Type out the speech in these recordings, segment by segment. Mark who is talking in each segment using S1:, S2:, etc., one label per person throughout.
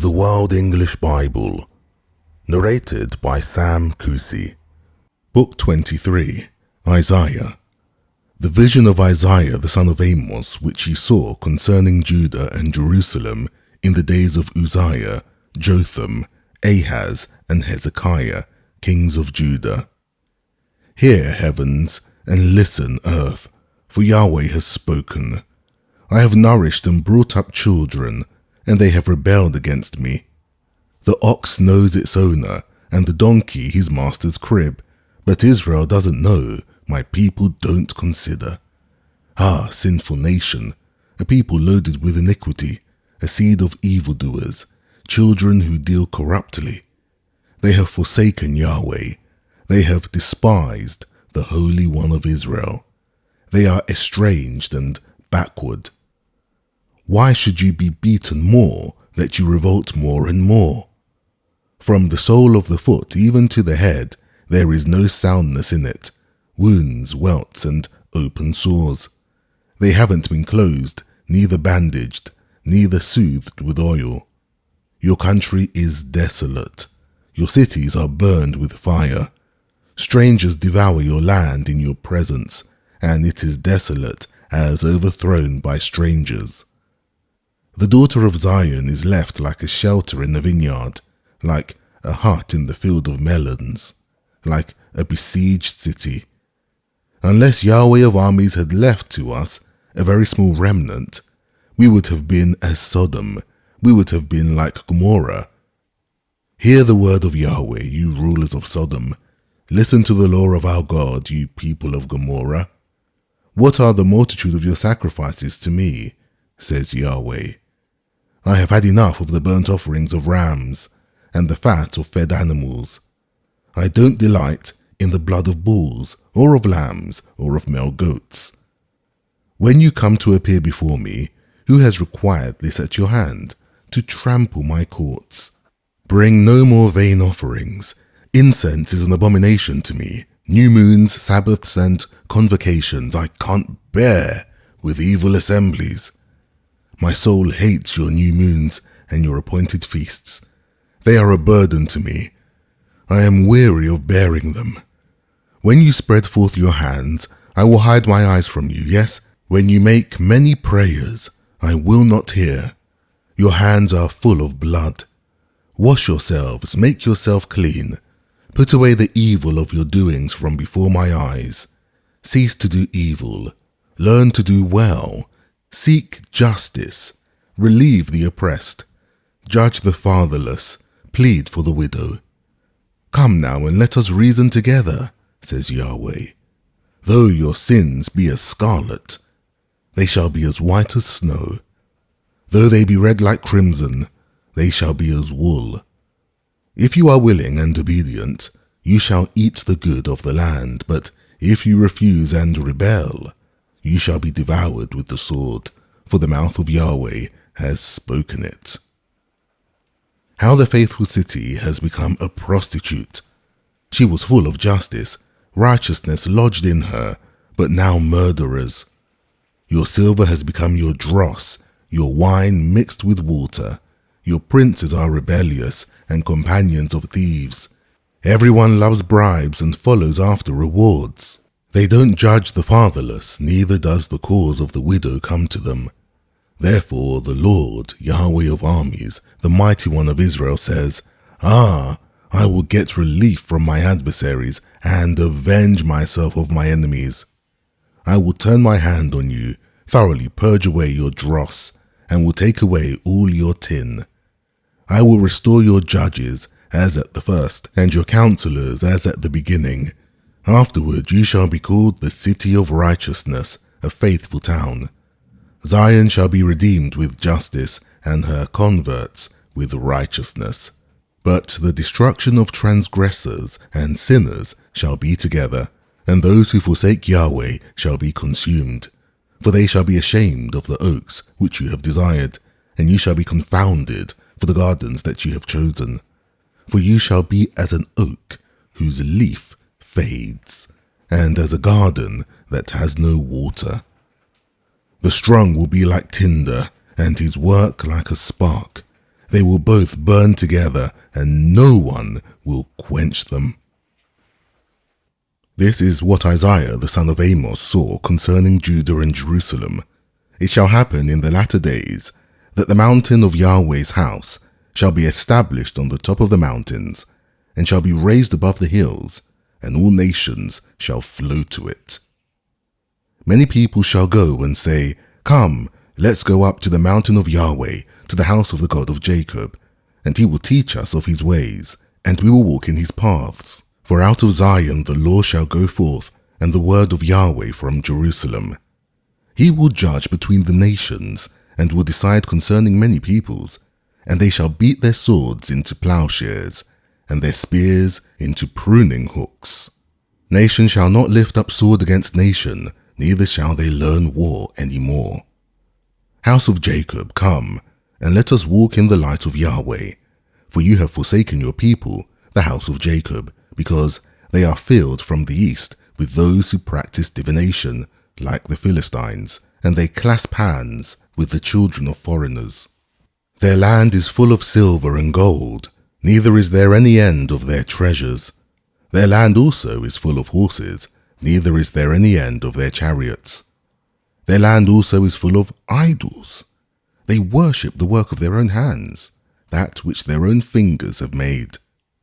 S1: The World English Bible, narrated by Sam Kusi. Book 23, Isaiah. The vision of Isaiah the son of Amos, which he saw concerning Judah and Jerusalem in the days of Uzziah, Jotham, Ahaz, and Hezekiah, kings of Judah. Hear, heavens, and listen, earth, for Yahweh has spoken. I have nourished and brought up children, and they have rebelled against me. The ox knows its owner, and the donkey his master's crib, but Israel doesn't know, my people don't consider. Ah, sinful nation, a people loaded with iniquity, a seed of evildoers, children who deal corruptly. They have forsaken Yahweh, they have despised the Holy One of Israel. They are estranged and backward. Why should you be beaten more, that you revolt more and more? From the sole of the foot even to the head, there is no soundness in it, wounds, welts, and open sores. They haven't been closed, neither bandaged, neither soothed with oil. Your country is desolate. Your cities are burned with fire. Strangers devour your land in your presence, and it is desolate as overthrown by strangers. The daughter of Zion is left like a shelter in the vineyard, like a hut in the field of melons, like a besieged city. Unless Yahweh of armies had left to us a very small remnant, we would have been as Sodom, we would have been like Gomorrah. Hear the word of Yahweh, you rulers of Sodom. Listen to the law of our God, you people of Gomorrah. What are the multitude of your sacrifices to me, says Yahweh. I have had enough of the burnt offerings of rams and the fat of fed animals. I don't delight in the blood of bulls or of lambs or of male goats. When you come to appear before me, who has required this at your hand, to trample my courts? Bring no more vain offerings. Incense is an abomination to me. New moons, Sabbaths, and convocations I can't bear with evil assemblies. My soul hates your new moons and your appointed feasts. They are a burden to me. I am weary of bearing them. When you spread forth your hands, I will hide my eyes from you. Yes, when you make many prayers, I will not hear. Your hands are full of blood. Wash yourselves, make yourself clean. Put away the evil of your doings from before my eyes. Cease to do evil. Learn to do well. Seek justice. Relieve the oppressed. Judge the fatherless. Plead for the widow. Come now and let us reason together, says Yahweh. Though your sins be as scarlet, they shall be as white as snow. Though they be red like crimson, they shall be as wool. If you are willing and obedient, you shall eat the good of the land, but if you refuse and rebel, you shall be devoured with the sword, for the mouth of Yahweh has spoken it. How the faithful city has become a prostitute. She was full of justice, righteousness lodged in her, but now murderers. Your silver has become your dross, your wine mixed with water. Your princes are rebellious and companions of thieves. Everyone loves bribes and follows after rewards. They don't judge the fatherless, neither does the cause of the widow come to them. Therefore the Lord, Yahweh of armies, the mighty one of Israel says, I will get relief from my adversaries and avenge myself of my enemies. I will turn my hand on you, thoroughly purge away your dross, and will take away all your tin. I will restore your judges as at the first, and your counselors as at the beginning. Afterward you shall be called the city of righteousness, a faithful town. Zion shall be redeemed with justice, and her converts with righteousness. But the destruction of transgressors and sinners shall be together, and those who forsake Yahweh shall be consumed. For they shall be ashamed of the oaks which you have desired, and you shall be confounded for the gardens that you have chosen. For you shall be as an oak whose leaf fades, and as a garden that has no water. The strong will be like tinder, and his work like a spark. They will both burn together, and no one will quench them. This is what Isaiah the son of Amos saw concerning Judah and Jerusalem. It shall happen in the latter days that the mountain of Yahweh's house shall be established on the top of the mountains, and shall be raised above the hills, and all nations shall flow to it. Many people shall go and say, Come, let's go up to the mountain of Yahweh, to the house of the God of Jacob, and he will teach us of his ways, and we will walk in his paths. For out of Zion the law shall go forth, and the word of Yahweh from Jerusalem. He will judge between the nations, and will decide concerning many peoples, and they shall beat their swords into plowshares, and their spears into pruning hooks. Nation shall not lift up sword against nation, neither shall they learn war any more. House of Jacob, come, and let us walk in the light of Yahweh. For you have forsaken your people, the house of Jacob, because they are filled from the east with those who practice divination, like the Philistines, and they clasp hands with the children of foreigners. Their land is full of silver and gold, neither is there any end of their treasures. Their land also is full of horses, neither is there any end of their chariots. Their land also is full of idols. They worship the work of their own hands, that which their own fingers have made.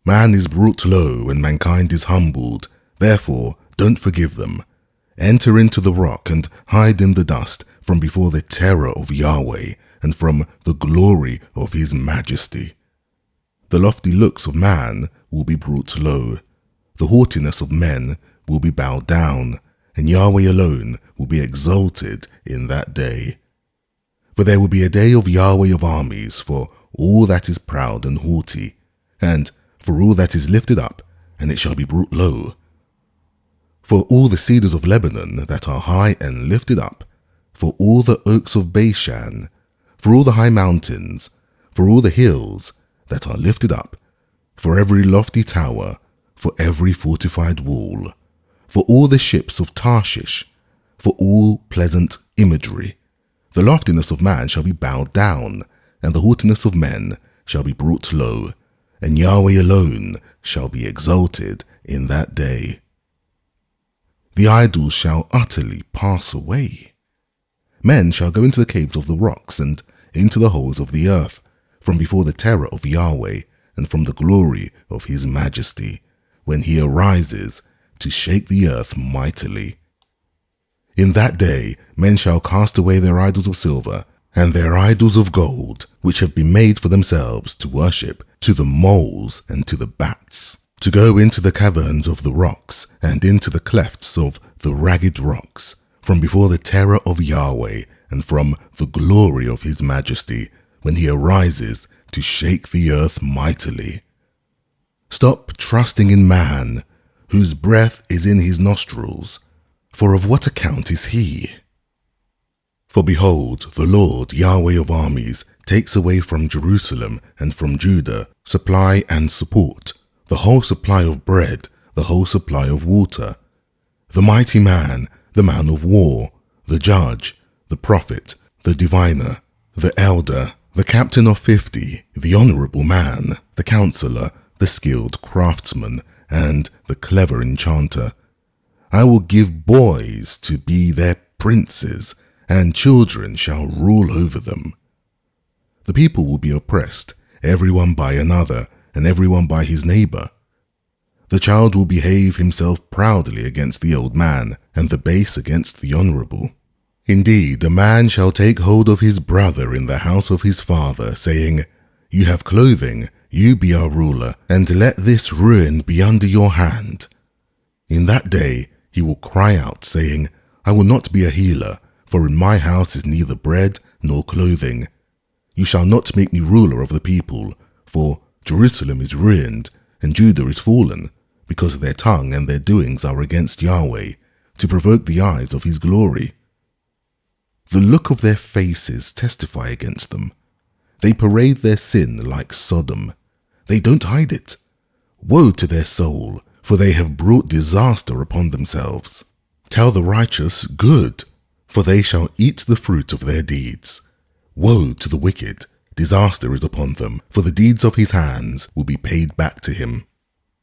S1: Man is brought low and mankind is humbled, therefore don't forgive them. Enter into the rock and hide in the dust from before the terror of Yahweh and from the glory of his majesty. The lofty looks of man will be brought low, the haughtiness of men will be bowed down, and Yahweh alone will be exalted in that day. For there will be a day of Yahweh of armies for all that is proud and haughty, and for all that is lifted up, and it shall be brought low. For all the cedars of Lebanon that are high and lifted up, for all the oaks of Bashan, for all the high mountains, for all the hills that are lifted up, for every lofty tower, for every fortified wall, for all the ships of Tarshish, for all pleasant imagery. The loftiness of man shall be bowed down, and the haughtiness of men shall be brought low, and Yahweh alone shall be exalted in that day. The idols shall utterly pass away. Men shall go into the caves of the rocks and into the holes of the earth, from before the terror of Yahweh and from the glory of his majesty, when he arises to shake the earth mightily. In that day men shall cast away their idols of silver, and their idols of gold, which have been made for themselves to worship, to the moles and to the bats, to go into the caverns of the rocks, and into the clefts of the ragged rocks, from before the terror of Yahweh, and from the glory of his majesty, when he arises to shake the earth mightily. Stop trusting in man, whose breath is in his nostrils, for of what account is he? For behold, the Lord, Yahweh of armies, takes away from Jerusalem and from Judah supply and support, the whole supply of bread, the whole supply of water. The mighty man, the man of war, the judge, the prophet, the diviner, the elder, the captain of 50, the honorable man, the counselor, the skilled craftsman, and the clever enchanter. I will give boys to be their princes, and children shall rule over them. The people will be oppressed, everyone by another, and everyone by his neighbor. The child will behave himself proudly against the old man, and the base against the honorable. Indeed, a man shall take hold of his brother in the house of his father, saying, You have clothing, you be our ruler, and let this ruin be under your hand. In that day he will cry out, saying, I will not be a healer, for in my house is neither bread nor clothing. You shall not make me ruler of the people, for Jerusalem is ruined, and Judah is fallen, because their tongue and their doings are against Yahweh, to provoke the eyes of his glory. The look of their faces testify against them. They parade their sin like Sodom. They don't hide it. Woe to their soul, for they have brought disaster upon themselves. Tell the righteous, good, for they shall eat the fruit of their deeds. Woe to the wicked, disaster is upon them, for the deeds of his hands will be paid back to him.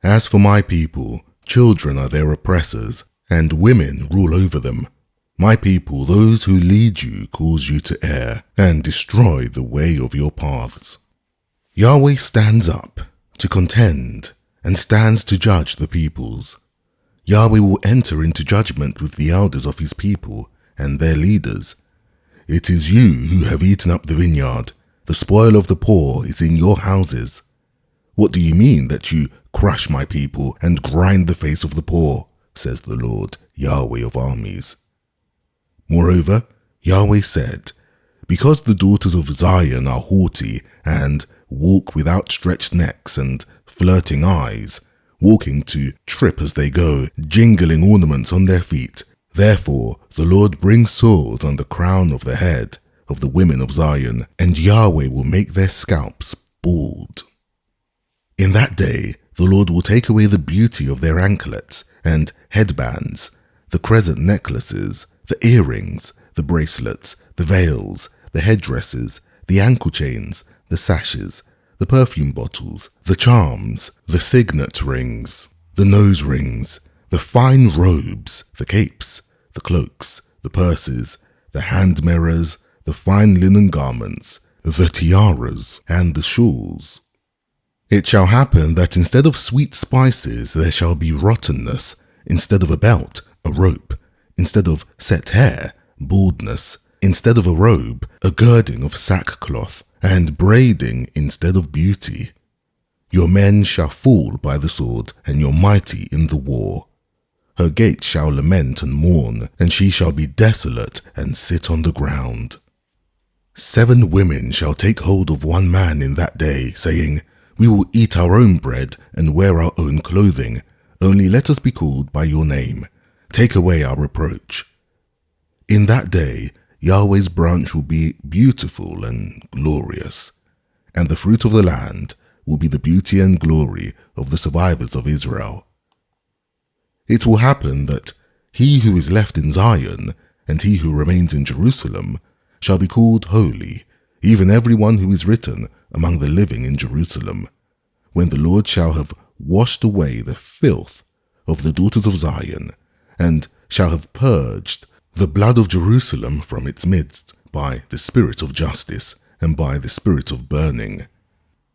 S1: As for my people, children are their oppressors, and women rule over them. My people, those who lead you, cause you to err, and destroy the way of your paths. Yahweh stands up to contend, and stands to judge the peoples. Yahweh will enter into judgment with the elders of his people and their leaders. It is you who have eaten up the vineyard. The spoil of the poor is in your houses. What do you mean that you crush my people and grind the face of the poor, says the Lord, Yahweh of armies. Moreover, Yahweh said, because the daughters of Zion are haughty and walk with outstretched necks and flirting eyes, walking to trip as they go, jingling ornaments on their feet, therefore the Lord brings swords on the crown of the head of the women of Zion, and Yahweh will make their scalps bald. In that day, the Lord will take away the beauty of their anklets and headbands, the crescent necklaces, the earrings, the bracelets, the veils, the headdresses, the ankle chains, the sashes, the perfume bottles, the charms, the signet rings, the nose rings, the fine robes, the capes, the cloaks, the purses, the hand mirrors, the fine linen garments, the tiaras, and the shawls. It shall happen that instead of sweet spices there shall be rottenness, instead of a belt, a rope, instead of set hair, baldness, instead of a robe, a girding of sackcloth, and braiding instead of beauty. Your men shall fall by the sword, and your mighty in the war. Her gates shall lament and mourn, and she shall be desolate and sit on the ground. 7 women shall take hold of one man in that day, saying, we will eat our own bread and wear our own clothing. Only let us be called by your name. Take away our reproach. In that day, Yahweh's branch will be beautiful and glorious, and the fruit of the land will be the beauty and glory of the survivors of Israel. It will happen that he who is left in Zion and he who remains in Jerusalem shall be called holy, even everyone who is written among the living in Jerusalem, when the Lord shall have washed away the filth of the daughters of Zion, and shall have purged the blood of Jerusalem from its midst by the spirit of justice and by the spirit of burning.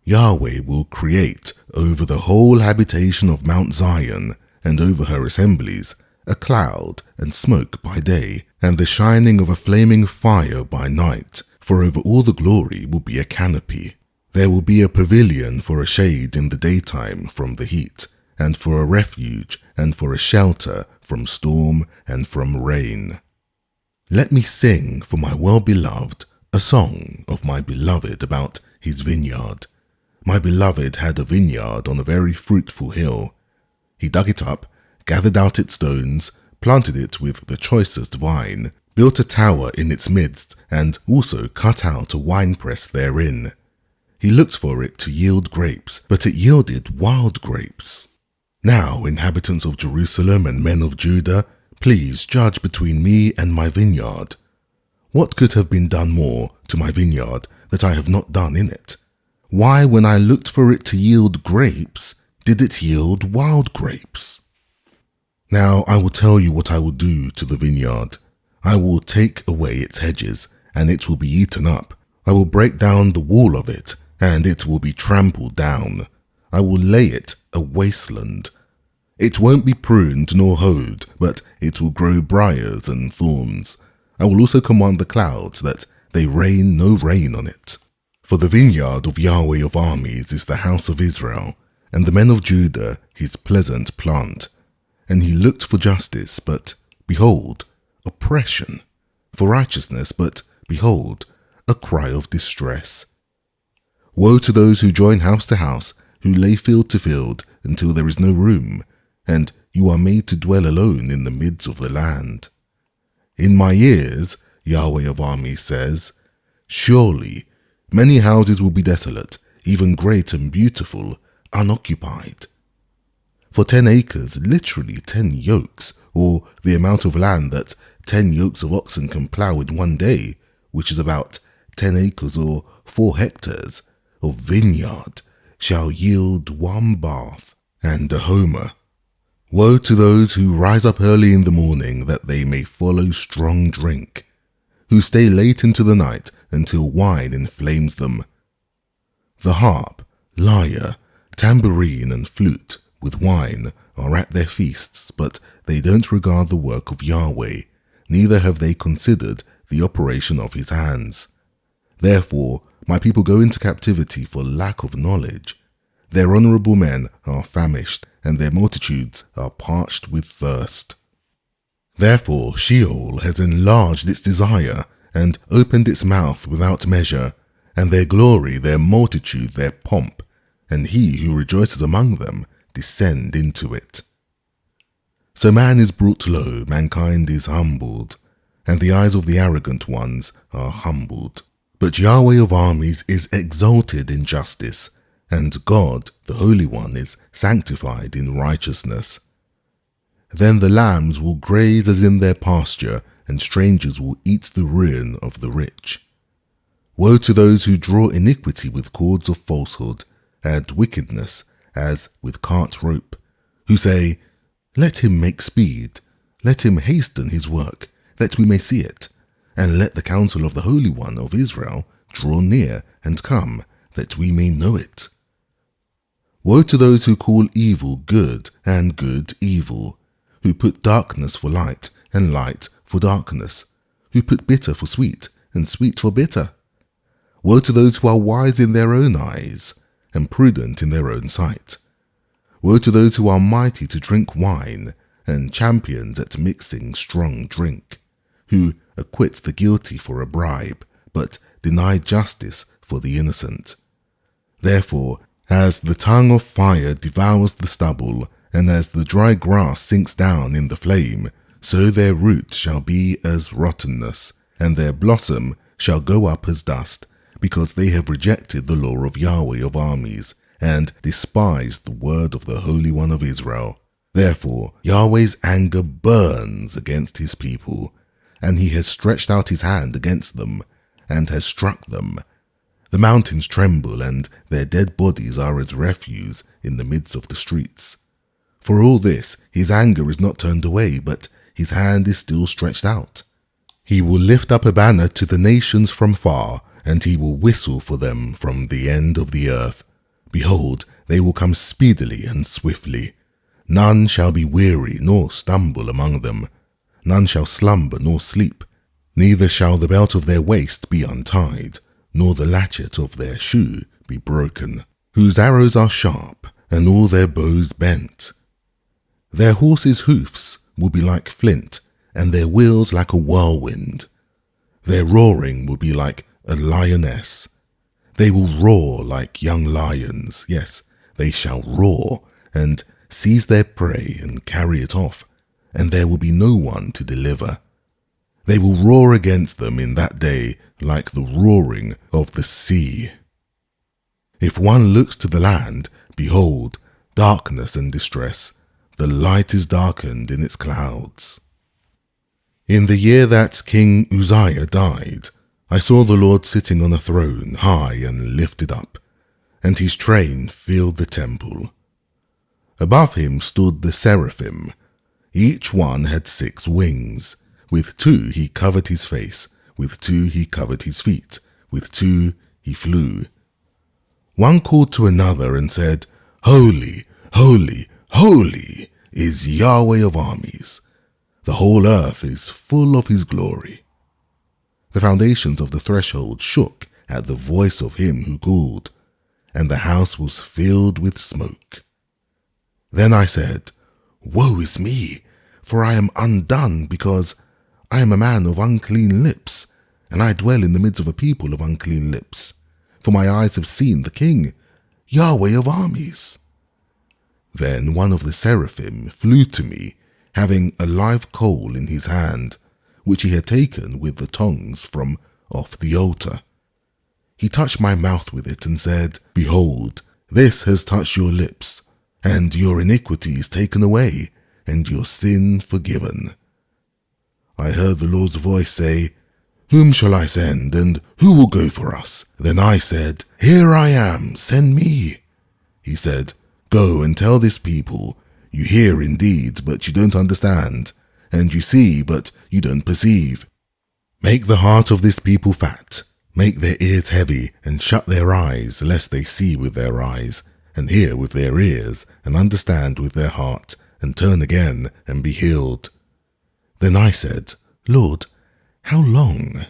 S1: Yahweh will create over the whole habitation of Mount Zion and over her assemblies a cloud and smoke by day, and the shining of a flaming fire by night, for over all the glory will be a canopy. There will be a pavilion for a shade in the daytime from the heat, and for a refuge and for a shelter from storm and from rain. Let me sing for my well-beloved a song of my beloved about his vineyard. My beloved had a vineyard on a very fruitful hill. He dug it up, gathered out its stones, planted it with the choicest vine, built a tower in its midst, and also cut out a winepress therein. He looked for it to yield grapes, but it yielded wild grapes. Now, inhabitants of Jerusalem and men of Judah, please judge between me and my vineyard. What could have been done more to my vineyard that I have not done in it? Why, when I looked for it to yield grapes, did it yield wild grapes? Now I will tell you what I will do to the vineyard. I will take away its hedges, and it will be eaten up. I will break down the wall of it, and it will be trampled down. I will lay it a wasteland. It won't be pruned nor hoed, but it will grow briars and thorns. I will also command the clouds that they rain no rain on it. For the vineyard of Yahweh of armies is the house of Israel, and the men of Judah his pleasant plant. And he looked for justice, but behold, oppression, for righteousness, but behold, a cry of distress. Woe to those who join house to house, who lay field to field, until there is no room, and you are made to dwell alone in the midst of the land. In my ears, Yahweh of armies says, surely many houses will be desolate, even great and beautiful, unoccupied. For 10 acres, literally 10 yokes, or the amount of land that 10 yokes of oxen can plow in one day, which is about 10 acres or 4 hectares of vineyard shall yield 1 bath and a homer. Woe to those who rise up early in the morning that they may follow strong drink, who stay late into the night until wine inflames them. The harp, lyre, tambourine and flute with wine are at their feasts, but they don't regard the work of Yahweh, neither have they considered the operation of his hands. Therefore my people go into captivity for lack of knowledge. Their honorable men are famished, and their multitudes are parched with thirst. Therefore Sheol has enlarged its desire, and opened its mouth without measure, and their glory, their multitude, their pomp, and he who rejoices among them descend into it. So man is brought low, mankind is humbled, and the eyes of the arrogant ones are humbled. But Yahweh of armies is exalted in justice, and God, the Holy One, is sanctified in righteousness. Then the lambs will graze as in their pasture, and strangers will eat the ruin of the rich. Woe to those who draw iniquity with cords of falsehood, and wickedness as with cart rope, who say, Let him make speed, let him hasten his work, that we may see it, and let the counsel of the Holy One of Israel draw near and come, that we may know it. Woe to those who call evil good and good evil, who put darkness for light and light for darkness, who put bitter for sweet and sweet for bitter. Woe to those who are wise in their own eyes and prudent in their own sight. Woe to those who are mighty to drink wine and champions at mixing strong drink, who acquit the guilty for a bribe, but deny justice for the innocent. Therefore, as the tongue of fire devours the stubble, and as the dry grass sinks down in the flame, so their root shall be as rottenness, and their blossom shall go up as dust, because they have rejected the law of Yahweh of armies, and despised the word of the Holy One of Israel. Therefore Yahweh's anger burns against his people, and he has stretched out his hand against them, and has struck them. The mountains tremble, and their dead bodies are as refuse in the midst of the streets. For all this his anger is not turned away, but his hand is still stretched out. He will lift up a banner to the nations from far, and he will whistle for them from the end of the earth. Behold, they will come speedily and swiftly. None shall be weary nor stumble among them. None shall slumber nor sleep. Neither shall the belt of their waist be untied, nor the latchet of their shoe be broken, whose arrows are sharp, and all their bows bent. Their horses' hoofs will be like flint, and their wheels like a whirlwind. Their roaring will be like a lioness. They will roar like young lions. Yes, they shall roar, and seize their prey and carry it off, and there will be no one to deliver. They will roar against them in that day like the roaring of the sea. If one looks to the land, behold, darkness and distress. The light is darkened in its clouds. In the year that King Josiah died, I saw the Lord sitting on a throne high and lifted up, and his train filled the temple. Above him stood the seraphim. Each one had 6 wings. With 2 he covered his face, with 2 he covered his feet, with 2 he flew. One called to another and said, Holy, holy, holy is Yahweh of armies. The whole earth is full of his glory. The foundations of the threshold shook at the voice of him who called, and the house was filled with smoke. Then I said, Woe is me, for I am undone, because I am a man of unclean lips, and I dwell in the midst of a people of unclean lips. For my eyes have seen the King, Yahweh of armies. Then one of the seraphim flew to me, having a live coal in his hand, which he had taken with the tongs from off the altar. He touched my mouth with it and said, Behold, this has touched your lips, and your iniquity is taken away, and your sin forgiven. I heard the Lord's voice say, Whom shall I send, and who will go for us? Then I said, Here I am, send me. He said, Go and tell this people, you hear indeed, but you don't understand, and you see, but you don't perceive. Make the heart of this people fat, make their ears heavy, and shut their eyes, lest they see with their eyes, and hear with their ears, and understand with their heart, and turn again, and be healed. Then I said, Lord, how long?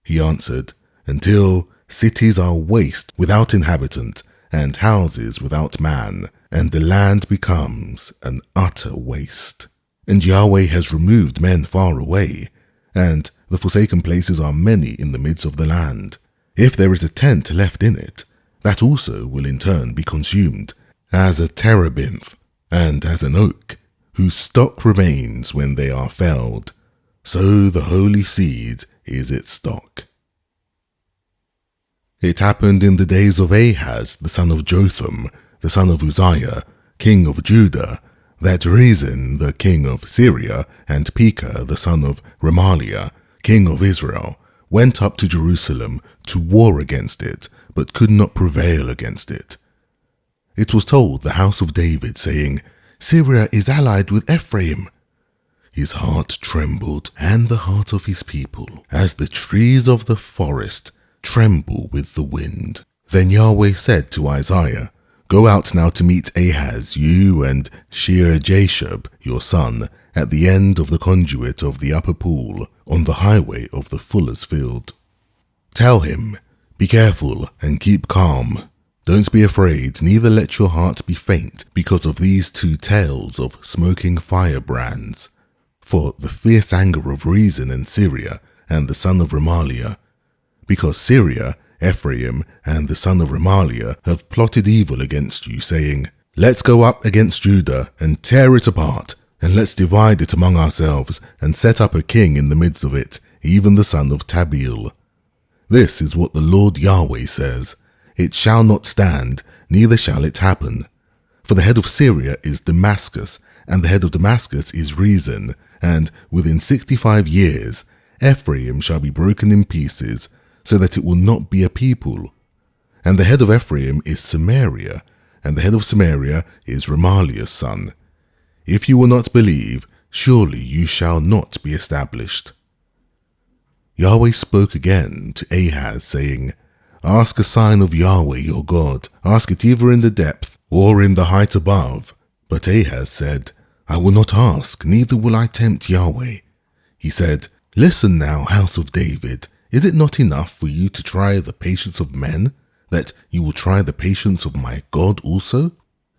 S1: He answered, Until cities are waste without inhabitant, and houses without man, and the land becomes an utter waste. And Yahweh has removed men far away, and the forsaken places are many in the midst of the land. If there is a tent left in it, that also will in turn be consumed, as a terebinth, and as an oak, whose stock remains when they are felled. So the holy seed is its stock. It happened in the days of Ahaz, the son of Jotham, the son of Uzziah, king of Judah, that Rezin, the king of Syria, and Pekah, the son of Remaliah, king of Israel, went up to Jerusalem to war against it, but could not prevail against it. It was told the house of David, saying, Syria is allied with Ephraim. His heart trembled, and the heart of his people, as the trees of the forest tremble with the wind. Then Yahweh said to Isaiah, Go out now to meet Ahaz, you and Shear-Jashub, your son, at the end of the conduit of the upper pool, on the highway of the fuller's field. Tell him, Be careful and keep calm. Don't be afraid, neither let your heart be faint because of these two tales of smoking firebrands. For the fierce anger of Rezin and Syria and the son of Remaliah, because Syria, Ephraim, and the son of Remaliah have plotted evil against you, saying, Let's go up against Judah and tear it apart, and let's divide it among ourselves, and set up a king in the midst of it, even the son of Tabeel. This is what the Lord Yahweh says, It shall not stand, neither shall it happen. For the head of Syria is Damascus, and the head of Damascus is Rezin, and within 65 years Ephraim shall be broken in pieces, so that it will not be a people. And the head of Ephraim is Samaria, and the head of Samaria is Remaliah's son. If you will not believe, surely you shall not be established. Yahweh spoke again to Ahaz, saying, Ask a sign of Yahweh your God, ask it either in the depth or in the height above. But Ahaz said, I will not ask, neither will I tempt Yahweh. He said, Listen now, house of David, is it not enough for you to try the patience of men, that you will try the patience of my God also?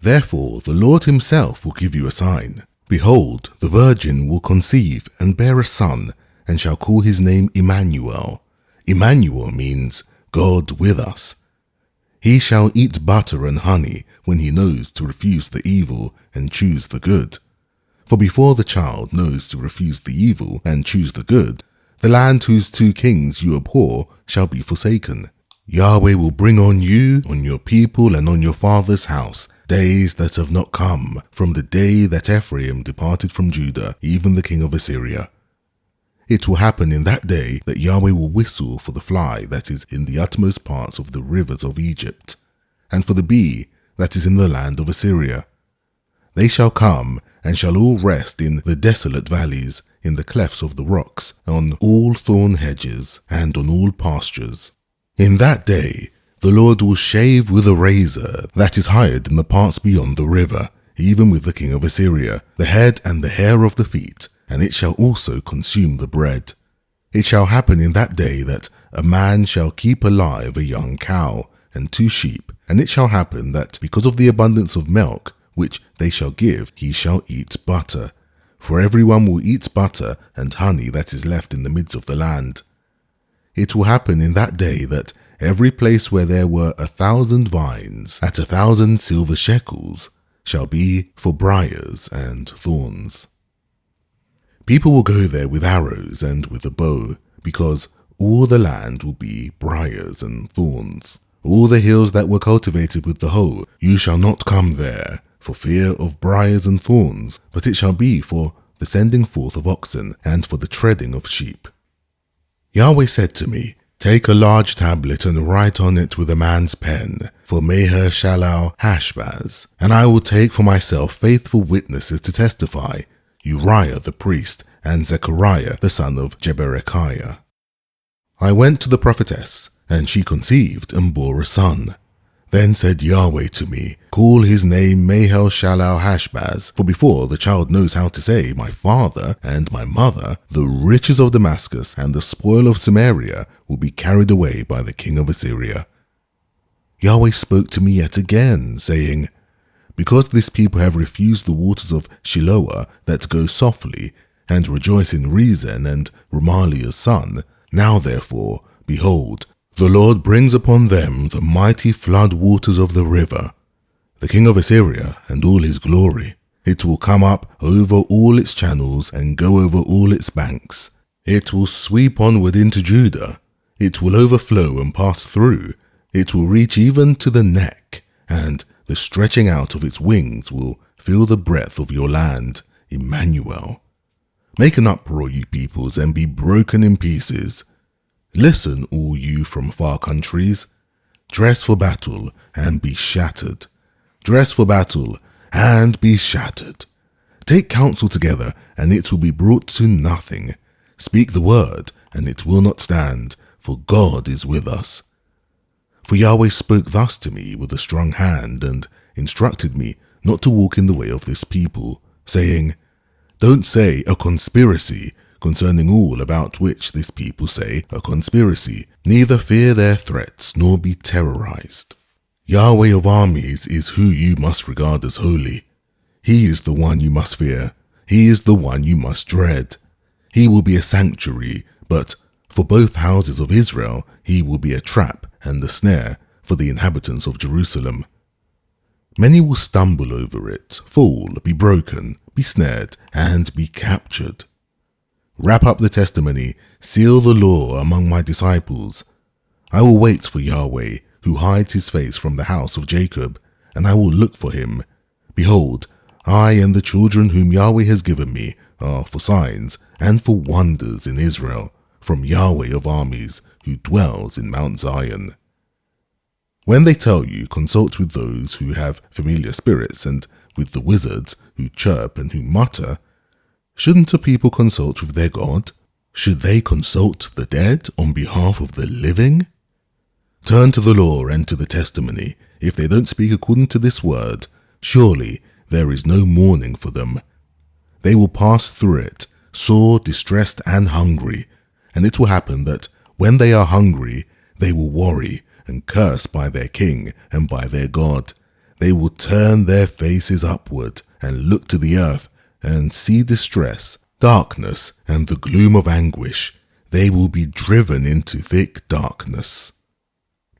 S1: Therefore the Lord himself will give you a sign. Behold, the virgin will conceive and bear a son, and shall call his name Emmanuel. Emmanuel means God with us. He shall eat butter and honey when he knows to refuse the evil and choose the good. For before the child knows to refuse the evil and choose the good, the land whose two kings you abhor shall be forsaken. Yahweh will bring on you, on your people, and on your father's house, days that have not come, from the day that Ephraim departed from Judah, even the king of Assyria. It will happen in that day that Yahweh will whistle for the fly that is in the utmost parts of the rivers of Egypt, and for the bee that is in the land of Assyria. They shall come, and shall all rest in the desolate valleys, in the clefts of the rocks, on all thorn hedges, and on all pastures. In that day the Lord will shave with a razor that is hired in the parts beyond the river, even with the king of Assyria, the head and the hair of the feet, and it shall also consume the bread. It shall happen in that day that a man shall keep alive a young cow and 2 sheep, and it shall happen that because of the abundance of milk which they shall give, he shall eat butter. For everyone will eat butter and honey that is left in the midst of the land. It will happen in that day that every place where there were 1,000 vines at 1,000 silver shekels shall be for briars and thorns. People will go there with arrows and with a bow, because all the land will be briars and thorns. All the hills that were cultivated with the hoe, you shall not come there, for fear of briars and thorns, but it shall be for the sending forth of oxen, and for the treading of sheep. Yahweh said to me, "Take a large tablet and write on it with a man's pen, for Maher-shalal-Hashbaz, and I will take for myself faithful witnesses to testify, Uriah the priest and Zechariah the son of Jeberechiah." I went to the prophetess, and she conceived and bore a son. Then said Yahweh to me, "Call his name Maher-shalal-Hashbaz, for before the child knows how to say, 'My father and my mother,' the riches of Damascus and the spoil of Samaria will be carried away by the king of Assyria." Yahweh spoke to me yet again, saying, "Because this people have refused the waters of Shiloah that go softly, and rejoice in Rezin and Remaliah's son, now therefore, behold, the Lord brings upon them the mighty flood waters of the river, the king of Assyria and all his glory. It will come up over all its channels and go over all its banks. It will sweep onward into Judah. It will overflow and pass through. It will reach even to the neck, and the stretching out of its wings will fill the breadth of your land, Emmanuel. Make an uproar, you peoples, and be broken in pieces. Listen, all you from far countries. Dress for battle and be shattered. Dress for battle and be shattered. Take counsel together, and it will be brought to nothing. Speak the word, and it will not stand, for God is with us. For Yahweh spoke thus to me with a strong hand, and instructed me not to walk in the way of this people, saying, "Don't say a conspiracy concerning all about which this people say a conspiracy, neither fear their threats nor be terrorized. Yahweh of armies is who you must regard as holy. He is the one you must fear. He is the one you must dread. He will be a sanctuary, but for both houses of Israel he will be a trap and a snare for the inhabitants of Jerusalem. Many will stumble over it, fall, be broken, be snared, and be captured. Wrap up the testimony, seal the law among my disciples. I will wait for Yahweh, who hides his face from the house of Jacob, and I will look for him. Behold, I and the children whom Yahweh has given me are for signs and for wonders in Israel, from Yahweh of armies, who dwells in Mount Zion." When they tell you, consult with those who have familiar spirits and with the wizards who chirp and who mutter, shouldn't a people consult with their God? Should they consult the dead on behalf of the living? Turn to the law and to the testimony. If they don't speak according to this word, surely there is no mourning for them. They will pass through it, sore, distressed, and hungry, and it will happen that when they are hungry, they will worry and curse by their king and by their God. They will turn their faces upward and look to the earth and see distress, darkness, and the gloom of anguish. They will be driven into thick darkness.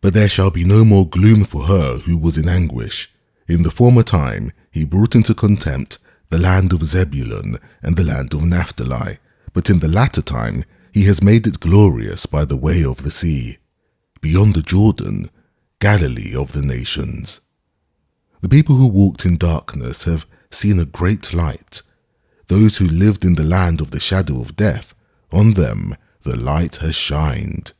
S1: But there shall be no more gloom for her who was in anguish. In the former time he brought into contempt the land of Zebulun and the land of Naphtali, but in the latter time he has made it glorious by the way of the sea, beyond the Jordan, Galilee of the nations. The people who walked in darkness have seen a great light. Those who lived in the land of the shadow of death, on them the light has shined.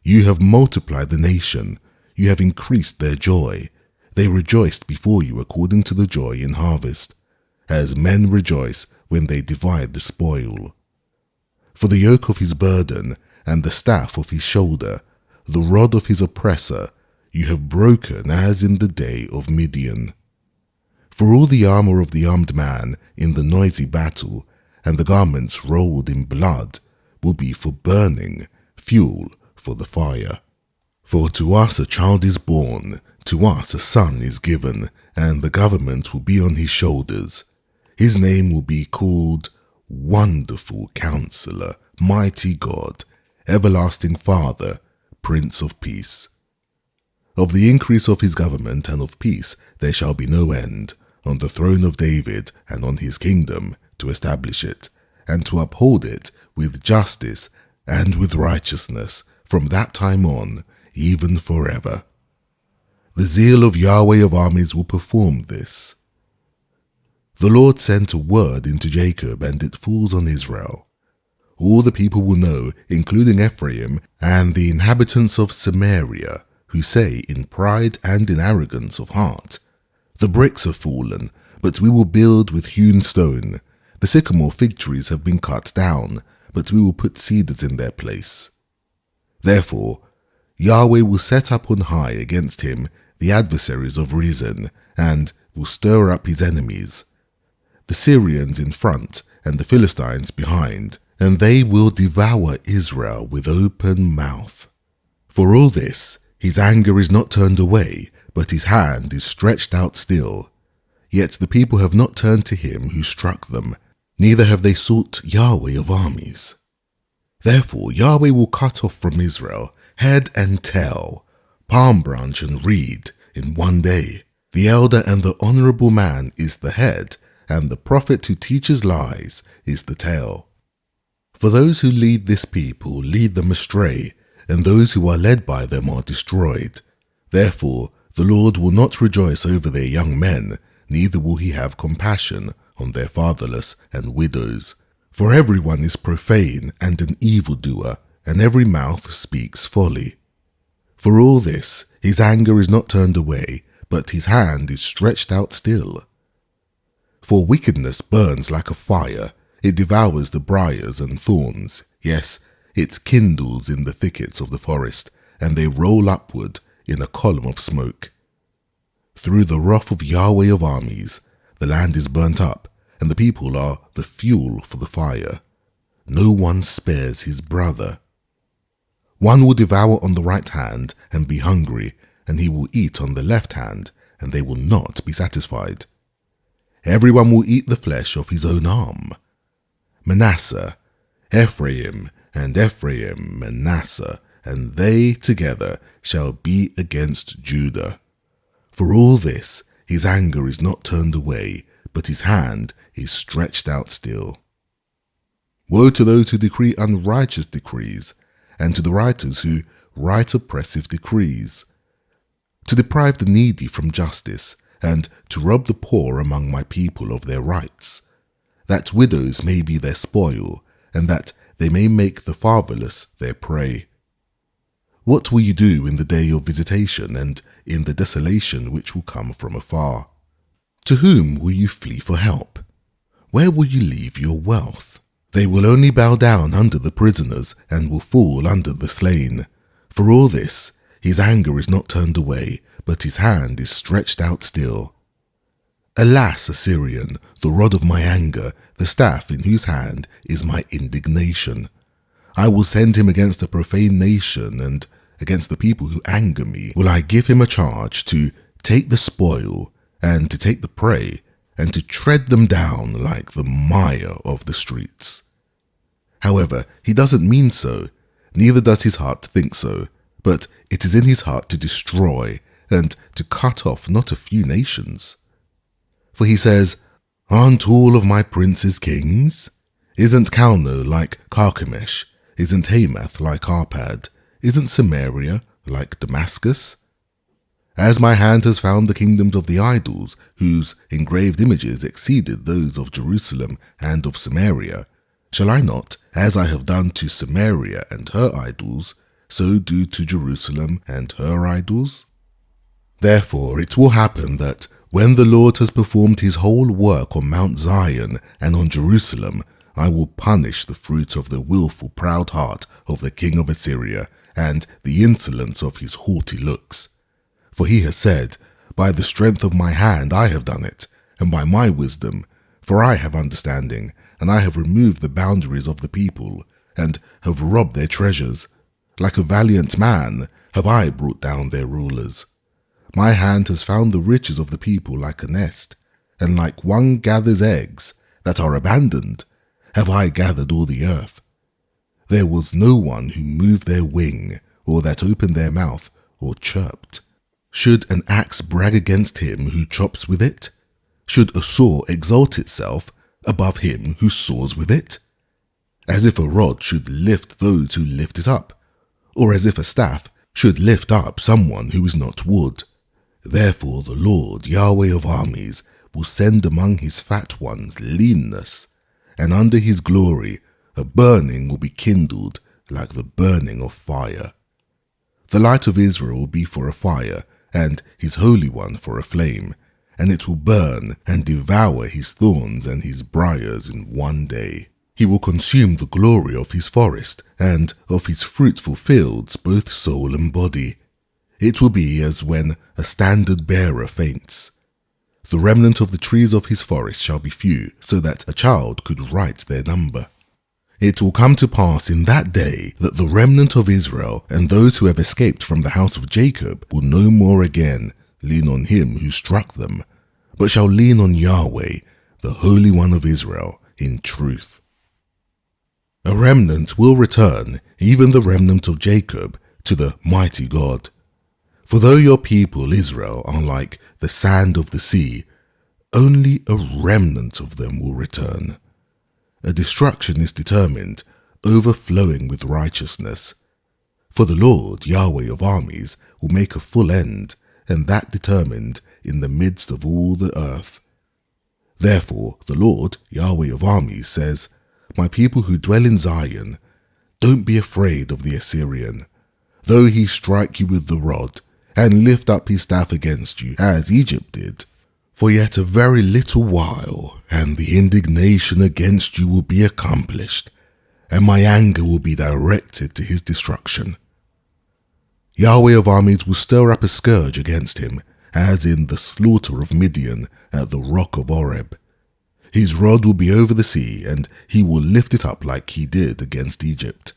S1: You have multiplied the nation, you have increased their joy. They rejoiced before you according to the joy in harvest, as men rejoice when they divide the spoil. For the yoke of his burden and the staff of his shoulder, the rod of his oppressor, you have broken as in the day of Midian. For all the armor of the armed man in the noisy battle, and the garments rolled in blood, will be for burning, fuel for the fire. For to us a child is born, to us a son is given, and the government will be on his shoulders. His name will be called Wonderful Counselor, Mighty God, Everlasting Father, Prince of Peace. Of the increase of his government and of peace there shall be no end, on the throne of David and on his kingdom, to establish it, and to uphold it with justice and with righteousness from that time on, even forever. The zeal of Yahweh of armies will perform this. The Lord sent a word into Jacob, and it falls on Israel. all the people will know, including Ephraim and the inhabitants of Samaria, who say in pride and in arrogance of heart, the bricks have fallen, but we will build with hewn stone. The sycamore fig trees have been cut down, but we will put cedars in their place. Therefore, Yahweh will set up on high against him the adversaries of reason, and will stir up his enemies, the Syrians in front and the Philistines behind, and they will devour Israel with open mouth. For all this, his anger is not turned away, but his hand is stretched out still. Yet the people have not turned to him who struck them, neither have they sought Yahweh of armies. Therefore Yahweh will cut off from Israel head and tail, palm branch and reed in one day. The elder and the honorable man is the head, and the prophet who teaches lies is the tail. For those who lead this people lead them astray, and those who are led by them are destroyed. Therefore the Lord will not rejoice over their young men, neither will he have compassion on their fatherless and widows. For everyone is profane and an evildoer, and every mouth speaks folly. For all this, his anger is not turned away, but his hand is stretched out still. For wickedness burns like a fire, it devours the briars and thorns, yes, it kindles in the thickets of the forest, and they roll upward in a column of smoke. Through the wrath of Yahweh of armies, the land is burnt up, and the people are the fuel for the fire. No one spares his brother. One will devour on the right hand and be hungry, and he will eat on the left hand, and they will not be satisfied. Everyone will eat the flesh of his own arm. Manasseh, Ephraim, and Ephraim, Manasseh, and they together shall be against Judah. For all this, his anger is not turned away, but his hand is stretched out still. Woe to those who decree unrighteous decrees, and to the writers who write oppressive decrees, to deprive the needy from justice, and to rob the poor among my people of their rights, that widows may be their spoil, and that they may make the fatherless their prey. What will you do in the day of visitation and in the desolation which will come from afar? To whom will you flee for help? Where will you leave your wealth? They will only bow down under the prisoners and will fall under the slain. For all this, his anger is not turned away, but his hand is stretched out still. Alas, Assyrian, the rod of my anger, the staff in whose hand is my indignation. I will send him against a profane nation, and against the people who anger me will I give him a charge to take the spoil, and to take the prey, and to tread them down like the mire of the streets. However, he doesn't mean so, neither does his heart think so, but it is in his heart to destroy, and to cut off not a few nations. For he says, aren't all of my princes kings? Isn't Calno like Carchemish? Isn't Hamath like Arpad? Isn't Samaria like Damascus? As my hand has found the kingdoms of the idols, whose engraved images exceeded those of Jerusalem and of Samaria, shall I not, as I have done to Samaria and her idols, so do to Jerusalem and her idols? Therefore it will happen that when the Lord has performed his whole work on Mount Zion and on Jerusalem, I will punish the fruit of the willful proud heart of the king of Assyria, and the insolence of his haughty looks. For he has said, by the strength of my hand I have done it, and by my wisdom, for I have understanding, and I have removed the boundaries of the people, and have robbed their treasures. Like a valiant man have I brought down their rulers. My hand has found the riches of the people like a nest, and like one gathers eggs that are abandoned, have I gathered all the earth. There was no one who moved their wing, or that opened their mouth, or chirped. Should an axe brag against him who chops with it? Should a saw exalt itself above him who saws with it? As if a rod should lift those who lift it up, or as if a staff should lift up someone who is not wood. Therefore the Lord, Yahweh of armies, will send among his fat ones leanness, and under his glory a burning will be kindled like the burning of fire. The light of Israel will be for a fire, and his Holy One for a flame, and it will burn and devour his thorns and his briars in one day. He will consume the glory of his forest and of his fruitful fields, both soul and body. It will be as when a standard bearer faints. The remnant of the trees of his forest shall be few, so that a child could write their number. It will come to pass in that day that the remnant of Israel and those who have escaped from the house of Jacob will no more again lean on him who struck them, but shall lean on Yahweh, the Holy One of Israel, in truth. A remnant will return, even the remnant of Jacob, to the mighty God. For though your people Israel are like the sand of the sea, only a remnant of them will return. A destruction is determined, overflowing with righteousness. For the Lord, Yahweh of armies, will make a full end, and that determined in the midst of all the earth. Therefore the Lord, Yahweh of armies, says, My people who dwell in Zion, don't be afraid of the Assyrian, though he strike you with the rod, and lift up his staff against you, as Egypt did. For yet a very little while, and the indignation against you will be accomplished, and my anger will be directed to his destruction. Yahweh of armies will stir up a scourge against him, as in the slaughter of Midian at the rock of Oreb. His rod will be over the sea, and he will lift it up like he did against Egypt.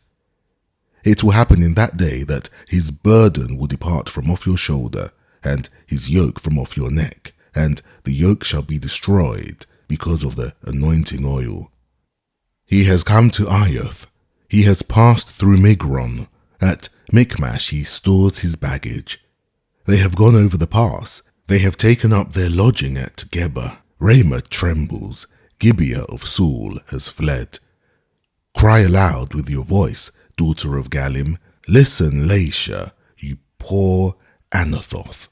S1: It will happen in that day that his burden will depart from off your shoulder, and his yoke from off your neck, and the yoke shall be destroyed because of the anointing oil. He has come to Ayoth, he has passed through Migron, at Michmash he stores his baggage. They have gone over the pass, they have taken up their lodging at Geba. Ramah trembles, Gibeah of Saul has fled. Cry aloud with your voice, daughter of Galim, listen, Laisha, you poor Anathoth.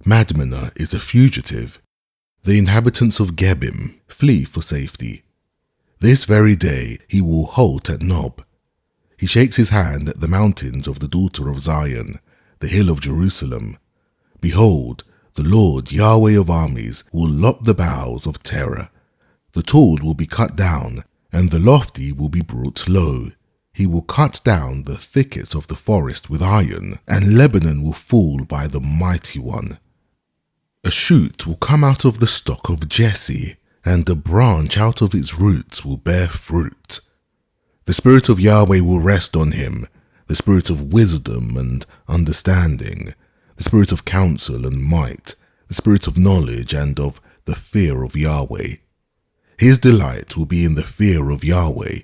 S1: Madmenah is a fugitive. The inhabitants of Gebim flee for safety. This very day he will halt at Nob. He shakes his hand at the mountains of the daughter of Zion, the hill of Jerusalem. Behold, the Lord Yahweh of armies will lop the boughs of terror. The tall will be cut down, and the lofty will be brought low. He will cut down the thickets of the forest with iron, and Lebanon will fall by the mighty one. A shoot will come out of the stock of Jesse, and a branch out of its roots will bear fruit. The Spirit of Yahweh will rest on him, the Spirit of wisdom and understanding, the Spirit of counsel and might, the Spirit of knowledge and of the fear of Yahweh. His delight will be in the fear of Yahweh.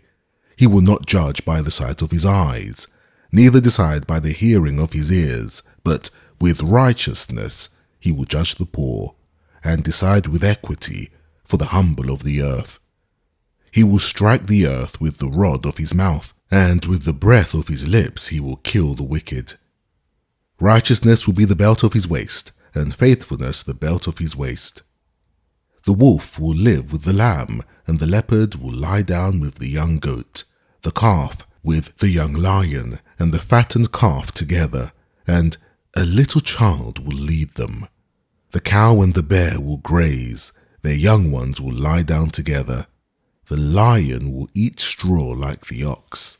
S1: He will not judge by the sight of his eyes, neither decide by the hearing of his ears, but with righteousness he will judge the poor, and decide with equity for the humble of the earth. He will strike the earth with the rod of his mouth, and with the breath of his lips he will kill the wicked. Righteousness will be the belt of his waist, and faithfulness the belt of his waist. The wolf will live with the lamb, and the leopard will lie down with the young goat, the calf with the young lion, and the fattened calf together, and a little child will lead them. The cow and the bear will graze, their young ones will lie down together. The lion will eat straw like the ox.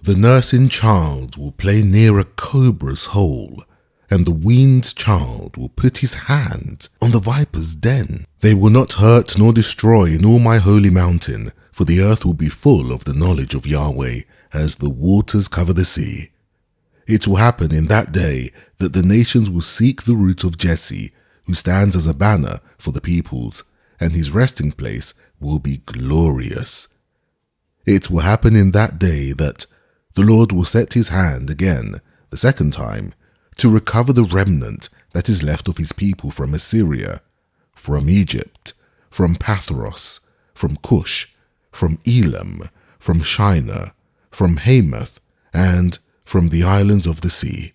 S1: The nursing child will play near a cobra's hole, and the weaned child will put his hand on the viper's den. They will not hurt nor destroy in all my holy mountain, for the earth will be full of the knowledge of Yahweh, as the waters cover the sea. It will happen in that day that the nations will seek the root of Jesse, who stands as a banner for the peoples, and his resting place will be glorious. It will happen in that day that the Lord will set his hand again, the second time, to recover the remnant that is left of his people from Assyria, from Egypt, from Pathros, from Cush, from Elam, from Shinar, from Hamath, and from the islands of the sea.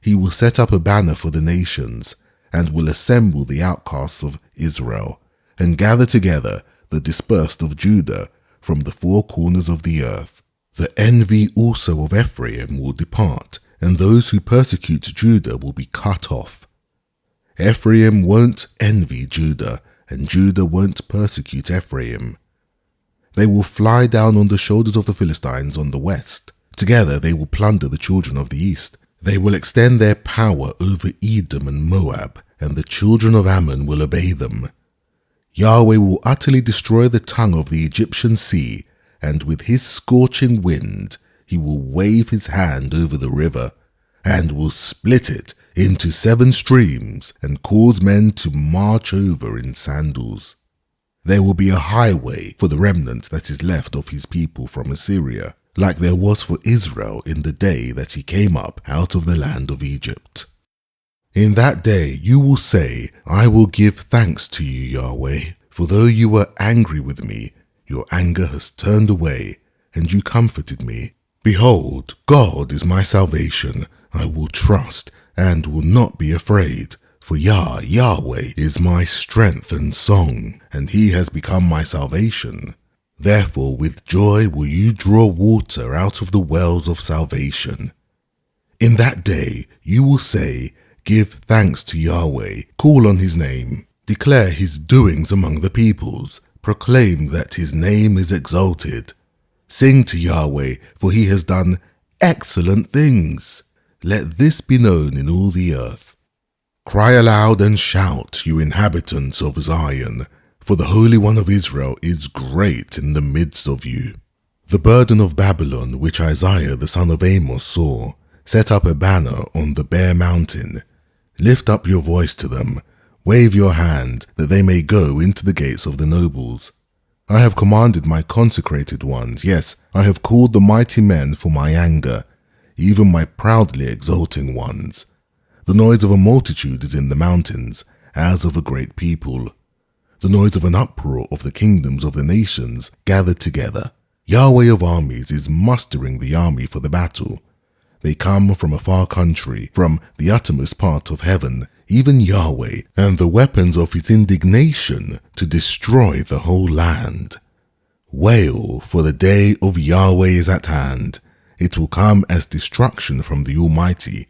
S1: He will set up a banner for the nations, and will assemble the outcasts of Israel, and gather together the dispersed of Judah from the four corners of the earth. The envy also of Ephraim will depart, and those who persecute Judah will be cut off. Ephraim won't envy Judah, and Judah won't persecute Ephraim. They will fly down on the shoulders of the Philistines on the west. Together they will plunder the children of the east. They will extend their power over Edom and Moab, and the children of Ammon will obey them. Yahweh will utterly destroy the tongue of the Egyptian sea, and with his scorching wind he will wave his hand over the river, and will split it into 7 streams, and cause men to march over in sandals. There will be a highway for the remnant that is left of his people from Assyria, like there was for Israel in the day that he came up out of the land of Egypt. In that day you will say, I will give thanks to you, Yahweh, for though you were angry with me, your anger has turned away, and you comforted me. Behold, God is my salvation. I will trust and will not be afraid. For Yahweh is my strength and song, and he has become my salvation. Therefore with joy will you draw water out of the wells of salvation. In that day you will say, give thanks to Yahweh, call on his name, declare his doings among the peoples, proclaim that his name is exalted. Sing to Yahweh, for he has done excellent things. Let this be known in all the earth. Cry aloud and shout, you inhabitants of Zion, for the Holy One of Israel is great in the midst of you. The burden of Babylon, which Isaiah the son of Amos saw, set up a banner on the bare mountain. Lift up your voice to them, wave your hand, that they may go into the gates of the nobles. I have commanded my consecrated ones, yes, I have called the mighty men for my anger, even my proudly exulting ones. The noise of a multitude is in the mountains, as of a great people. The noise of an uproar of the kingdoms of the nations gathered together. Yahweh of armies is mustering the army for the battle. They come from a far country, from the uttermost part of heaven, even Yahweh, and the weapons of his indignation to destroy the whole land. Wail, for the day of Yahweh is at hand. It will come as destruction from the Almighty.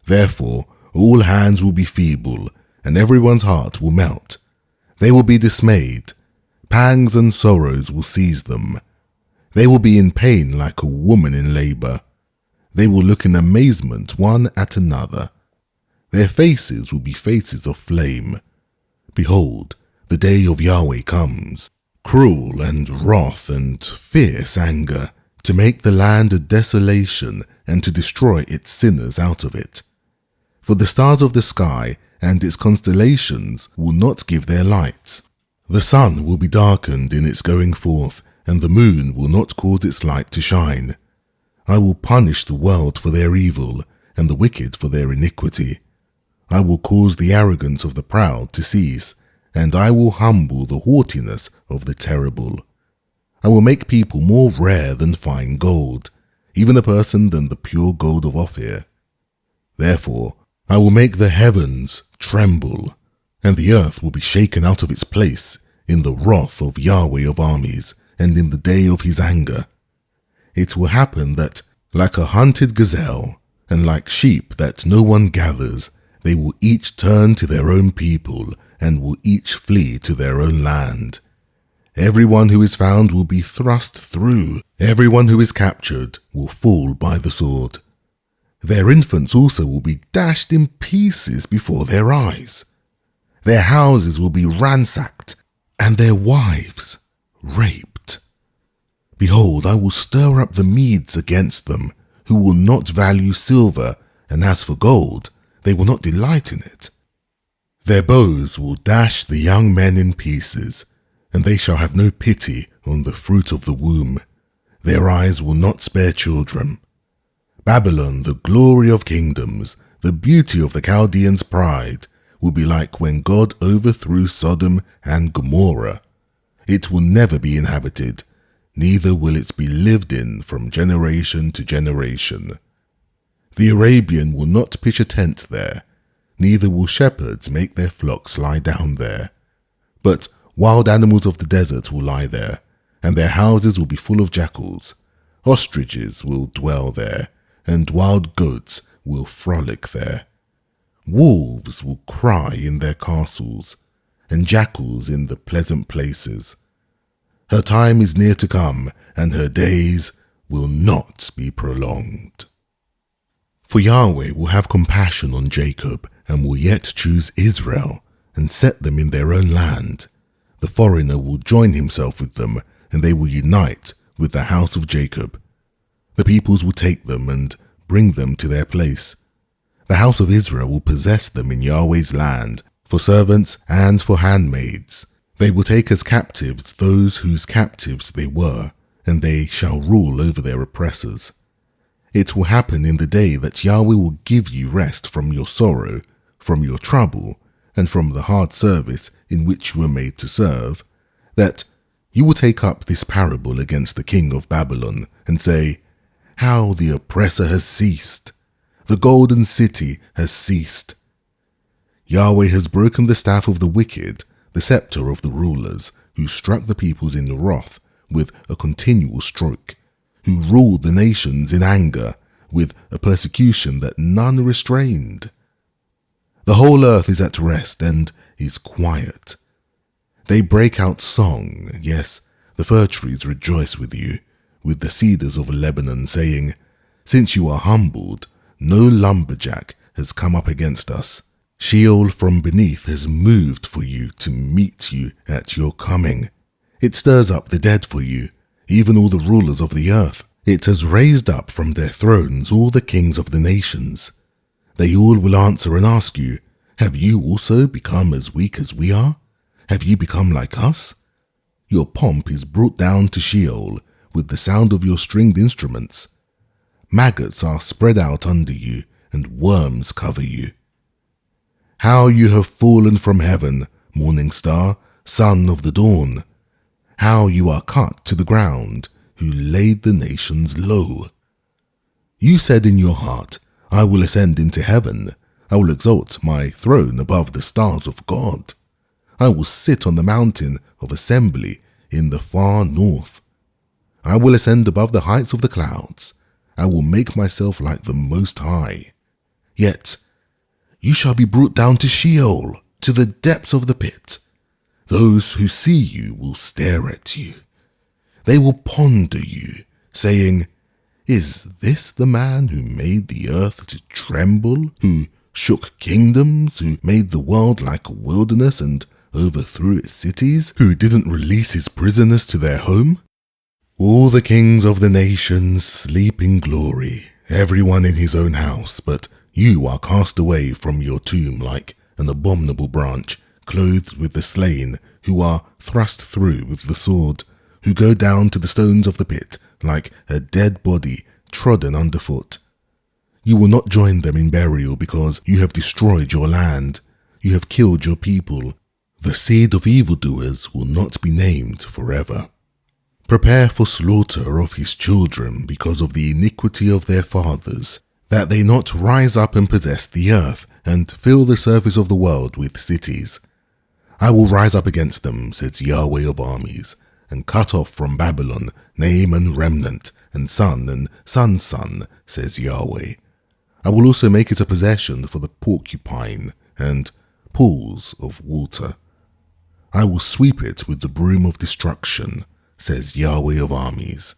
S1: Therefore, all hands will be feeble, and everyone's heart will melt. They will be dismayed. Pangs and sorrows will seize them. They will be in pain like a woman in labor. They will look in amazement one at another. Their faces will be faces of flame. Behold, the day of Yahweh comes, cruel and wrath and fierce anger, to make the land a desolation and to destroy its sinners out of it. For the stars of the sky and its constellations will not give their light. The sun will be darkened in its going forth, and the moon will not cause its light to shine. I will punish the world for their evil, and the wicked for their iniquity. I will cause the arrogance of the proud to cease, and I will humble the haughtiness of the terrible. I will make people more rare than fine gold, even a person than the pure gold of Ophir. Therefore, I will make the heavens tremble, and the earth will be shaken out of its place in the wrath of Yahweh of armies, and in the day of his anger. It will happen that, like a hunted gazelle, and like sheep that no one gathers, they will each turn to their own people, and will each flee to their own land. Everyone who is found will be thrust through. Everyone who is captured will fall by the sword. Their infants also will be dashed in pieces before their eyes. Their houses will be ransacked, and their wives raped. Behold, I will stir up the Medes against them, who will not value silver, and as for gold, they will not delight in it. Their bows will dash the young men in pieces, and they shall have no pity on the fruit of the womb. Their eyes will not spare children. Babylon, the glory of kingdoms, the beauty of the Chaldeans' pride, will be like when God overthrew Sodom and Gomorrah. It will never be inhabited, neither will it be lived in from generation to generation. The Arabian will not pitch a tent there, neither will shepherds make their flocks lie down there. But wild animals of the desert will lie there, and their houses will be full of jackals. Ostriches will dwell there, and wild goats will frolic there. Wolves will cry in their castles, and jackals in the pleasant places. Her time is near to come, and her days will not be prolonged. For Yahweh will have compassion on Jacob, and will yet choose Israel, and set them in their own land. The foreigner will join himself with them, and they will unite with the house of Jacob. The peoples will take them and bring them to their place. The house of Israel will possess them in Yahweh's land, for servants and for handmaids. They will take as captives those whose captives they were, and they shall rule over their oppressors. It will happen in the day that Yahweh will give you rest from your sorrow, from your trouble, and from the hard service in which you were made to serve, that you will take up this parable against the king of Babylon, and say, "How the oppressor has ceased! The golden city has ceased. Yahweh has broken the staff of the wicked, the scepter of the rulers, who struck the peoples in wrath with a continual stroke, who ruled the nations in anger with a persecution that none restrained. The whole earth is at rest and is quiet. They break out song, yes, the fir trees rejoice with you, with the cedars of Lebanon, saying, Since you are humbled, no lumberjack has come up against us. Sheol from beneath has moved for you to meet you at your coming. It stirs up the dead for you, even all the rulers of the earth. It has raised up from their thrones all the kings of the nations. They all will answer and ask you, Have you also become as weak as we are? Have you become like us? Your pomp is brought down to Sheol with the sound of your stringed instruments. Maggots are spread out under you, and worms cover you. How you have fallen from heaven, morning star, son of the dawn! How you are cut to the ground, who laid the nations low! You said in your heart, I will ascend into heaven. I will exalt my throne above the stars of God. I will sit on the mountain of assembly in the far north. I will ascend above the heights of the clouds. I will make myself like the Most High. Yet you shall be brought down to Sheol, to the depths of the pit. Those who see you will stare at you. They will ponder you, saying, Is this the man who made the earth to tremble, who shook kingdoms, who made the world like a wilderness and overthrew its cities, who didn't release his prisoners to their home? All the kings of the nations sleep in glory, everyone in his own house, but you are cast away from your tomb like an abominable branch, clothed with the slain, who are thrust through with the sword, who go down to the stones of the pit like a dead body trodden underfoot. You will not join them in burial because you have destroyed your land. You have killed your people. The seed of evildoers will not be named forever. Prepare for slaughter of his children because of the iniquity of their fathers, that they not rise up and possess the earth and fill the surface of the world with cities. I will rise up against them, says Yahweh of armies, and cut off from Babylon name and remnant, and son's son, says Yahweh. I will also make it a possession for the porcupine and pools of water. I will sweep it with the broom of destruction, says Yahweh of armies.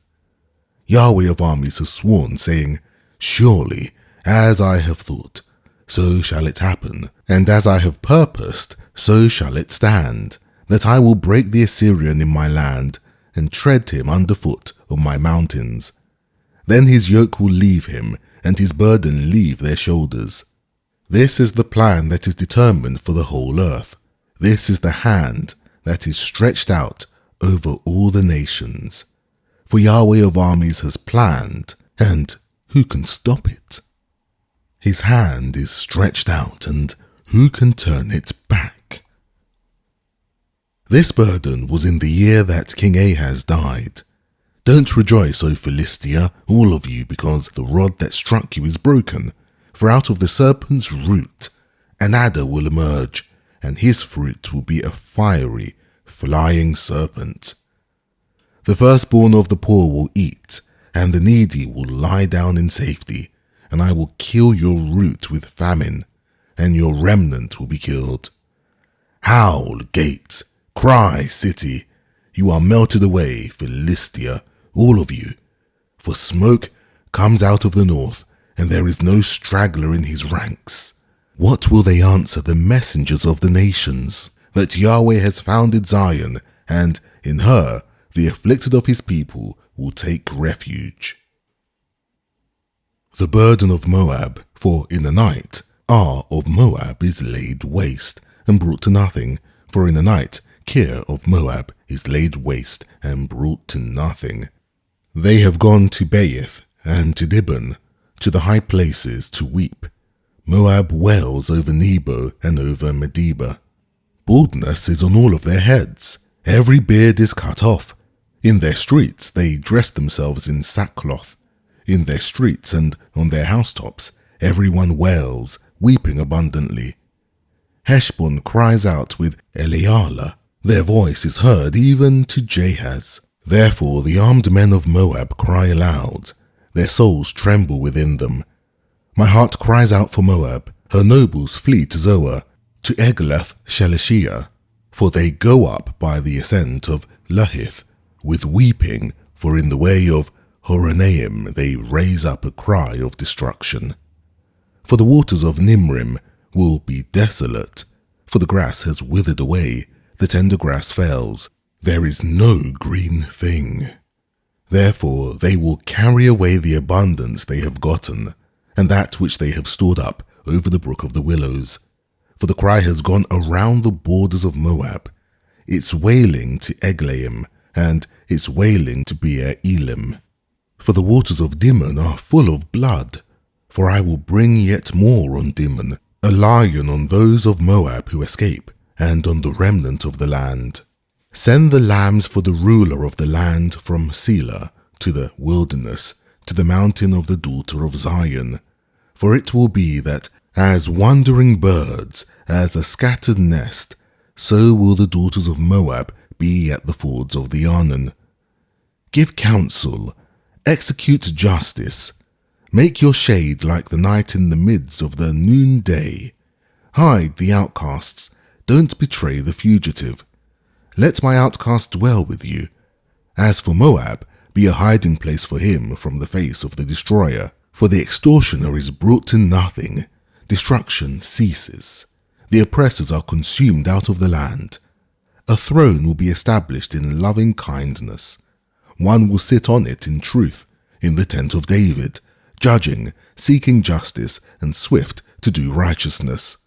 S1: Yahweh of armies has sworn, saying, Surely, as I have thought, so shall it happen, and as I have purposed, so shall it stand, that I will break the Assyrian in my land, and tread him underfoot on my mountains. Then his yoke will leave him, and his burden leave their shoulders. This is the plan that is determined for the whole earth. This is the hand that is stretched out over all the nations. For Yahweh of armies has planned, and who can stop it? His hand is stretched out, and who can turn it back? This burden was in the year that King Ahaz died. Don't rejoice, O Philistia, all of you, because the rod that struck you is broken. For out of the serpent's root an adder will emerge, and his fruit will be a fiery, flying serpent. The firstborn of the poor will eat, and the needy will lie down in safety, and I will kill your root with famine, and your remnant will be killed. Howl, gate, cry, city, you are melted away, Philistia, all of you. For smoke comes out of the north, and there is no straggler in his ranks. What will they answer the messengers of the nations? That Yahweh has founded Zion, and in her the afflicted of his people will take refuge. The burden of Moab, for in a night Ar of Moab is laid waste, and brought to nothing, for in a night Kir of Moab is laid waste, and brought to nothing. They have gone to Baith and to Dibon, to the high places to weep. Moab wails over Nebo and over Medeba. Baldness is on all of their heads, every beard is cut off. In their streets they dress themselves in sackcloth. In their streets and on their housetops everyone wails, weeping abundantly. Heshbon cries out with Elealeh, their voice is heard even to Jahaz. Therefore the armed men of Moab cry aloud, their souls tremble within them. My heart cries out for Moab, her nobles flee to Zoar, to Eglath Shelishiyah, for they go up by the ascent of Luhith with weeping, for in the way of Horonaim they raise up a cry of destruction. For the waters of Nimrim will be desolate, for the grass has withered away, the tender grass fails, there is no green thing. Therefore they will carry away the abundance they have gotten, and that which they have stored up over the brook of the willows. For the cry has gone around the borders of Moab, its wailing to Eglaim, and its wailing to Beer Elim. For the waters of Dimon are full of blood, for I will bring yet more on Dimon, a lion on those of Moab who escape, and on the remnant of the land. Send the lambs for the ruler of the land from Selah to the wilderness, to the mountain of the daughter of Zion. For it will be that as wandering birds, as a scattered nest, so will the daughters of Moab be at the fords of the Arnon. Give counsel, execute justice, make your shade like the night in the midst of the noonday. Hide the outcasts, don't betray the fugitive. Let my outcast dwell with you. As for Moab, be a hiding place for him from the face of the destroyer. For the extortioner is brought to nothing, destruction ceases. The oppressors are consumed out of the land. A throne will be established in loving kindness. One will sit on it in truth, in the tent of David, judging, seeking justice, and swift to do righteousness.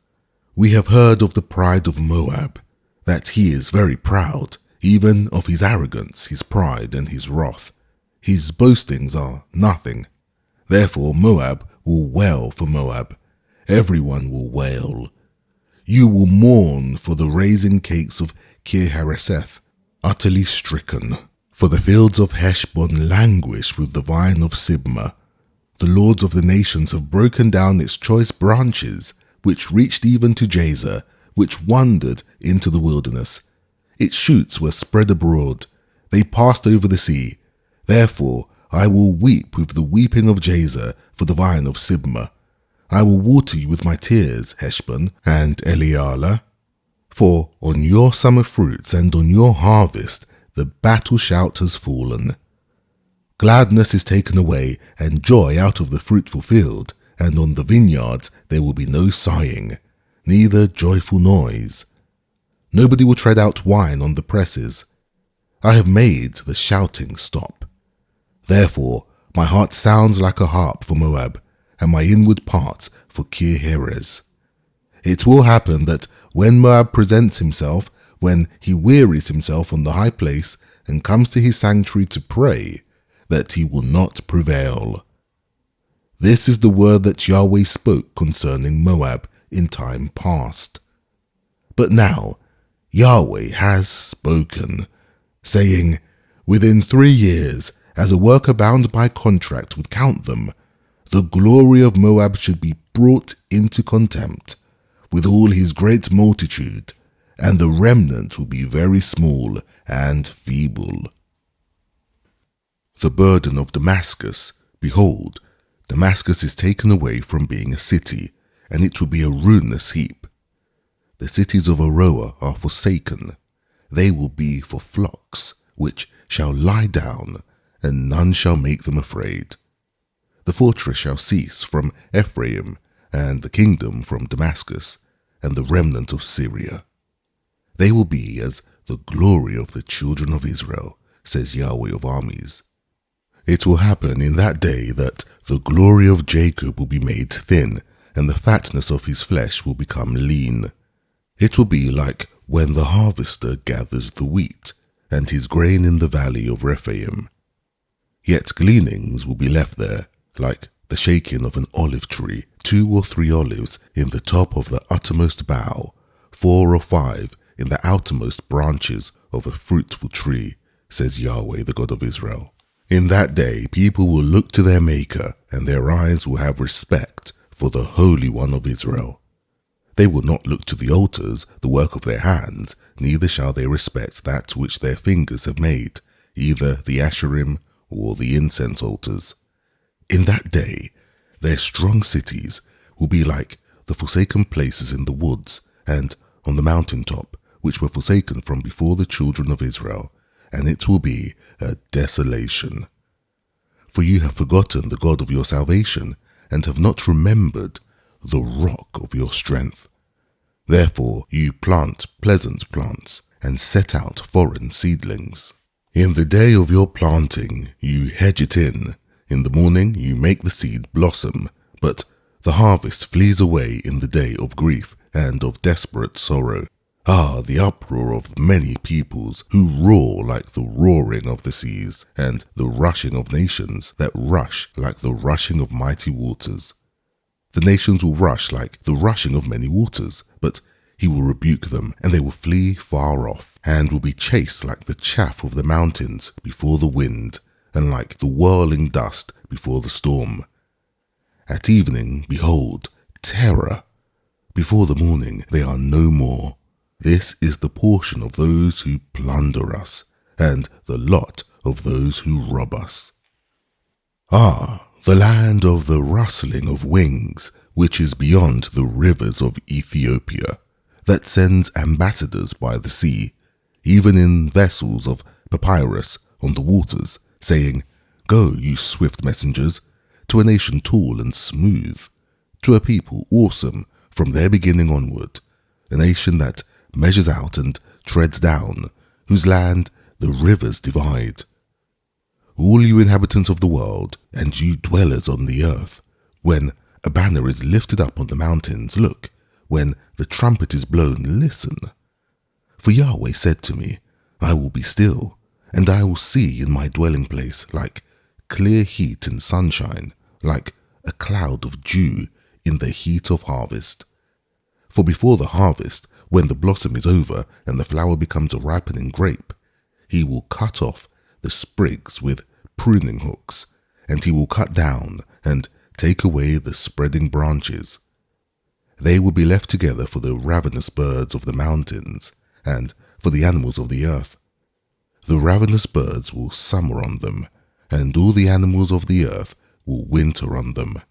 S1: We have heard of the pride of Moab, that he is very proud, even of his arrogance, his pride, and his wrath. His boastings are nothing. Therefore Moab will wail for Moab. Everyone will wail. You will mourn for the raisin cakes of Kir-Hareseth, utterly stricken. For the fields of Heshbon languish with the vine of Sibmah. The lords of the nations have broken down its choice branches, which reached even to Jazer, which wandered into the wilderness. Its shoots were spread abroad. They passed over the sea. Therefore I will weep with the weeping of Jazer for the vine of Sibmah. I will water you with my tears, Heshbon and Elealeh. For on your summer fruits and on your harvest the battle shout has fallen. Gladness is taken away and joy out of the fruitful field, and on the vineyards there will be no sighing, neither joyful noise. Nobody will tread out wine on the presses. I have made the shouting stop. Therefore my heart sounds like a harp for Moab, and my inward parts for Kir-Heres. It will happen that when Moab presents himself, when he wearies himself on the high place and comes to his sanctuary to pray, that he will not prevail. This is the word that Yahweh spoke concerning Moab in time past. But now Yahweh has spoken, saying, within 3 years, as a worker bound by contract would count them, the glory of Moab should be brought into contempt, with all his great multitude, and the remnant will be very small and feeble. The burden of Damascus. Behold, Damascus is taken away from being a city, and it will be a ruinous heap. The cities of Aroer are forsaken. They will be for flocks, which shall lie down, and none shall make them afraid. The fortress shall cease from Ephraim, and the kingdom from Damascus, and the remnant of Syria. They will be as the glory of the children of Israel, says Yahweh of armies. It will happen in that day that the glory of Jacob will be made thin, and the fatness of his flesh will become lean. It will be like when the harvester gathers the wheat, and his grain in the valley of Rephaim. Yet gleanings will be left there, like the shaking of an olive tree, 2 or 3 olives in the top of the uttermost bough, 4 or 5 in the outermost branches of a fruitful tree, says Yahweh, the God of Israel. In that day people will look to their Maker, and their eyes will have respect for the Holy One of Israel. They will not look to the altars, the work of their hands, neither shall they respect that which their fingers have made, either the Asherim or the incense altars. In that day their strong cities will be like the forsaken places in the woods and on the mountain top, which were forsaken from before the children of Israel, and it will be a desolation. For you have forgotten the God of your salvation, and have not remembered the rock of your strength. Therefore you plant pleasant plants, and set out foreign seedlings. In the day of your planting you hedge it in the morning you make the seed blossom, but the harvest flees away in the day of grief and of desperate sorrow. Ah, the uproar of many peoples who roar like the roaring of the seas, and the rushing of nations that rush like the rushing of mighty waters. The nations will rush like the rushing of many waters, but he will rebuke them, and they will flee far off, and will be chased like the chaff of the mountains before the wind, and like the whirling dust before the storm. At evening, behold, terror. Before the morning they are no more. This is the portion of those who plunder us, and the lot of those who rob us. Ah, the land of the rustling of wings, which is beyond the rivers of Ethiopia, that sends ambassadors by the sea, even in vessels of papyrus on the waters, saying, Go, you swift messengers, to a nation tall and smooth, to a people awesome from their beginning onward, a nation that measures out and treads down, whose land the rivers divide. All you inhabitants of the world, and you dwellers on the earth, when a banner is lifted up on the mountains, look, when the trumpet is blown, listen. For Yahweh said to me, I will be still, and I will see in my dwelling place like clear heat in sunshine, like a cloud of dew in the heat of harvest. For before the harvest, when the blossom is over and the flower becomes a ripening grape, he will cut off the sprigs with pruning hooks, and he will cut down and take away the spreading branches. They will be left together for the ravenous birds of the mountains, and for the animals of the earth. The ravenous birds will summer on them, and all the animals of the earth will winter on them.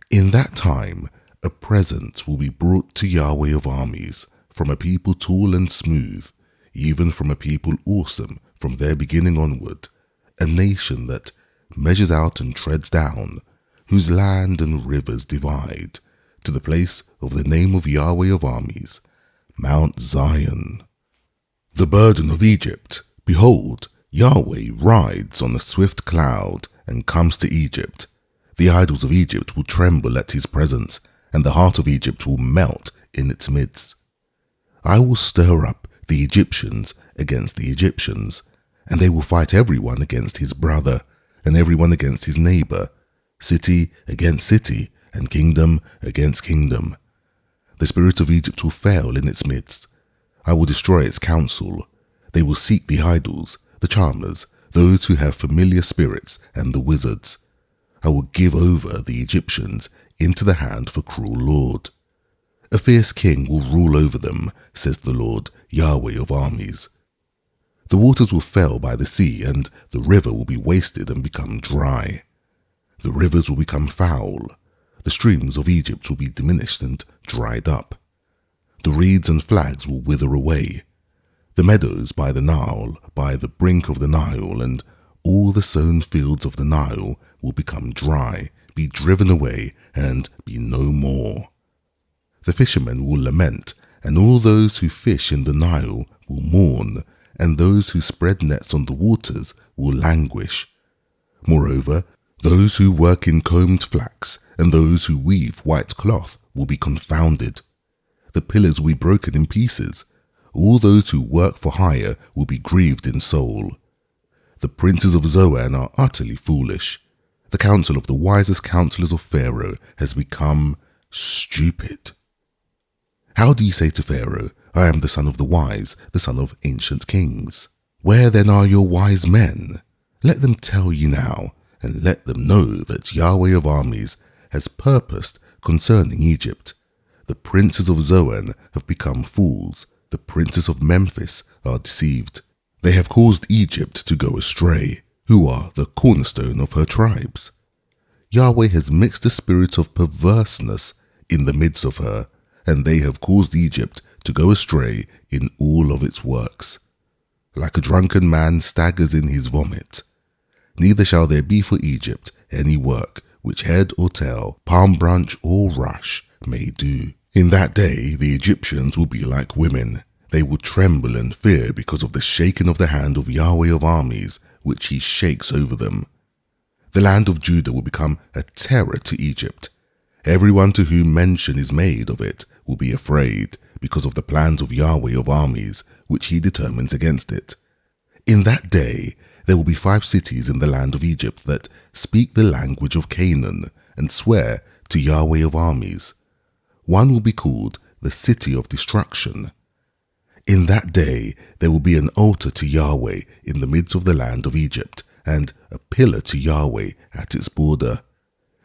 S1: In that time a present will be brought to Yahweh of armies from a people tall and smooth, even from a people awesome from their beginning onward, a nation that measures out and treads down, whose land and rivers divide, to the place of the name of Yahweh of armies, Mount Zion. The burden of Egypt. Behold, Yahweh rides on a swift cloud and comes to Egypt. The idols of Egypt will tremble at his presence, and the heart of Egypt will melt in its midst. I will stir up the Egyptians against the Egyptians, and they will fight everyone against his brother, and everyone against his neighbor, city against city, and kingdom against kingdom. The spirit of Egypt will fail in its midst. I will destroy its counsel. They will seek the idols, the charmers, those who have familiar spirits, and the wizards. I will give over the Egyptians into the hand of a cruel lord. A fierce king will rule over them, says the Lord, Yahweh of armies. The waters will fail by the sea, and the river will be wasted and become dry. The rivers will become foul. The streams of Egypt will be diminished and dried up. The reeds and flags will wither away. The meadows by the Nile, by the brink of the Nile, and all the sown fields of the Nile will become dry, be driven away, and be no more. The fishermen will lament, and all those who fish in the Nile will mourn, and those who spread nets on the waters will languish. Moreover, those who work in combed flax and those who weave white cloth will be confounded. The pillars will be broken in pieces. All those who work for hire will be grieved in soul. The princes of Zoan are utterly foolish. The counsel of the wisest counselors of Pharaoh has become stupid. How do you say to Pharaoh, I am the son of the wise, the son of ancient kings? Where then are your wise men? Let them tell you now, and let them know that Yahweh of armies has purposed concerning Egypt. The princes of Zoan have become fools. The princes of Memphis are deceived. They have caused Egypt to go astray, who are the cornerstone of her tribes. Yahweh has mixed a spirit of perverseness in the midst of her, and they have caused Egypt to go astray in all of its works. Like a drunken man staggers in his vomit, neither shall there be for Egypt any work which head or tail, palm branch or rush may do. In that day the Egyptians will be like women. They will tremble and fear because of the shaking of the hand of Yahweh of armies, which he shakes over them. The land of Judah will become a terror to Egypt. Everyone to whom mention is made of it will be afraid because of the plans of Yahweh of armies, which he determines against it. In that day there will be 5 cities in the land of Egypt that speak the language of Canaan and swear to Yahweh of armies. One will be called the City of Destruction. In that day there will be an altar to Yahweh in the midst of the land of Egypt, and a pillar to Yahweh at its border.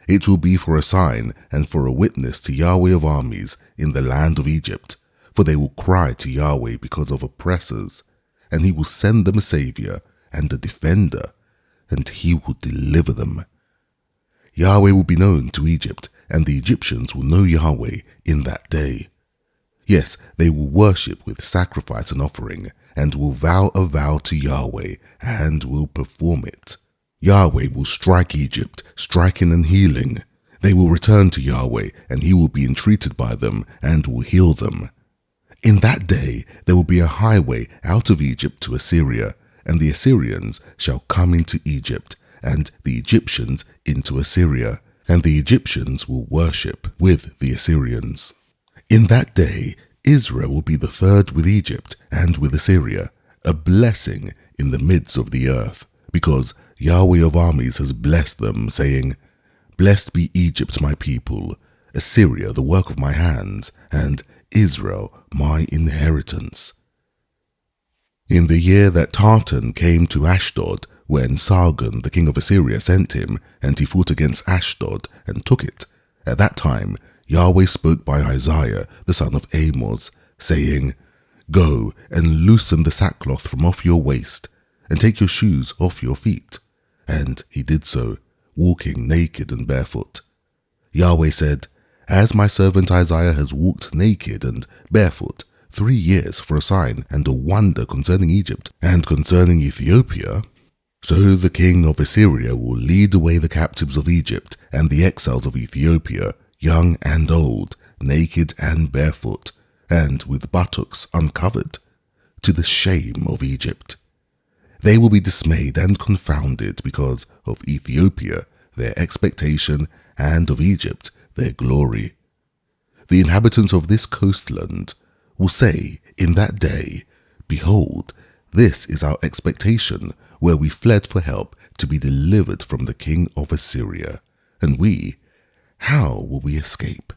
S1: It will be for a sign and for a witness to Yahweh of armies in the land of Egypt, for they will cry to Yahweh because of oppressors, and he will send them a Saviour and a defender, and he will deliver them. Yahweh will be known to Egypt, and the Egyptians will know Yahweh in that day. Yes, they will worship with sacrifice and offering, and will vow a vow to Yahweh, and will perform it. Yahweh will strike Egypt, striking and healing. They will return to Yahweh, and he will be entreated by them, and will heal them. In that day there will be a highway out of Egypt to Assyria, and the Assyrians shall come into Egypt, and the Egyptians into Assyria, and the Egyptians will worship with the Assyrians. In that day Israel will be the third with Egypt and with Assyria, a blessing in the midst of the earth, because Yahweh of armies has blessed them, saying, Blessed be Egypt my people, Assyria the work of my hands, and Israel my inheritance. In the year that Tartan came to Ashdod, when Sargon the king of Assyria sent him, and he fought against Ashdod and took it, at that time Yahweh spoke by Isaiah the son of Amoz, saying, Go and loosen the sackcloth from off your waist, and take your shoes off your feet. And he did so, walking naked and barefoot. Yahweh said, As my servant Isaiah has walked naked and barefoot 3 years for a sign and a wonder concerning Egypt and concerning Ethiopia, so the king of Assyria will lead away the captives of Egypt and the exiles of Ethiopia, young and old, naked and barefoot, and with buttocks uncovered, to the shame of Egypt. They will be dismayed and confounded because of Ethiopia, their expectation, and of Egypt, their glory. The inhabitants of this coastland will say in that day, Behold, this is our expectation, where we fled for help to be delivered from the king of Assyria. And we, how will we escape?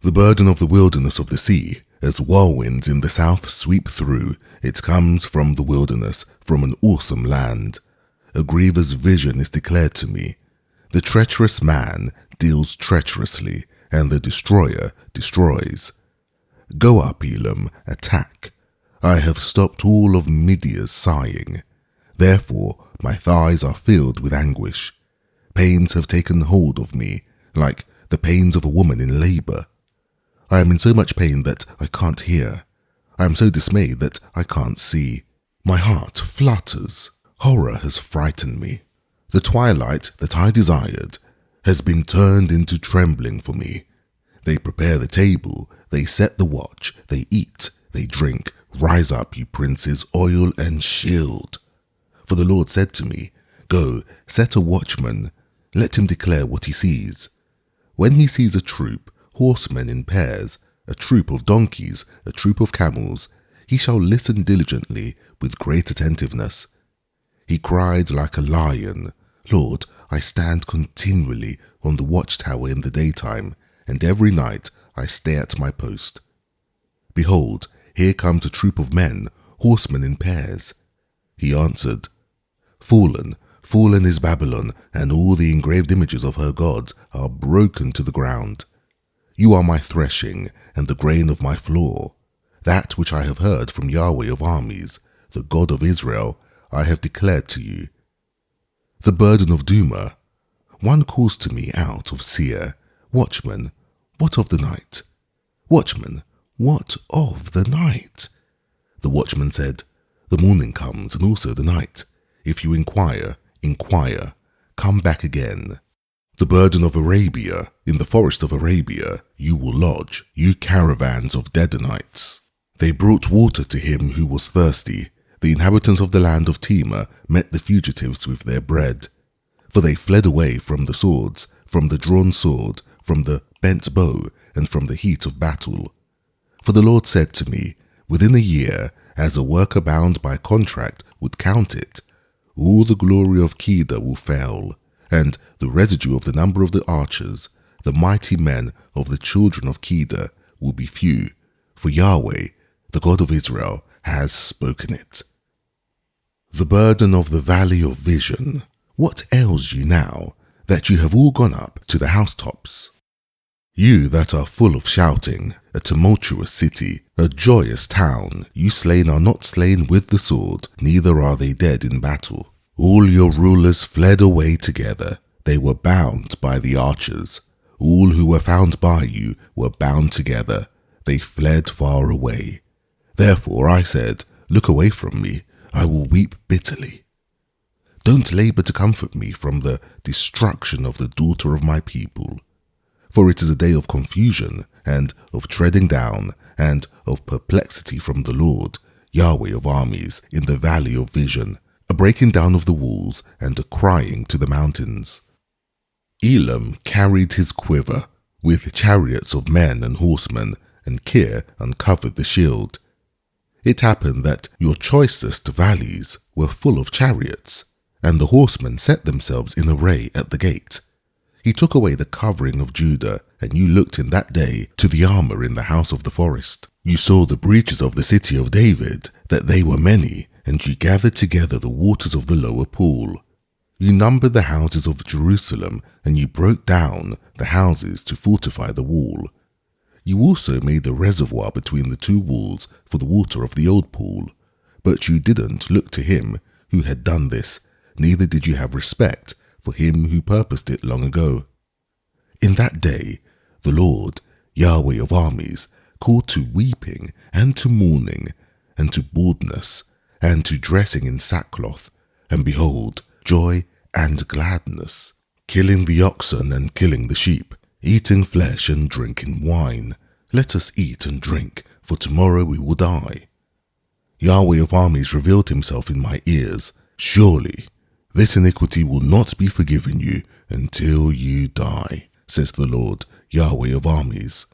S1: The burden of the wilderness of the sea, as whirlwinds in the south sweep through, it comes from the wilderness, from an awesome land. A grievous vision is declared to me. The treacherous man deals treacherously, and the destroyer destroys. Go up, Elam, attack. I have stopped all of Midian's sighing. Therefore my thighs are filled with anguish. Pains have taken hold of me, like the pains of a woman in labor. I am in so much pain that I can't hear. I am so dismayed that I can't see. My heart flutters. Horror has frightened me. The twilight that I desired has been turned into trembling for me. They prepare the table, they set the watch, they eat, they drink. Rise up, you princes, oil and shield. For the Lord said to me, Go, set a watchman, let him declare what he sees. When he sees a troop, horsemen in pairs, a troop of donkeys, a troop of camels, he shall listen diligently with great attentiveness. He cried like a lion, Lord, I stand continually on the watchtower in the daytime, and every night I stay at my post. Behold, here comes a troop of men, horsemen in pairs. He answered, Fallen, fallen is Babylon, and all the engraved images of her gods are broken to the ground. You are my threshing, and the grain of my floor. That which I have heard from Yahweh of armies, the God of Israel, I have declared to you. The burden of Duma. One calls to me out of Seir, Watchman, what of the night? Watchman, what of the night? The watchman said, The morning comes, and also the night. If you inquire, inquire. Come back again. The burden of Arabia. In the forest of Arabia you will lodge, you caravans of Dedanites. They brought water to him who was thirsty. The inhabitants of the land of Tema met the fugitives with their bread. For they fled away from the swords, from the drawn sword, from the bent bow, and from the heat of battle. For the Lord said to me, Within a year, as a worker bound by contract would count it, all the glory of Kedar will fail, and the residue of the number of the archers, the mighty men of the children of Kedar, will be few, for Yahweh, the God of Israel, has spoken it. The burden of the valley of vision. What ails you now, that you have all gone up to the housetops? You that are full of shouting, a tumultuous city, a joyous town, you slain are not slain with the sword, neither are they dead in battle. All your rulers fled away together, they were bound by the archers. All who were found by you were bound together, they fled far away. Therefore I said, Look away from me, I will weep bitterly. Don't labor to comfort me from the destruction of the daughter of my people. For it is a day of confusion, and of treading down, and of perplexity from the Lord, Yahweh of armies, in the valley of vision, a breaking down of the walls, and a crying to the mountains. Elam carried his quiver, with chariots of men and horsemen, and Kir uncovered the shield. It happened that your choicest valleys were full of chariots, and the horsemen set themselves in array at the gate. He took away the covering of Judah, and you looked in that day to the armor in the house of the forest. You saw the breaches of the city of David, that they were many, and you gathered together the waters of the lower pool. You numbered the houses of Jerusalem, and you broke down the houses to fortify the wall. You also made a reservoir between the two walls for the water of the old pool, but you didn't look to him who had done this, neither did you have respect for him who purposed it long ago. In that day, the Lord, Yahweh of armies, called to weeping and to mourning, and to baldness, and to dressing in sackcloth, and behold, joy and gladness, killing the oxen and killing the sheep, eating flesh and drinking wine. Let us eat and drink, for tomorrow we will die. Yahweh of armies revealed himself in my ears. Surely, this iniquity will not be forgiven you until you die, says the Lord, Yahweh of armies.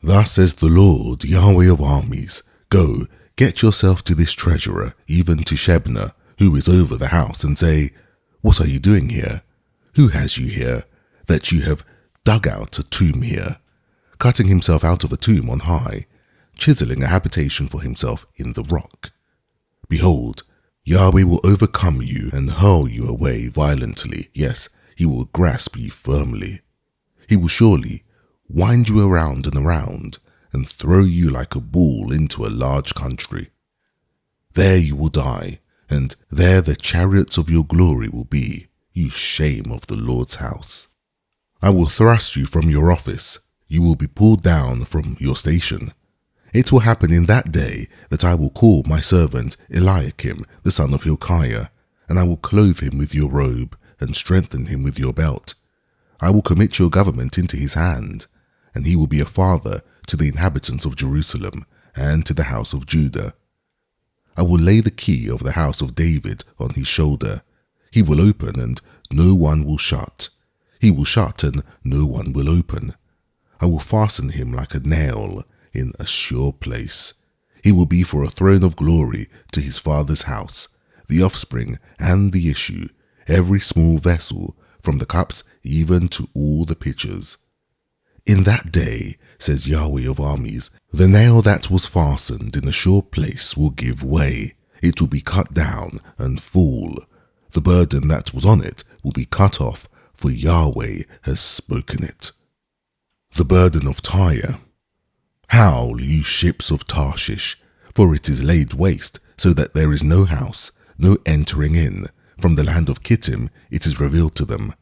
S1: Thus says the Lord, Yahweh of armies, Go, get yourself to this treasurer, even to Shebna, who is over the house, and say, What are you doing here? Who has you here, that you have dug out a tomb here, cutting himself out of a tomb on high, chiseling a habitation for himself in the rock? Behold, Yahweh will overcome you and hurl you away violently. Yes, he will grasp you firmly. He will surely wind you around and around, and throw you like a ball into a large country. There you will die, and there the chariots of your glory will be, you shame of the Lord's house. I will thrust you from your office, you will be pulled down from your station. It will happen in that day that I will call my servant Eliakim, the son of Hilkiah, and I will clothe him with your robe, and strengthen him with your belt. I will commit your government into his hand, and he will be a father to the inhabitants of Jerusalem and to the house of Judah. I will lay the key of the house of David on his shoulder. He will open, and no one will shut. He will shut, and no one will open. I will fasten him like a nail in a sure place. He will be for a throne of glory to his father's house, the offspring and the issue, every small vessel, from the cups even to all the pitchers. In that day, says Yahweh of armies, the nail that was fastened in a sure place will give way. It will be cut down and fall. The burden that was on it will be cut off, for Yahweh has spoken it. The burden of Tyre. Howl, you ships of Tarshish, for it is laid waste, so that there is no house, no entering in. From the land of Kittim it is revealed to them.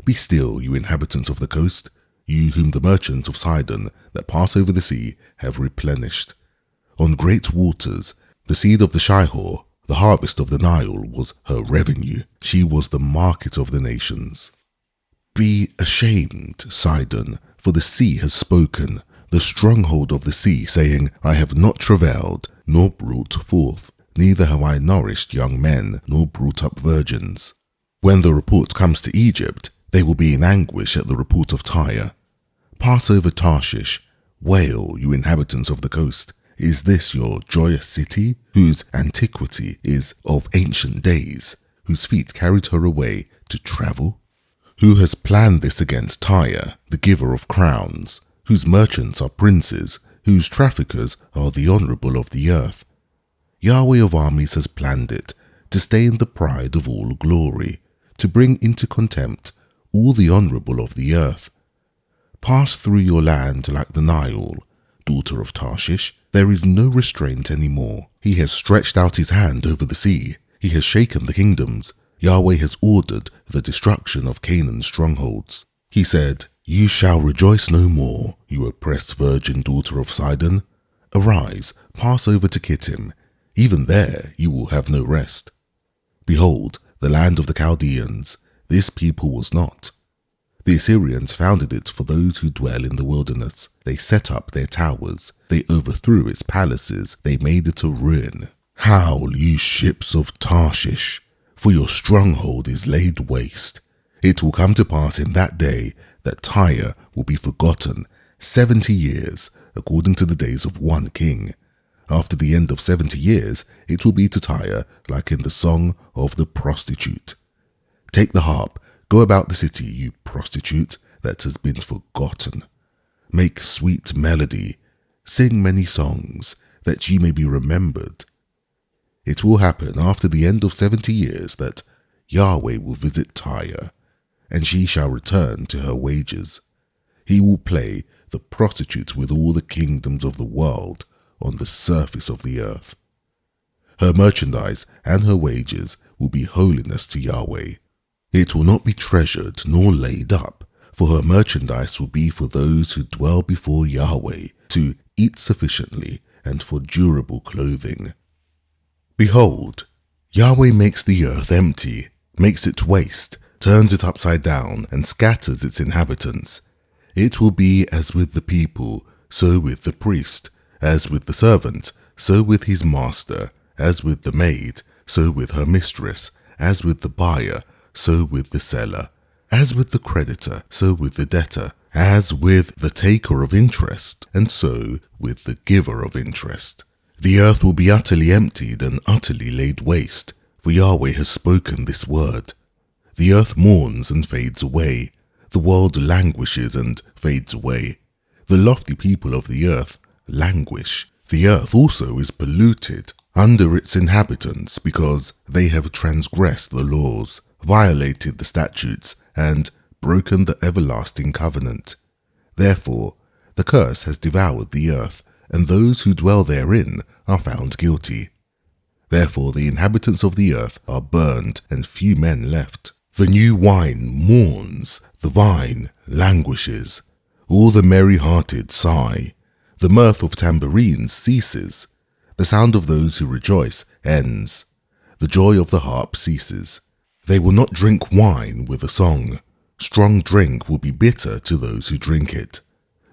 S1: Be still, you inhabitants of the coast, you whom the merchants of Sidon that pass over the sea have replenished. On great waters, the seed of the Shihor, the harvest of the Nile, was her revenue. She was the market of the nations. Be ashamed, Sidon, for the sea has spoken, the stronghold of the sea, saying, I have not travailed, nor brought forth, neither have I nourished young men, nor brought up virgins. When the report comes to Egypt, they will be in anguish at the report of Tyre. Pass over Tarshish, wail, you inhabitants of the coast. Is this your joyous city, whose antiquity is of ancient days, whose feet carried her away to travel? Who has planned this against Tyre, the giver of crowns, whose merchants are princes, whose traffickers are the honorable of the earth? Yahweh of armies has planned it, to stain the pride of all glory, to bring into contempt all the honorable of the earth. Pass through your land like the Nile, daughter of Tarshish. There is no restraint any more. He has stretched out his hand over the sea. He has shaken the kingdoms. Yahweh has ordered the destruction of Canaan's strongholds. He said, You shall rejoice no more, you oppressed virgin daughter of Sidon. Arise, pass over to Kittim. Even there you will have no rest. Behold, the land of the Chaldeans. This people was not. The Assyrians founded it for those who dwell in the wilderness. They set up their towers. They overthrew its palaces. They made it a ruin. Howl, you ships of Tarshish, for your stronghold is laid waste. It will come to pass in that day that Tyre will be forgotten 70 years, according to the days of one king. After the end of 70 years, it will be to Tyre like in the song of the prostitute. Take the harp, go about the city, you prostitute that has been forgotten. Make sweet melody, sing many songs, that ye may be remembered. It will happen after the end of 70 years that Yahweh will visit Tyre, and she shall return to her wages. He will play the prostitute with all the kingdoms of the world on the surface of the earth. Her merchandise and her wages will be holiness to Yahweh. It will not be treasured nor laid up, for her merchandise will be for those who dwell before Yahweh, to eat sufficiently and for durable clothing. Behold, Yahweh makes the earth empty, makes it waste, turns it upside down, and scatters its inhabitants. It will be as with the people, so with the priest, as with the servant, so with his master, as with the maid, so with her mistress, as with the buyer, so with the seller, as with the creditor, so with the debtor, as with the taker of interest, and so with the giver of interest. The earth will be utterly emptied and utterly laid waste, for Yahweh has spoken this word. The earth mourns and fades away. The world languishes and fades away. The lofty people of the earth languish. The earth also is polluted under its inhabitants, because they have transgressed the laws, violated the statutes, and broken the everlasting covenant. Therefore, the curse has devoured the earth, and those who dwell therein are found guilty. Therefore the inhabitants of the earth are burned, and few men left. The new wine mourns, the vine languishes. All the merry-hearted sigh. The mirth of tambourines ceases. The sound of those who rejoice ends. The joy of the harp ceases. They will not drink wine with a song. Strong drink will be bitter to those who drink it.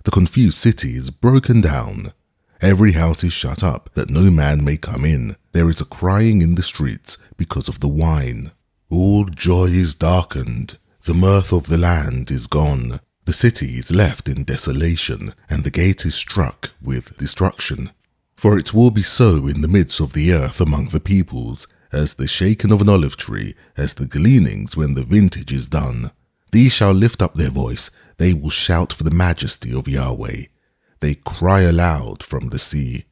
S1: The confused city is broken down. Every house is shut up, that no man may come in. There is a crying in the streets because of the wine. All joy is darkened. The mirth of the land is gone. The city is left in desolation, and the gate is struck with destruction. For it will be so in the midst of the earth among the peoples, as the shaking of an olive tree, as the gleanings when the vintage is done. These shall lift up their voice, they will shout for the majesty of Yahweh. They cry aloud from the sea.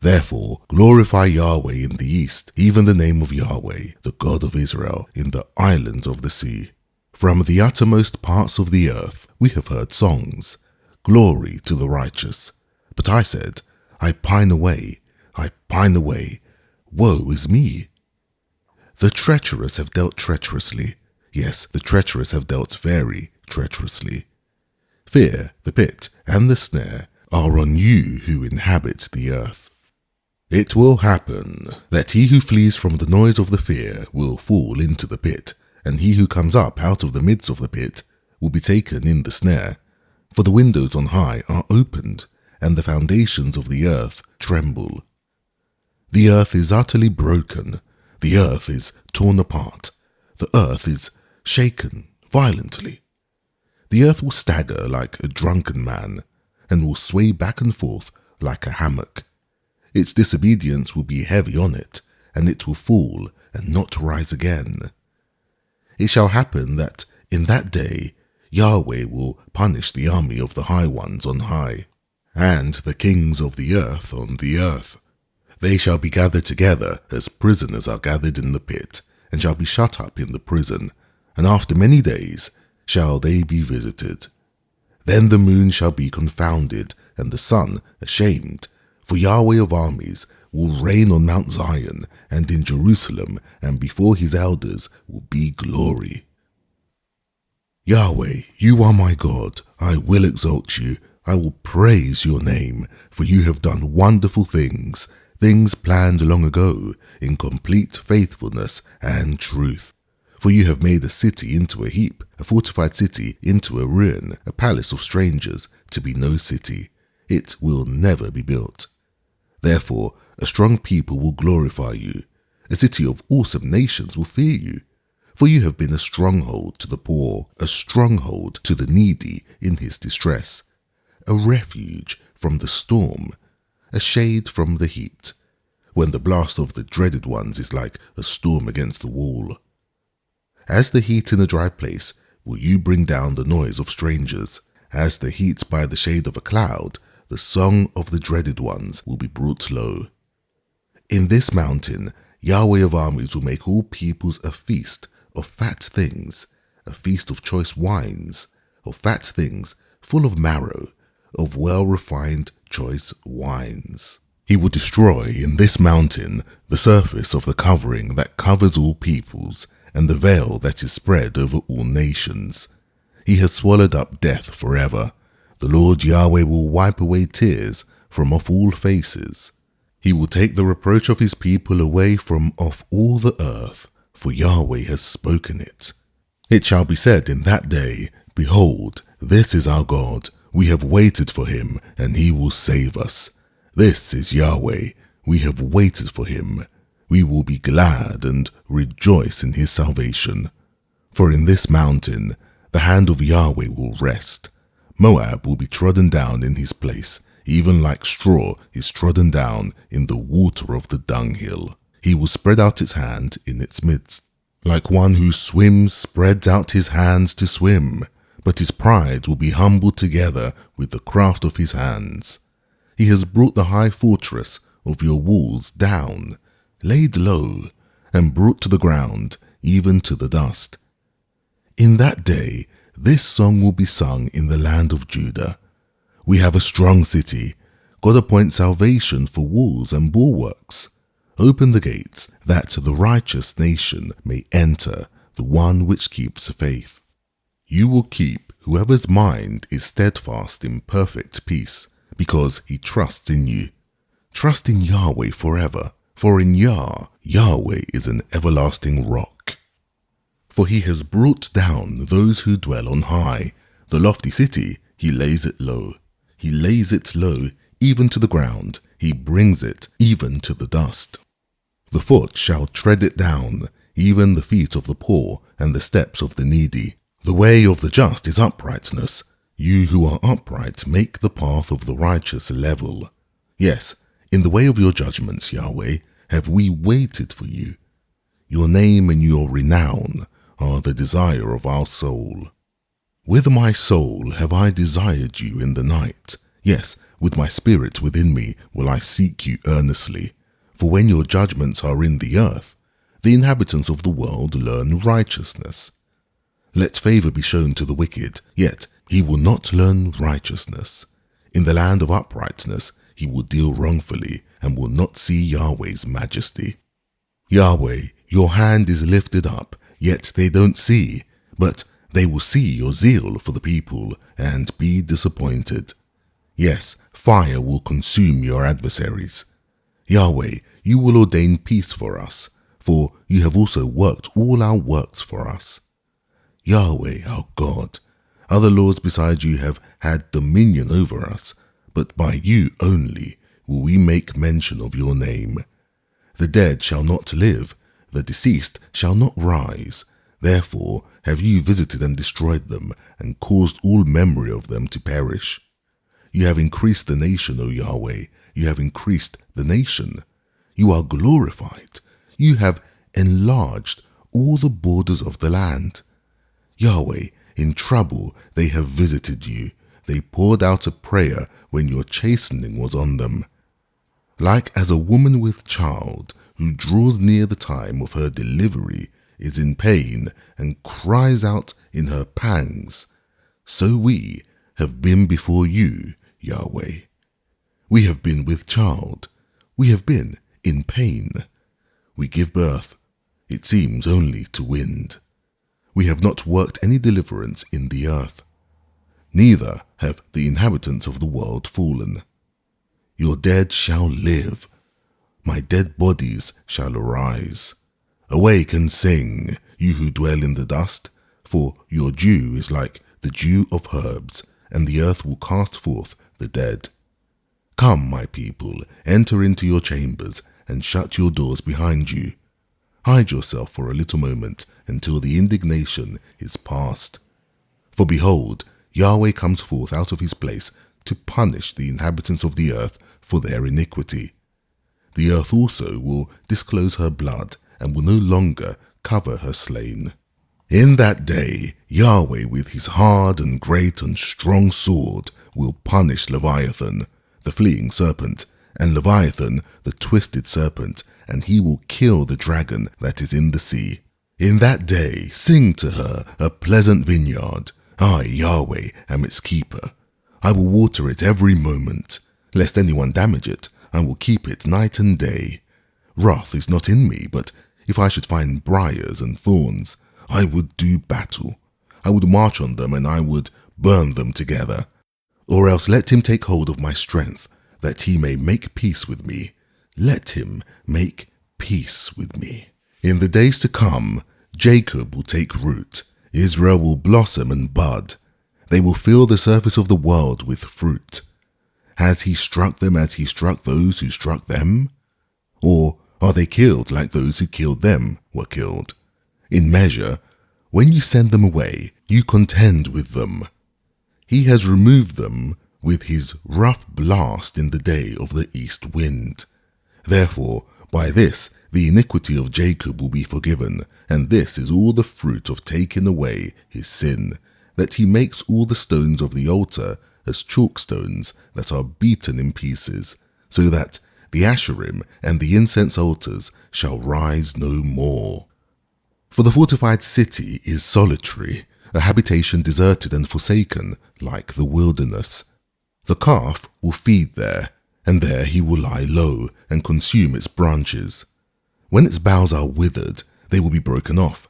S1: Therefore glorify Yahweh in the east, even the name of Yahweh, the God of Israel, in the islands of the sea. From the uttermost parts of the earth we have heard songs, glory to the righteous. But I said, I pine away, woe is me. The treacherous have dealt treacherously. Yes, the treacherous have dealt very treacherously. Fear, the pit, and the snare are on you who inhabit the earth. It will happen that he who flees from the noise of the fear will fall into the pit, and he who comes up out of the midst of the pit will be taken in the snare. For the windows on high are opened, and the foundations of the earth tremble. The earth is utterly broken, the earth is torn apart, the earth is shaken violently. The earth will stagger like a drunken man, and will sway back and forth like a hammock. Its disobedience will be heavy on it, and it will fall and not rise again. It shall happen that in that day Yahweh will punish the army of the high ones on high, and the kings of the earth on the earth. They shall be gathered together as prisoners are gathered in the pit, and shall be shut up in the prison, and after many days shall they be visited. Then the moon shall be confounded, and the sun ashamed, for Yahweh of armies will reign on Mount Zion and in Jerusalem, and before his elders will be glory. Yahweh, you are my God, I will exalt you, I will praise your name, for you have done wonderful things, things planned long ago, in complete faithfulness and truth. For you have made a city into a heap, a fortified city into a ruin, a palace of strangers to be no city. It will never be built. Therefore, a strong people will glorify you. A city of awesome nations will fear you. For you have been a stronghold to the poor, a stronghold to the needy in his distress, a refuge from the storm, a shade from the heat, when the blast of the dreaded ones is like a storm against the wall. As the heat in a dry place will you bring down the noise of strangers. As the heat by the shade of a cloud, the song of the dreaded ones will be brought low. In this mountain, Yahweh of armies will make all peoples a feast of fat things, a feast of choice wines, of fat things full of marrow, of well-refined choice wines. He will destroy in this mountain the surface of the covering that covers all peoples, and the veil that is spread over all nations. He has swallowed up death forever. The Lord Yahweh will wipe away tears from off all faces. He will take the reproach of his people away from off all the earth, for Yahweh has spoken it. It shall be said in that day, Behold, this is our God. We have waited for him, and he will save us. This is Yahweh. We have waited for him. We will be glad and rejoice in his salvation. For in this mountain the hand of Yahweh will rest. Moab will be trodden down in his place, even like straw is trodden down in the water of the dunghill. He will spread out his hand in its midst. Like one who swims spreads out his hands to swim, but his pride will be humbled together with the craft of his hands. He has brought the high fortress of your walls down, laid low, and brought to the ground, even to the dust. In that day, this song will be sung in the land of Judah. We have a strong city. God appoints salvation for walls and bulwarks. Open the gates, that the righteous nation may enter, the one which keeps faith. You will keep whoever's mind is steadfast in perfect peace, because he trusts in you. Trust in Yahweh forever, for in Yahweh is an everlasting rock. For he has brought down those who dwell on high. The lofty city, he lays it low. He lays it low, even to the ground. He brings it even to the dust. The foot shall tread it down, even the feet of the poor and the steps of the needy. The way of the just is uprightness. You who are upright make the path of the righteous level. Yes, in the way of your judgments, Yahweh, have we waited for you. Your name and your renown are the desire of our soul. With my soul have I desired you in the night. Yes, with my spirit within me will I seek you earnestly. For when your judgments are in the earth, the inhabitants of the world learn righteousness. Let favor be shown to the wicked, yet he will not learn righteousness. In the land of uprightness he will deal wrongfully and will not see Yahweh's majesty. Yahweh, your hand is lifted up, yet they don't see, but they will see your zeal for the people and be disappointed. Yes, fire will consume your adversaries. Yahweh, you will ordain peace for us, for you have also worked all our works for us. Yahweh, our God, other lords beside you have had dominion over us, but by you only will we make mention of your name. The dead shall not live, the deceased shall not rise. Therefore have you visited and destroyed them, and caused all memory of them to perish. You have increased the nation, O Yahweh, you have increased the nation. You are glorified. You have enlarged all the borders of the land. Yahweh, in trouble they have visited you. They poured out a prayer when your chastening was on them. Like as a woman with child, who draws near the time of her delivery, is in pain and cries out in her pangs, so we have been before you, Yahweh. We have been with child. We have been in pain. We give birth, it seems only to wind. We have not worked any deliverance in the earth. Neither have the inhabitants of the world fallen. Your dead shall live. My dead bodies shall arise. Awake and sing, you who dwell in the dust, for your dew is like the dew of herbs, and the earth will cast forth the dead. Come, my people, enter into your chambers, and shut your doors behind you. Hide yourself for a little moment, until the indignation is past. For behold, Yahweh comes forth out of his place to punish the inhabitants of the earth for their iniquity. The earth also will disclose her blood, and will no longer cover her slain. In that day, Yahweh with his hard and great and strong sword will punish Leviathan, the fleeing serpent, and Leviathan, the twisted serpent, and he will kill the dragon that is in the sea. In that day, sing to her a pleasant vineyard. I, Yahweh, am its keeper. I will water it every moment. Lest anyone damage it, I will keep it night and day. Wrath is not in me, but if I should find briars and thorns, I would do battle. I would march on them, and I would burn them together. Or else let him take hold of my strength, that he may make peace with me. Let him make peace with me. In the days to come, Jacob will take root. Israel will blossom and bud. They will fill the surface of the world with fruit. Has he struck them as he struck those who struck them? Or are they killed like those who killed them were killed? In measure, when you send them away, you contend with them. He has removed them with his rough blast in the day of the east wind. Therefore, by this the iniquity of Jacob will be forgiven, and this is all the fruit of taking away his sin, that he makes all the stones of the altar as chalk stones that are beaten in pieces, so that the Asherim and the incense altars shall rise no more. For the fortified city is solitary, a habitation deserted and forsaken, like the wilderness. The calf will feed there, and there he will lie low and consume its branches. When its boughs are withered, they will be broken off.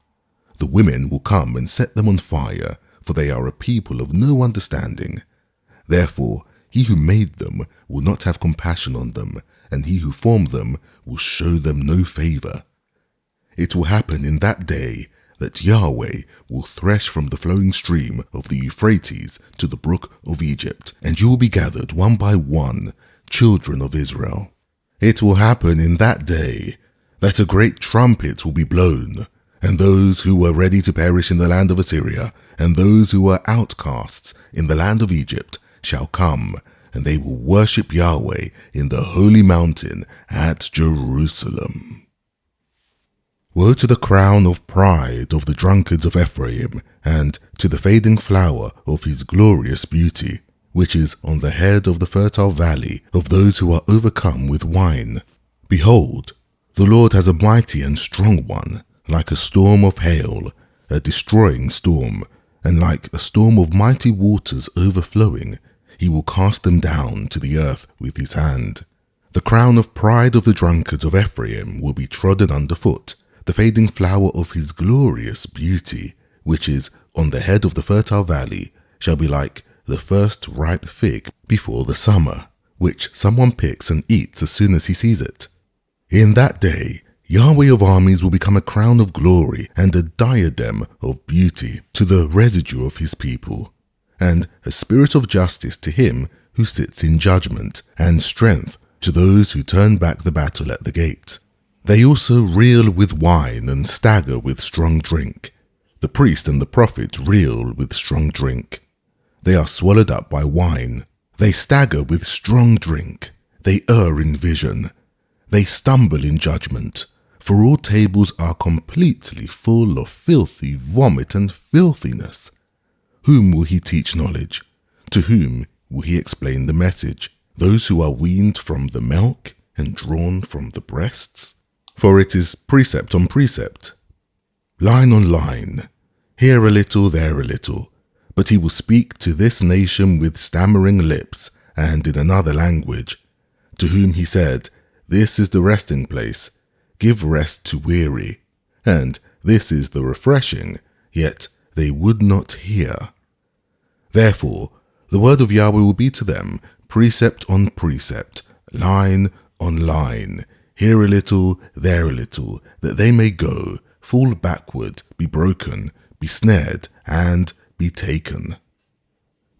S1: The women will come and set them on fire, for they are a people of no understanding. Therefore, he who made them will not have compassion on them, and he who formed them will show them no favor. It will happen in that day that Yahweh will thresh from the flowing stream of the Euphrates to the brook of Egypt, and you will be gathered one by one, children of Israel. It will happen in that day that a great trumpet will be blown, and those who were ready to perish in the land of Assyria, and those who were outcasts in the land of Egypt, shall come, and they will worship Yahweh in the holy mountain at Jerusalem. Woe to the crown of pride of the drunkards of Ephraim, and to the fading flower of his glorious beauty, which is on the head of the fertile valley of those who are overcome with wine. Behold, the Lord has a mighty and strong one, like a storm of hail, a destroying storm, and like a storm of mighty waters overflowing. He will cast them down to the earth with his hand. The crown of pride of the drunkards of Ephraim will be trodden underfoot. The fading flower of his glorious beauty, which is on the head of the fertile valley, shall be like the first ripe fig before the summer, which someone picks and eats as soon as he sees it. In that day, Yahweh of armies will become a crown of glory and a diadem of beauty to the residue of his people, and a spirit of justice to him who sits in judgment, and strength to those who turn back the battle at the gate. They also reel with wine and stagger with strong drink. The priest and the prophet reel with strong drink. They are swallowed up by wine. They stagger with strong drink. They err in vision. They stumble in judgment. For all tables are completely full of filthy vomit and filthiness. Whom will he teach knowledge? To whom will he explain the message? Those who are weaned from the milk and drawn from the breasts? For it is precept on precept, line on line, here a little, there a little. But he will speak to this nation with stammering lips and in another language, to whom he said, This is the resting place, give rest to weary, and this is the refreshing, yet they would not hear. Therefore, the word of Yahweh will be to them precept on precept, line on line, here a little, there a little, that they may go, fall backward, be broken, be snared, and be taken.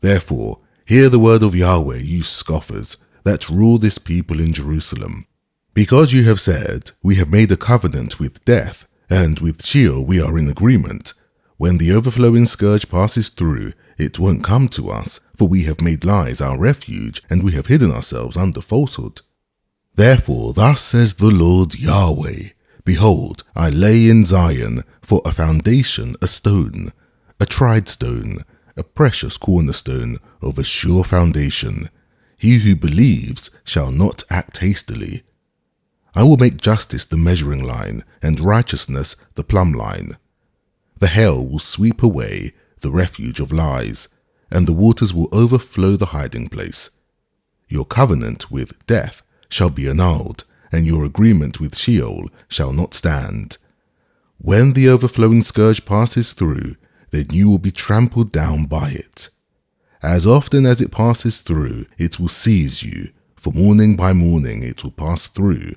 S1: Therefore, hear the word of Yahweh, you scoffers, that rule this people in Jerusalem. Because you have said, We have made a covenant with death, and with Sheol we are in agreement. When the overflowing scourge passes through, it won't come to us, for we have made lies our refuge, and we have hidden ourselves under falsehood. Therefore, thus says the Lord Yahweh, Behold, I lay in Zion for a foundation a stone, a tried stone, a precious cornerstone of a sure foundation. He who believes shall not act hastily. I will make justice the measuring line, and righteousness the plumb line. The hail will sweep away the refuge of lies, and the waters will overflow the hiding place. Your covenant with death shall be annulled, and your agreement with Sheol shall not stand. When the overflowing scourge passes through, then you will be trampled down by it. As often as it passes through, it will seize you, for morning by morning it will pass through,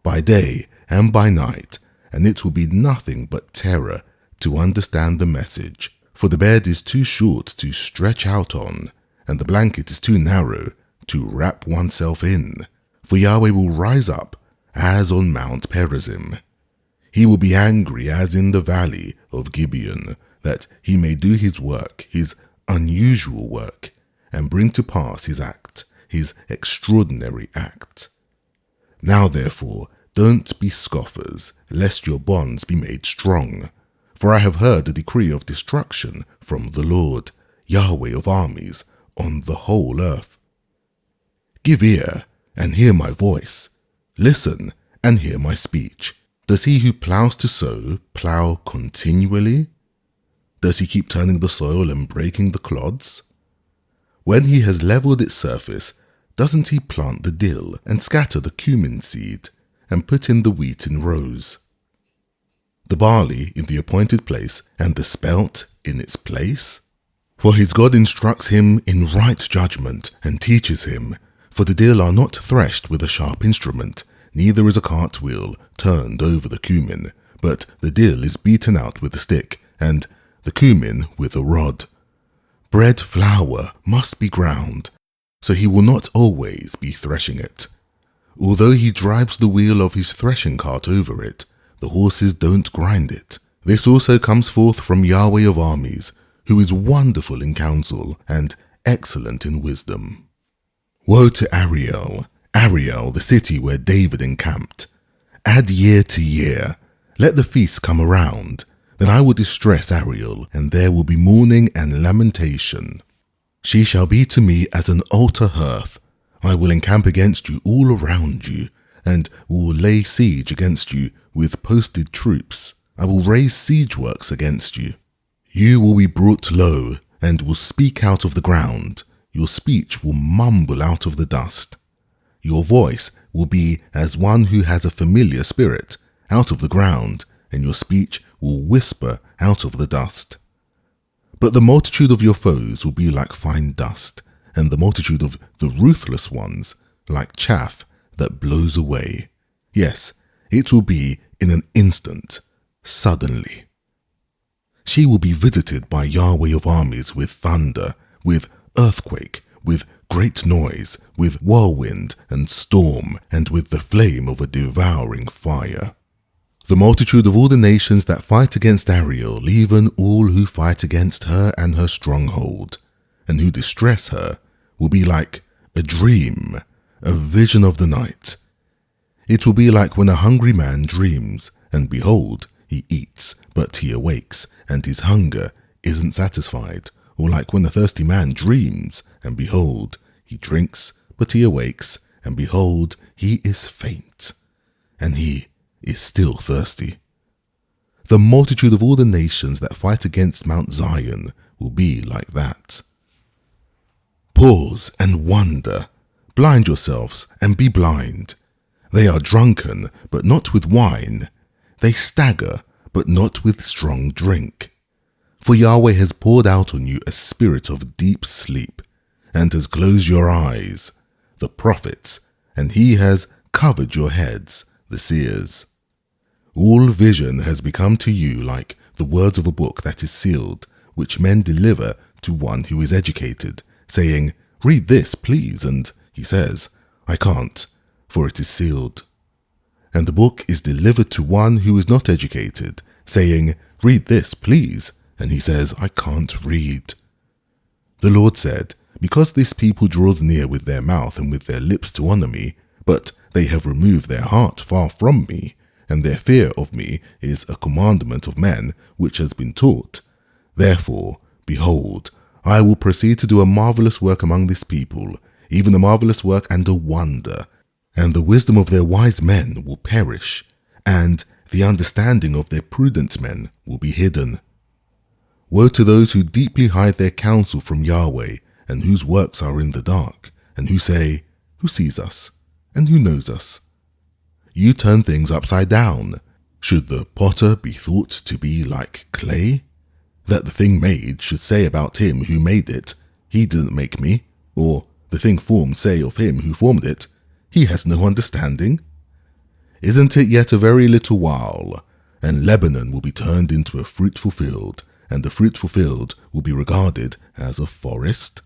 S1: by day and by night, and it will be nothing but terror to understand the message. For the bed is too short to stretch out on, and the blanket is too narrow to wrap oneself in. For Yahweh will rise up as on Mount Perazim. He will be angry as in the valley of Gibeon, that he may do his work, his unusual work, and bring to pass his act, his extraordinary act. Now therefore, don't be scoffers, lest your bonds be made strong. For I have heard a decree of destruction from the Lord, Yahweh of armies, on the whole earth. Give ear, and hear my voice. Listen, and hear my speech. Does he who plows to sow plow continually? Does he keep turning the soil and breaking the clods? When he has leveled its surface, doesn't he plant the dill and scatter the cumin seed and put in the wheat in rows, the barley in the appointed place and the spelt in its place? For his God instructs him in right judgment and teaches him, for the dill are not threshed with a sharp instrument, neither is a cartwheel turned over the cumin, but the dill is beaten out with a stick, and the cumin with a rod. Bread flour must be ground, so he will not always be threshing it. Although he drives the wheel of his threshing cart over it, the horses don't grind it. This also comes forth from Yahweh of armies, who is wonderful in counsel and excellent in wisdom. Woe to Ariel, Ariel, the city where David encamped. Add year to year, let the feast come around. Then I will distress Ariel, and there will be mourning and lamentation. She shall be to me as an altar hearth. I will encamp against you all around you, and will lay siege against you with posted troops. I will raise siege works against you. You will be brought low, and will speak out of the ground. Your speech will mumble out of the dust. Your voice will be as one who has a familiar spirit, out of the ground, and your speech will whisper out of the dust. But the multitude of your foes will be like fine dust, and the multitude of the ruthless ones like chaff that blows away. Yes, it will be in an instant, suddenly. She will be visited by Yahweh of armies with thunder, with earthquake, with great noise, with whirlwind and storm, and with the flame of a devouring fire. The multitude of all the nations that fight against Ariel, even all who fight against her and her stronghold, and who distress her, will be like a dream, a vision of the night. It will be like when a hungry man dreams, and behold, he eats, but he awakes, and his hunger isn't satisfied. Or like when a thirsty man dreams, and behold, he drinks, but he awakes, and behold, he is faint, and he is still thirsty. The multitude of all the nations that fight against Mount Zion will be like that. Pause and wonder. Blind yourselves and be blind. They are drunken, but not with wine. They stagger, but not with strong drink. For Yahweh has poured out on you a spirit of deep sleep, and has closed your eyes, the prophets, and he has covered your heads, the seers. All vision has become to you like the words of a book that is sealed, which men deliver to one who is educated, saying, "Read this, please," and he says, "I can't, for it is sealed." And the book is delivered to one who is not educated, saying, "Read this, please," and he says, "I can't read." The Lord said, "Because this people draws near with their mouth and with their lips to honor me, but they have removed their heart far from me, and their fear of me is a commandment of men which has been taught. Therefore, behold, I will proceed to do a marvelous work among this people, even a marvelous work and a wonder, and the wisdom of their wise men will perish, and the understanding of their prudent men will be hidden. Woe to those who deeply hide their counsel from Yahweh, and whose works are in the dark, and who say, 'Who sees us, and who knows us?' You turn things upside down. Should the potter be thought to be like clay? That the thing made should say about him who made it, 'He didn't make me,' or the thing formed say of him who formed it, 'He has no understanding'? Isn't it yet a very little while, and Lebanon will be turned into a fruitful field, and the fruitful field will be regarded as a forest?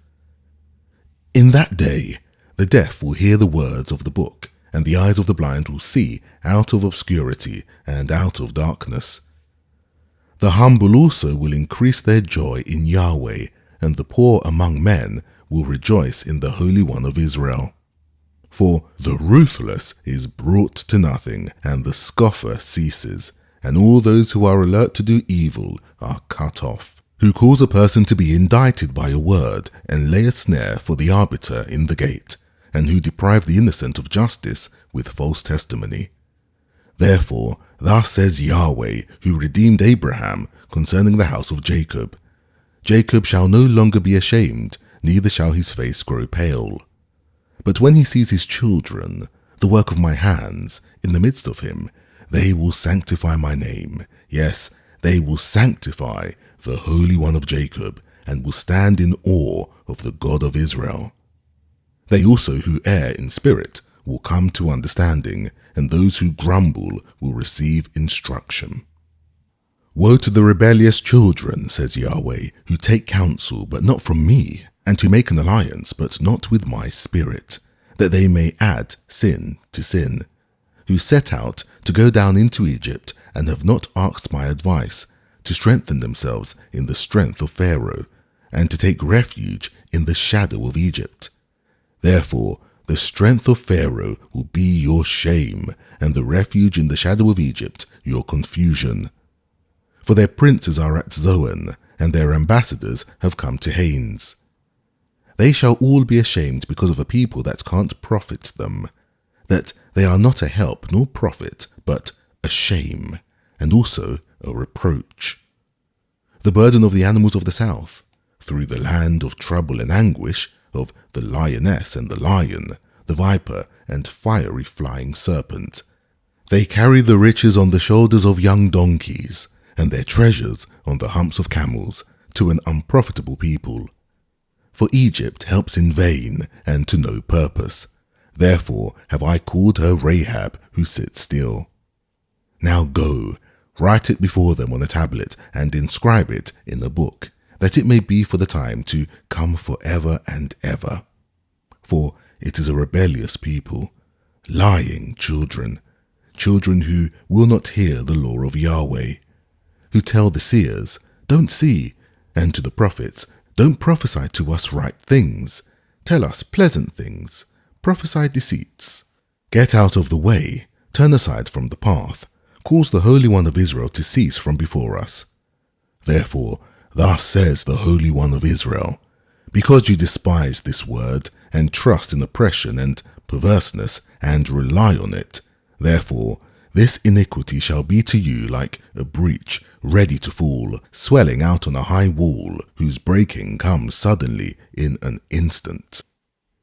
S1: In that day, the deaf will hear the words of the book, and the eyes of the blind will see out of obscurity and out of darkness. The humble also will increase their joy in Yahweh, and the poor among men will rejoice in the Holy One of Israel. For the ruthless is brought to nothing, and the scoffer ceases, and all those who are alert to do evil are cut off, who cause a person to be indicted by a word, and lay a snare for the arbiter in the gate, and who deprive the innocent of justice with false testimony. Therefore, thus says Yahweh, who redeemed Abraham, concerning the house of Jacob, Jacob shall no longer be ashamed, neither shall his face grow pale. But when he sees his children, the work of my hands, in the midst of him, they will sanctify my name. Yes, they will sanctify the Holy One of Jacob, and will stand in awe of the God of Israel. They also who err in spirit will come to understanding, and those who grumble will receive instruction. Woe to the rebellious children, says Yahweh, who take counsel, but not from me, and who make an alliance, but not with my spirit, that they may add sin to sin, who set out to go down into Egypt, and have not asked my advice, to strengthen themselves in the strength of Pharaoh, and to take refuge in the shadow of Egypt. Therefore, the strength of Pharaoh will be your shame, and the refuge in the shadow of Egypt your confusion. For their princes are at Zoan, and their ambassadors have come to Hanes. They shall all be ashamed because of a people that can't profit them, that they are not a help nor profit, but a shame, and also a reproach. The burden of the animals of the south, through the land of trouble and anguish, of the lioness and the lion, the viper and fiery flying serpent. They carry the riches on the shoulders of young donkeys, and their treasures on the humps of camels, to an unprofitable people. For Egypt helps in vain and to no purpose. Therefore have I called her Rahab, who sits still. Now go, write it before them on a tablet, and inscribe it in a book, that it may be for the time to come forever and ever. For it is a rebellious people, lying children, children who will not hear the law of Yahweh, who tell the seers, don't see, and to the prophets, don't prophesy to us right things, tell us pleasant things, prophesy deceits. Get out of the way, turn aside from the path, cause the Holy One of Israel to cease from before us. Therefore, thus says the Holy One of Israel, because you despise this word, and trust in oppression and perverseness, and rely on it, therefore this iniquity shall be to you like a breach ready to fall, swelling out on a high wall, whose breaking comes suddenly in an instant.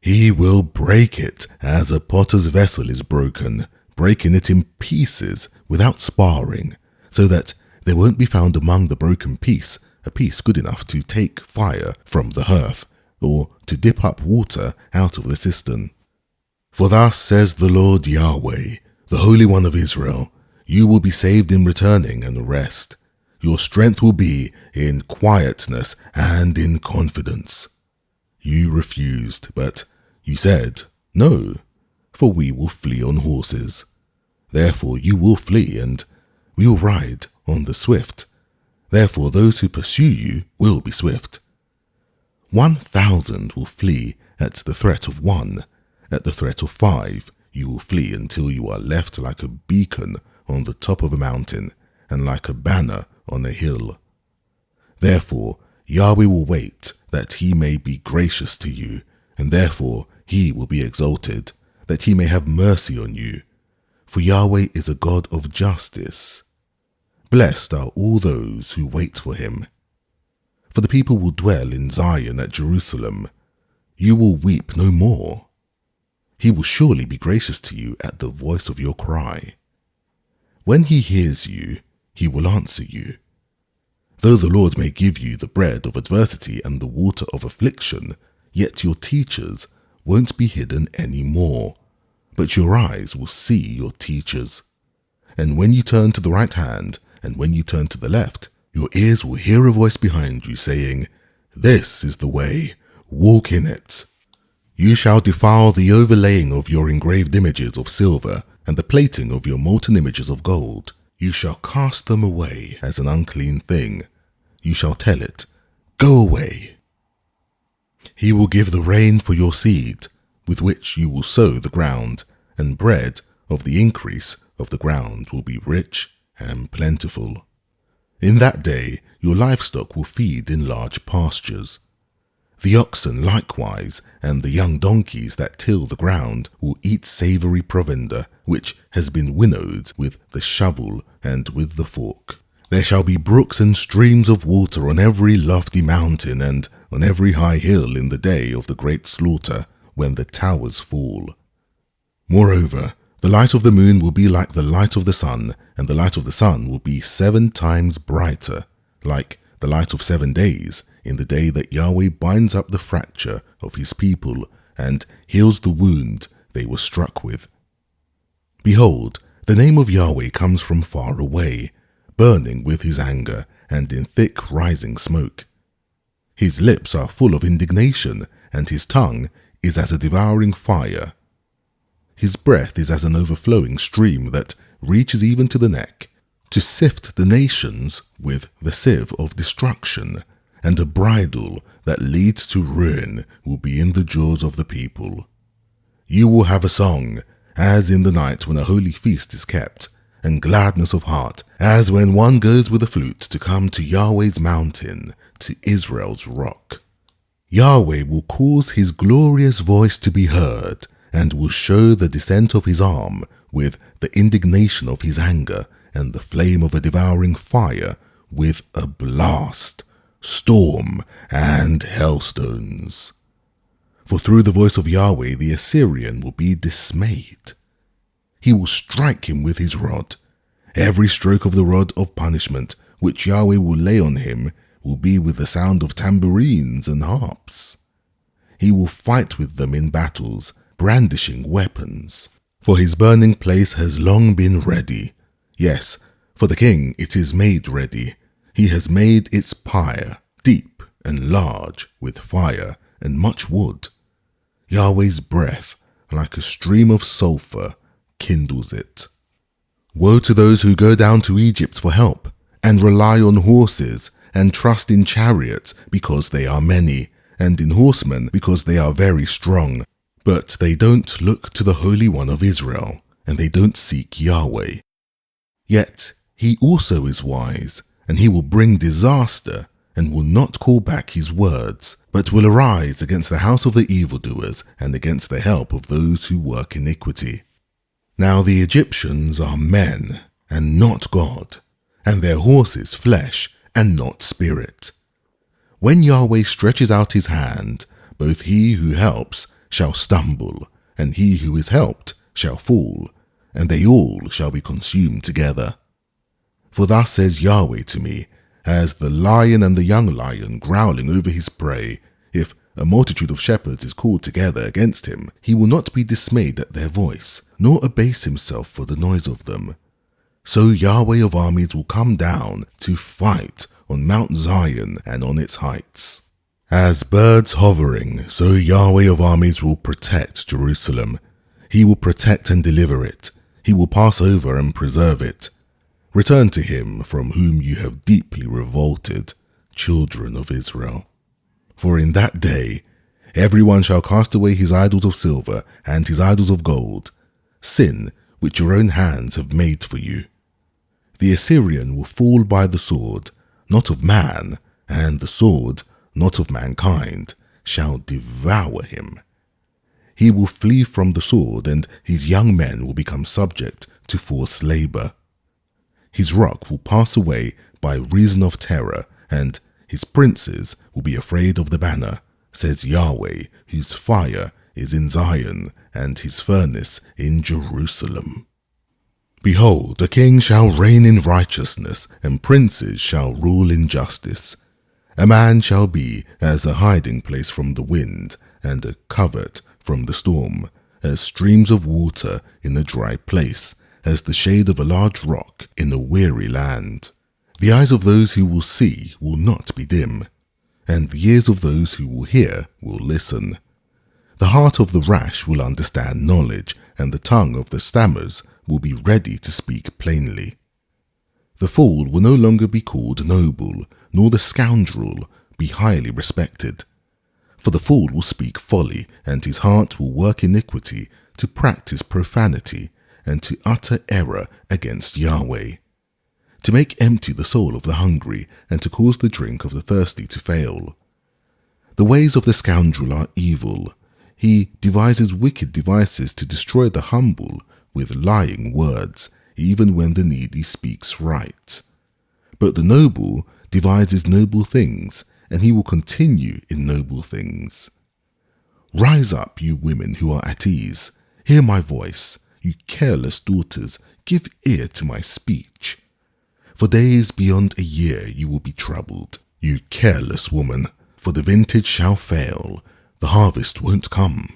S1: He will break it as a potter's vessel is broken, breaking it in pieces without sparring, so that there won't be found among the broken piece a piece good enough to take fire from the hearth, or to dip up water out of the cistern. For thus says the Lord Yahweh, the Holy One of Israel, you will be saved in returning and rest. Your strength will be in quietness and in confidence. You refused, but you said, no, for we will flee on horses. Therefore you will flee, and we will ride on the swift. Therefore those who pursue you will be swift. 1,000 will flee at the threat of one. At the threat of 5 you will flee until you are left like a beacon on the top of a mountain, and like a banner on a hill. Therefore Yahweh will wait, that he may be gracious to you, and therefore he will be exalted, that he may have mercy on you. For Yahweh is a God of justice. Blessed are all those who wait for him. For the people will dwell in Zion at Jerusalem. You will weep no more. He will surely be gracious to you at the voice of your cry. When he hears you, he will answer you. Though the Lord may give you the bread of adversity and the water of affliction, yet your teachers won't be hidden any more, but your eyes will see your teachers. And when you turn to the right hand, and when you turn to the left, your ears will hear a voice behind you saying, this is the way, walk in it. You shall defile the overlaying of your engraved images of silver, and the plating of your molten images of gold. You shall cast them away as an unclean thing. You shall tell it, go away. He will give the rain for your seed, with which you will sow the ground, and bread of the increase of the ground will be rich and plentiful. In that day your livestock will feed in large pastures. The oxen likewise, and the young donkeys that till the ground, will eat savory provender, which has been winnowed with the shovel and with the fork. There shall be brooks and streams of water on every lofty mountain and on every high hill in the day of the great slaughter, when the towers fall. Moreover, the light of the moon will be like the light of the sun, and the light of the sun will be 7 times brighter, like the light of 7 days, in the day that Yahweh binds up the fracture of his people and heals the wound they were struck with. Behold, the name of Yahweh comes from far away, burning with his anger and in thick rising smoke. His lips are full of indignation, and his tongue is as a devouring fire. His breath is as an overflowing stream that reaches even to the neck, to sift the nations with the sieve of destruction, and a bridle that leads to ruin will be in the jaws of the people. You will have a song, as in the night when a holy feast is kept, and gladness of heart, as when one goes with a flute to come to Yahweh's mountain, to Israel's rock. Yahweh will cause his glorious voice to be heard, and will show the descent of his arm with the indignation of his anger and the flame of a devouring fire, with a blast, storm, and hailstones. For through the voice of Yahweh the Assyrian will be dismayed. He will strike him with his rod. Every stroke of the rod of punishment which Yahweh will lay on him will be with the sound of tambourines and harps. He will fight with them in battles, brandishing weapons. For his burning place has long been ready. Yes, for the king it is made ready. He has made its pyre, deep and large, with fire and much wood. Yahweh's breath, like a stream of sulphur, kindles it. Woe to those who go down to Egypt for help, and rely on horses, and trust in chariots because they are many, and in horsemen because they are very strong. But they don't look to the Holy One of Israel, and they don't seek Yahweh. Yet he also is wise, and he will bring disaster, and will not call back his words, but will arise against the house of the evildoers, and against the help of those who work iniquity. Now the Egyptians are men, and not God, and their horses flesh, and not spirit. When Yahweh stretches out his hand, both he who helps shall stumble, and he who is helped shall fall, and they all shall be consumed together. For thus says Yahweh to me, as the lion and the young lion growling over his prey, if a multitude of shepherds is called together against him, he will not be dismayed at their voice, nor abase himself for the noise of them. So Yahweh of armies will come down to fight on Mount Zion and on its heights. As birds hovering, so Yahweh of armies will protect Jerusalem. He will protect and deliver it. He will pass over and preserve it. Return to him from whom you have deeply revolted, children of Israel. For in that day everyone shall cast away his idols of silver and his idols of gold, sin which your own hands have made for you. The Assyrian will fall by the sword, not of man, and the sword, not of mankind, shall devour him. He will flee from the sword, and his young men will become subject to forced labor. His rock will pass away by reason of terror, and his princes will be afraid of the banner, says Yahweh, whose fire is in Zion, and his furnace in Jerusalem. Behold, a king shall reign in righteousness, and princes shall rule in justice. A man shall be as a hiding place from the wind, and a covert from the storm, as streams of water in a dry place, as the shade of a large rock in a weary land. The eyes of those who will see will not be dim, and the ears of those who will hear will listen. The heart of the rash will understand knowledge, and the tongue of the stammers will be ready to speak plainly. The fool will no longer be called noble, nor the scoundrel be highly respected. For the fool will speak folly, and his heart will work iniquity, to practice profanity, and to utter error against Yahweh, to make empty the soul of the hungry, and to cause the drink of the thirsty to fail. The ways of the scoundrel are evil. He devises wicked devices to destroy the humble with lying words, even when the needy speaks right. But the noble devises noble things, and he will continue in noble things. Rise up, you women who are at ease. Hear my voice. You careless daughters, give ear to my speech. For days beyond a year you will be troubled, you careless woman, for the vintage shall fail, the harvest won't come.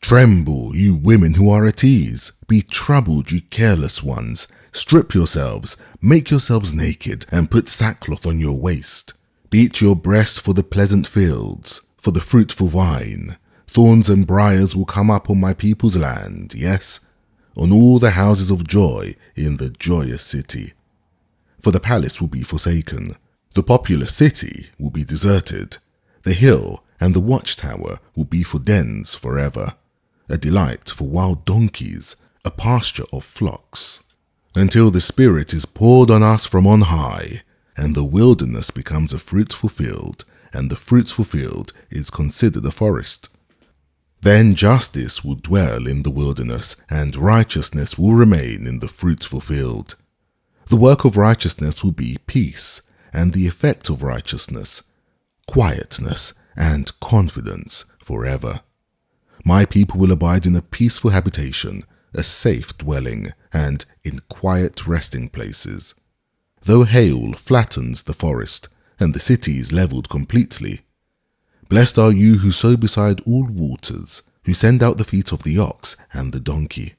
S1: Tremble, you women who are at ease. Be troubled, you careless ones. Strip yourselves, make yourselves naked, and put sackcloth on your waist. Beat your breast for the pleasant fields, for the fruitful vine. Thorns and briars will come up on my people's land, yes, on all the houses of joy in the joyous city. For the palace will be forsaken, the populous city will be deserted, the hill and the watchtower will be for dens forever, a delight for wild donkeys, a pasture of flocks, until the Spirit is poured on us from on high, and the wilderness becomes a fruitful field, and the fruitful field is considered a forest. Then justice will dwell in the wilderness, and righteousness will remain in the fruitful field. The work of righteousness will be peace, and the effect of righteousness, quietness and confidence forever. My people will abide in a peaceful habitation, a safe dwelling, and in quiet resting places. Though hail flattens the forest, and the city is leveled completely, blessed are you who sow beside all waters, who send out the feet of the ox and the donkey.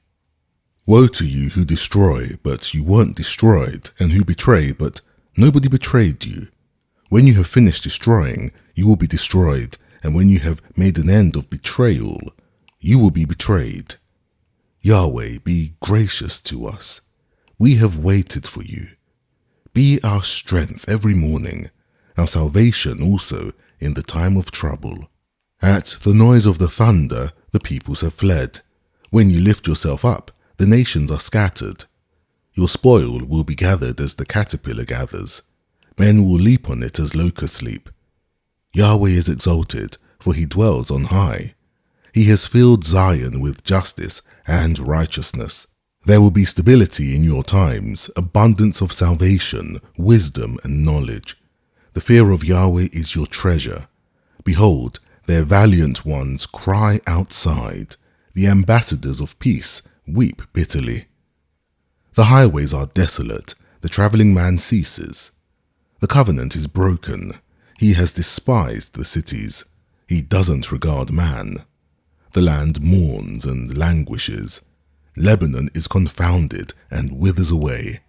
S1: Woe to you who destroy, but you weren't destroyed, and who betray, but nobody betrayed you. When you have finished destroying, you will be destroyed, and when you have made an end of betrayal, you will be betrayed. Yahweh, be gracious to us. We have waited for you. Be our strength every morning, our salvation also in the time of trouble. At the noise of the thunder, the peoples have fled. When you lift yourself up, the nations are scattered. Your spoil will be gathered as the caterpillar gathers. Men will leap on it as locusts leap. Yahweh is exalted, for he dwells on high. He has filled Zion with justice and righteousness. There will be stability in your times, abundance of salvation, wisdom and knowledge. The fear of Yahweh is your treasure. Behold, their valiant ones cry outside. The ambassadors of peace weep bitterly. The highways are desolate, the traveling man ceases. The covenant is broken. He has despised the cities. He doesn't regard man. The land mourns and languishes. Lebanon is confounded and withers away.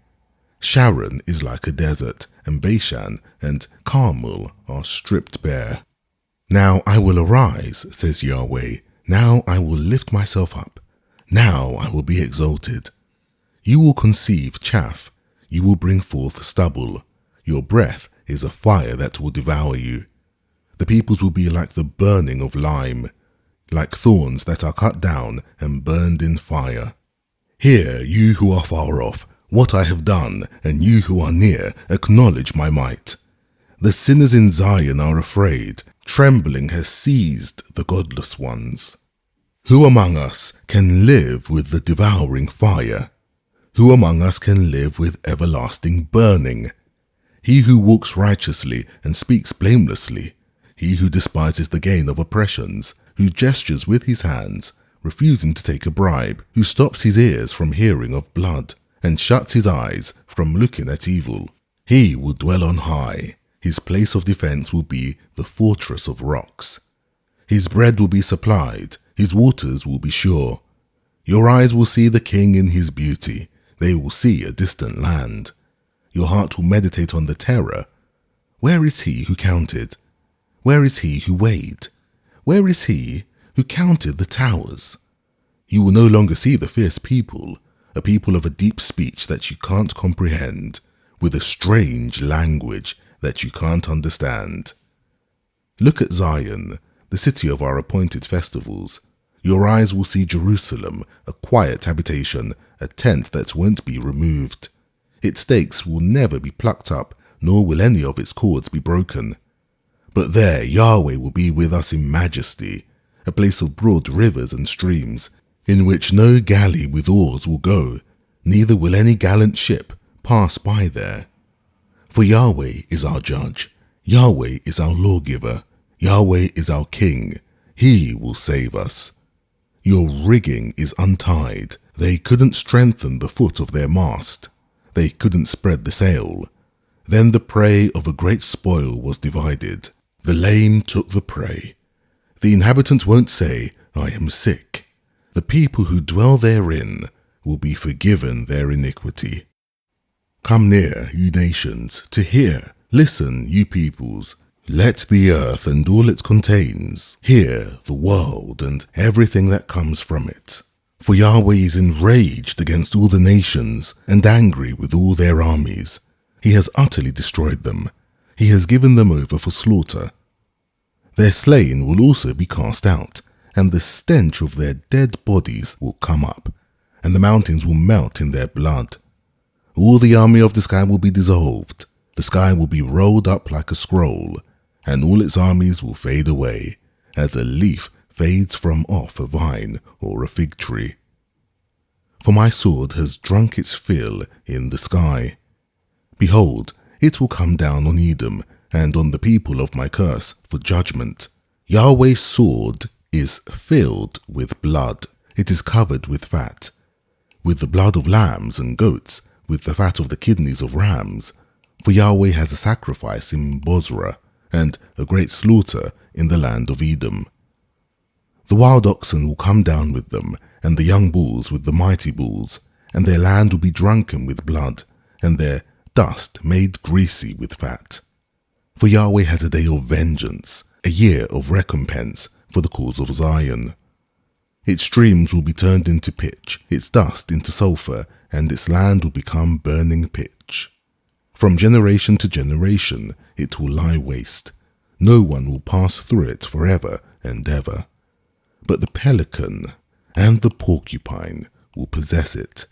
S1: Sharon is like a desert, and Bashan and Carmel are stripped bare. Now I will arise, says Yahweh. Now I will lift myself up. Now I will be exalted. You will conceive chaff. You will bring forth stubble. Your breath is a fire that will devour you. The peoples will be like the burning of lime, like thorns that are cut down and burned in fire. Hear, you who are far off, what I have done, and you who are near, acknowledge my might. The sinners in Zion are afraid. Trembling has seized the godless ones. Who among us can live with the devouring fire? Who among us can live with everlasting burning? He who walks righteously and speaks blamelessly, he who despises the gain of oppressions, who gestures with his hands, refusing to take a bribe, who stops his ears from hearing of blood, and shuts his eyes from looking at evil. He will dwell on high. His place of defense will be the fortress of rocks. His bread will be supplied. His waters will be sure. Your eyes will see the king in his beauty. They will see a distant land. Your heart will meditate on the terror. Where is he who counted? Where is he who weighed? Where is he who counted the towers? You will no longer see the fierce people, a people of a deep speech that you can't comprehend, with a strange language that you can't understand. Look at Zion, the city of our appointed festivals. Your eyes will see Jerusalem, a quiet habitation, a tent that won't be removed. Its stakes will never be plucked up, nor will any of its cords be broken. But there Yahweh will be with us in majesty, a place of broad rivers and streams, in which no galley with oars will go, neither will any gallant ship pass by there. For Yahweh is our judge, Yahweh is our lawgiver, Yahweh is our king, He will save us. Your rigging is untied. They couldn't strengthen the foot of their mast. They couldn't spread the sail. Then the prey of a great spoil was divided. The lame took the prey. The inhabitant won't say, I am sick. The people who dwell therein will be forgiven their iniquity. Come near, you nations, to hear. Listen, you peoples. Let the earth and all it contains hear, the world and everything that comes from it. For Yahweh is enraged against all the nations and angry with all their armies. He has utterly destroyed them. He has given them over for slaughter. Their slain will also be cast out, and the stench of their dead bodies will come up, and the mountains will melt in their blood. All the army of the sky will be dissolved. The sky will be rolled up like a scroll, and all its armies will fade away, as a leaf fades from off a vine or a fig tree. For my sword has drunk its fill in the sky. Behold, it will come down on Edom and on the people of my curse for judgment. Yahweh's sword is filled with blood. It is covered with fat, with the blood of lambs and goats, with the fat of the kidneys of rams. For Yahweh has a sacrifice in Bozrah, and a great slaughter in the land of Edom. The wild oxen will come down with them, and the young bulls with the mighty bulls, and their land will be drunken with blood, and their dust made greasy with fat. For Yahweh has a day of vengeance, a year of recompense for the cause of Zion. Its streams will be turned into pitch, its dust into sulfur, and its land will become burning pitch. From generation to generation it will lie waste. No one will pass through it forever and ever. But the pelican and the porcupine will possess it.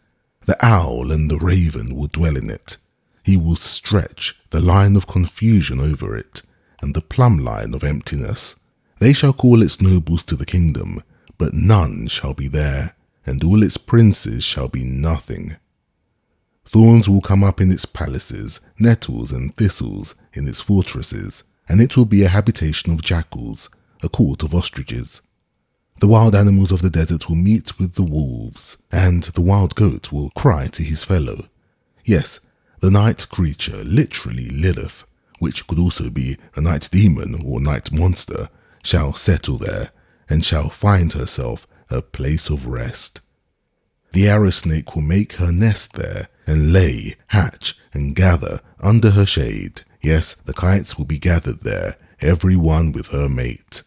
S1: The owl and the raven will dwell in it. He will stretch the line of confusion over it, and the plumb line of emptiness. They shall call its nobles to the kingdom, but none shall be there, and all its princes shall be nothing. Thorns will come up in its palaces, nettles and thistles in its fortresses, and it will be a habitation of jackals, a court of ostriches. The wild animals of the desert will meet with the wolves, and the wild goat will cry to his fellow. Yes, the night creature, literally Lilith, which could also be a night demon or night monster, shall settle there, and shall find herself a place of rest. The arrow snake will make her nest there, and lay, hatch, and gather under her shade. Yes, the kites will be gathered there, every one with her mate.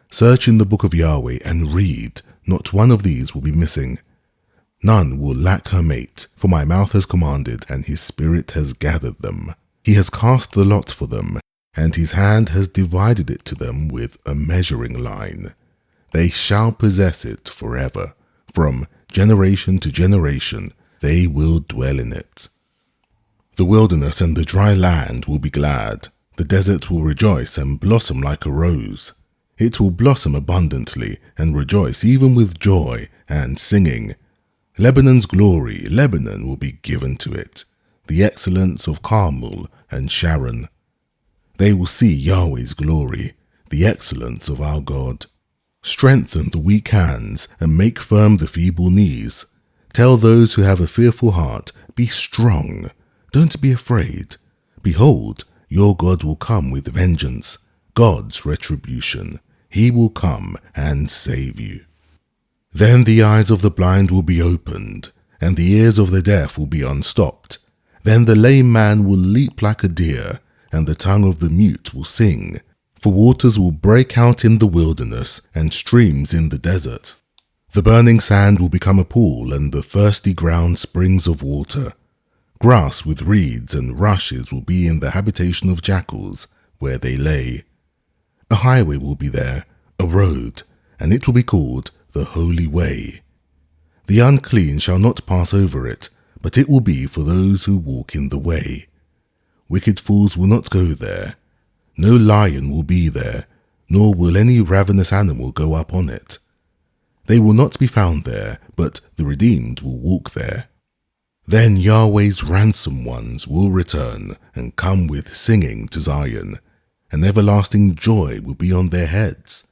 S1: Search in the book of Yahweh and read, not one of these will be missing. None will lack her mate, for my mouth has commanded, and his spirit has gathered them. He has cast the lot for them, and his hand has divided it to them with a measuring line. They shall possess it forever. From generation to generation they will dwell in it. The wilderness and the dry land will be glad. The desert will rejoice and blossom like a rose. It will blossom abundantly and rejoice even with joy and singing. Lebanon's glory, Lebanon, will be given to it, the excellence of Carmel and Sharon. They will see Yahweh's glory, the excellence of our God. Strengthen the weak hands and make firm the feeble knees. Tell those who have a fearful heart, be strong, don't be afraid. Behold, your God will come with vengeance, God's retribution. He will come and save you. Then the eyes of the blind will be opened, and the ears of the deaf will be unstopped. Then the lame man will leap like a deer, and the tongue of the mute will sing. For waters will break out in the wilderness, and streams in the desert. The burning sand will become a pool, and the thirsty ground springs of water. Grass with reeds and rushes will be in the habitation of jackals, where they lay. A highway will be there, a road, and it will be called the Holy Way. The unclean shall not pass over it, but it will be for those who walk in the way. Wicked fools will not go there. No lion will be there, nor will any ravenous animal go up on it. They will not be found there, but the redeemed will walk there. Then Yahweh's ransom ones will return and come with singing to Zion, and everlasting joy will be on their heads.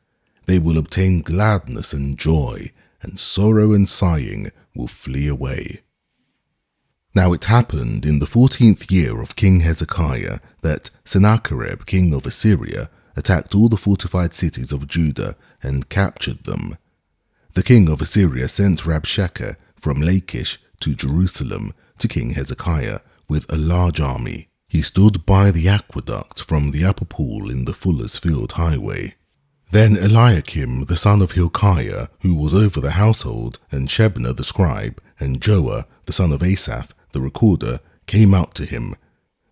S1: They will obtain gladness and joy, and sorrow and sighing will flee away. Now it happened in the 14th year of King Hezekiah that Sennacherib, king of Assyria, attacked all the fortified cities of Judah and captured them. The king of Assyria sent Rabshakeh from Lachish to Jerusalem to King Hezekiah with a large army. He stood by the aqueduct from the upper pool in the Fuller's Field highway. Then Eliakim, the son of Hilkiah, who was over the household, and Shebna the scribe, and Joah, the son of Asaph, the recorder, came out to him.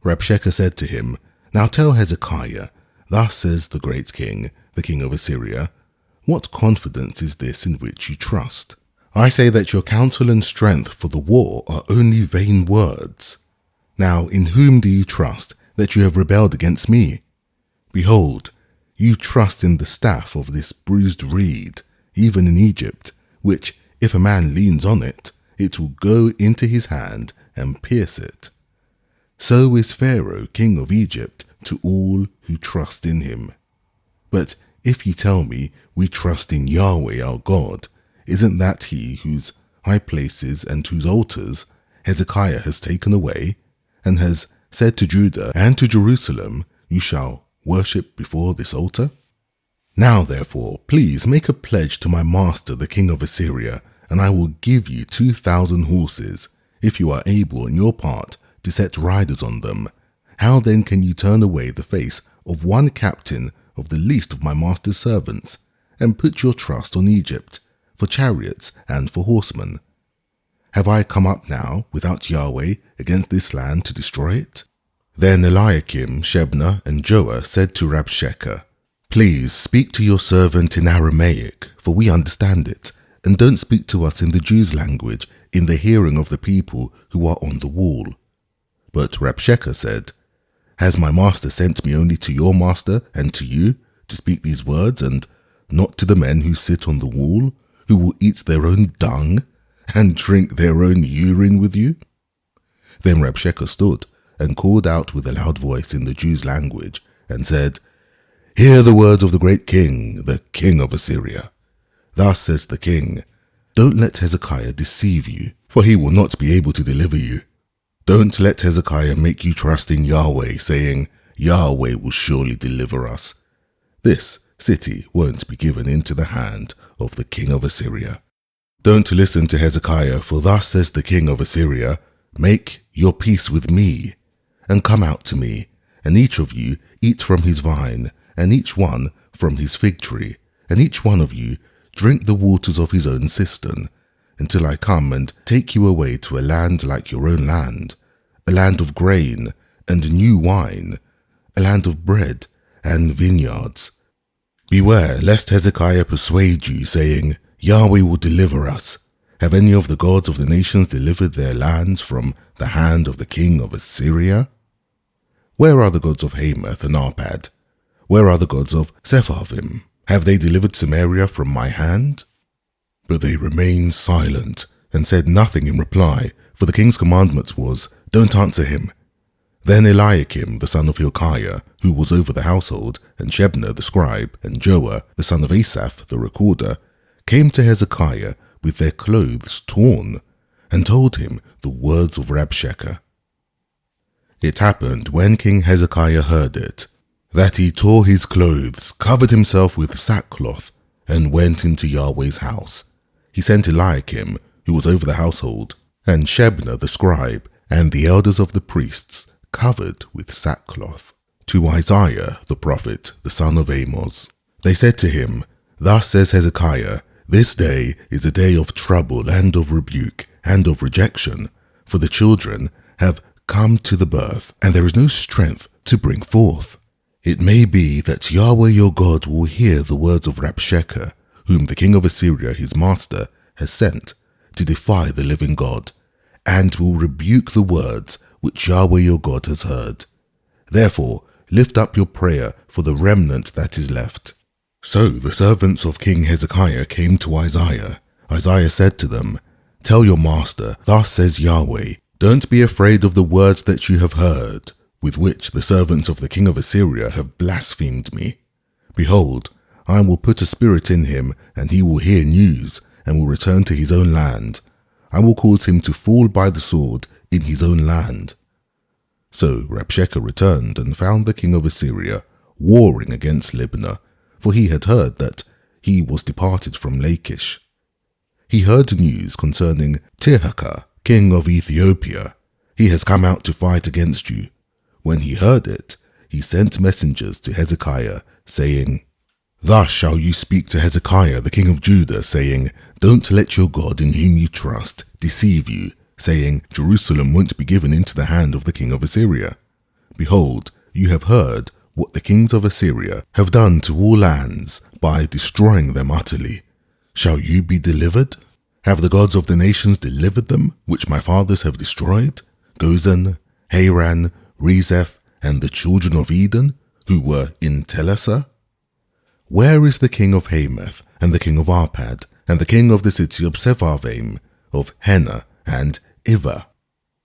S1: Rabshakeh said to him, "Now tell Hezekiah, thus says the great king, the king of Assyria, what confidence is this in which you trust? I say that your counsel and strength for the war are only vain words. Now in whom do you trust that you have rebelled against me? Behold, you trust in the staff of this bruised reed, even in Egypt, which, if a man leans on it, it will go into his hand and pierce it. So is Pharaoh, king of Egypt, to all who trust in him. But if you tell me, we trust in Yahweh our God, isn't that he whose high places and whose altars Hezekiah has taken away, and has said to Judah and to Jerusalem, you shall worship before this altar? Now therefore, please make a pledge to my master the king of Assyria, and I will give you 2,000 horses, if you are able on your part to set riders on them. How then can you turn away the face of one captain of the least of my master's servants, and put your trust on Egypt, for chariots and for horsemen? Have I come up now without Yahweh against this land to destroy it?" Then Eliakim, Shebna, and Joah said to Rabshakeh, "Please speak to your servant in Aramaic, for we understand it, and don't speak to us in the Jews' language in the hearing of the people who are on the wall." But Rabshakeh said, "Has my master sent me only to your master and to you to speak these words, and not to the men who sit on the wall, who will eat their own dung and drink their own urine with you?" Then Rabshakeh stood and called out with a loud voice in the Jews' language and said, "Hear the words of the great king, the king of Assyria. Thus says the king, don't let Hezekiah deceive you, for he will not be able to deliver you. Don't let Hezekiah make you trust in Yahweh, saying, Yahweh will surely deliver us. This city won't be given into the hand of the king of Assyria. Don't listen to Hezekiah, for thus says the king of Assyria, make your peace with me, and come out to me, and each of you eat from his vine, and each one from his fig tree, and each one of you drink the waters of his own cistern, until I come and take you away to a land like your own land, a land of grain and new wine, a land of bread and vineyards. Beware lest Hezekiah persuade you, saying, Yahweh will deliver us. Have any of the gods of the nations delivered their lands from the hand of the king of Assyria? Where are the gods of Hamath and Arpad? Where are the gods of Sepharvaim? Have they delivered Samaria from my hand? But they remained silent and said nothing in reply, for the king's commandment was, don't answer him. Then Eliakim, the son of Hilkiah, who was over the household, and Shebna the scribe, and Joah, the son of Asaph, the recorder, came to Hezekiah with their clothes torn, and told him the words of Rabshakeh. It happened when King Hezekiah heard it, that he tore his clothes, covered himself with sackcloth, and went into Yahweh's house. He sent Eliakim, who was over the household, and Shebna the scribe, and the elders of the priests, covered with sackcloth, to Isaiah the prophet, the son of Amos. They said to him, Thus says Hezekiah, this day is a day of trouble and of rebuke and of rejection, for the children have come to the birth, and there is no strength to bring forth. It may be that Yahweh your God will hear the words of Rabshakeh, whom the king of Assyria his master has sent to defy the living God, and will rebuke the words which Yahweh your God has heard. Therefore lift up your prayer for the remnant that is left. So the servants of King Hezekiah came to Isaiah. Isaiah said to them, Tell your master, thus says Yahweh, don't be afraid of the words that you have heard, with which the servants of the king of Assyria have blasphemed me. Behold, I will put a spirit in him, and he will hear news, and will return to his own land. I will cause him to fall by the sword in his own land." So Rabshakeh returned and found the king of Assyria warring against Libnah, for he had heard that he was departed from Lachish. He heard news concerning Tirhakah, king of Ethiopia. "He has come out to fight against you." When he heard it, he sent messengers to Hezekiah, saying, "Thus shall you speak to Hezekiah the king of Judah, saying, Don't let your God in whom you trust deceive you, saying, Jerusalem won't be given into the hand of the king of Assyria. Behold, you have heard what the kings of Assyria have done to all lands by destroying them utterly. Shall you be delivered? Have the gods of the nations delivered them, which my fathers have destroyed? Gozan, Haran, Rezeph, and the children of Eden, who were in Telassar? Where is the king of Hamath, and the king of Arpad, and the king of the city of Sepharvaim, of Hena, and Ivah?"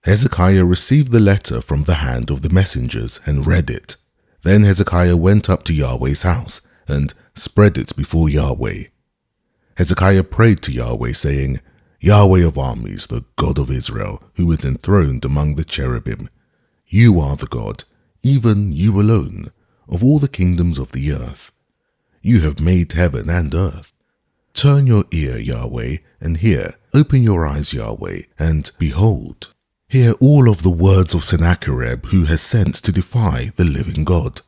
S1: Hezekiah received the letter from the hand of the messengers and read it. Then Hezekiah went up to Yahweh's house and spread it before Yahweh. Hezekiah prayed to Yahweh, saying, "Yahweh of armies, the God of Israel, who is enthroned among the cherubim, you are the God, even you alone, of all the kingdoms of the earth. You have made heaven and earth. Turn your ear, Yahweh, and hear. Open your eyes, Yahweh, and behold. Hear all of the words of Sennacherib, who has sent to defy the living God.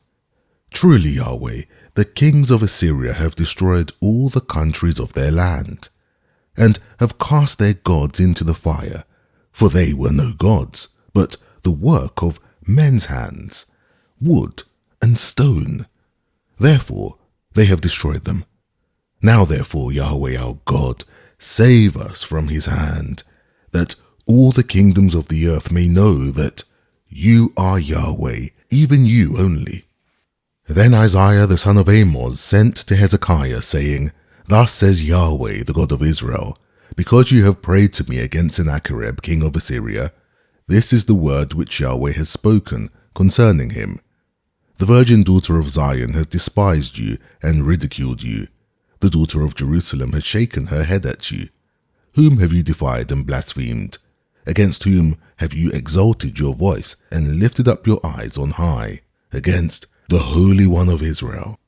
S1: Truly, Yahweh, the kings of Assyria have destroyed all the countries of their land, and have cast their gods into the fire, for they were no gods, but the work of men's hands, wood and stone. Therefore they have destroyed them. Now therefore, Yahweh our God, save us from his hand, that all the kingdoms of the earth may know that you are Yahweh, even you only." Then Isaiah the son of Amoz sent to Hezekiah, saying, "Thus says Yahweh, the God of Israel, because you have prayed to me against Sennacherib, king of Assyria, this is the word which Yahweh has spoken concerning him. The virgin daughter of Zion has despised you and ridiculed you. The daughter of Jerusalem has shaken her head at you. Whom have you defied and blasphemed? Against whom have you exalted your voice and lifted up your eyes on high? Against the Holy One of Israel.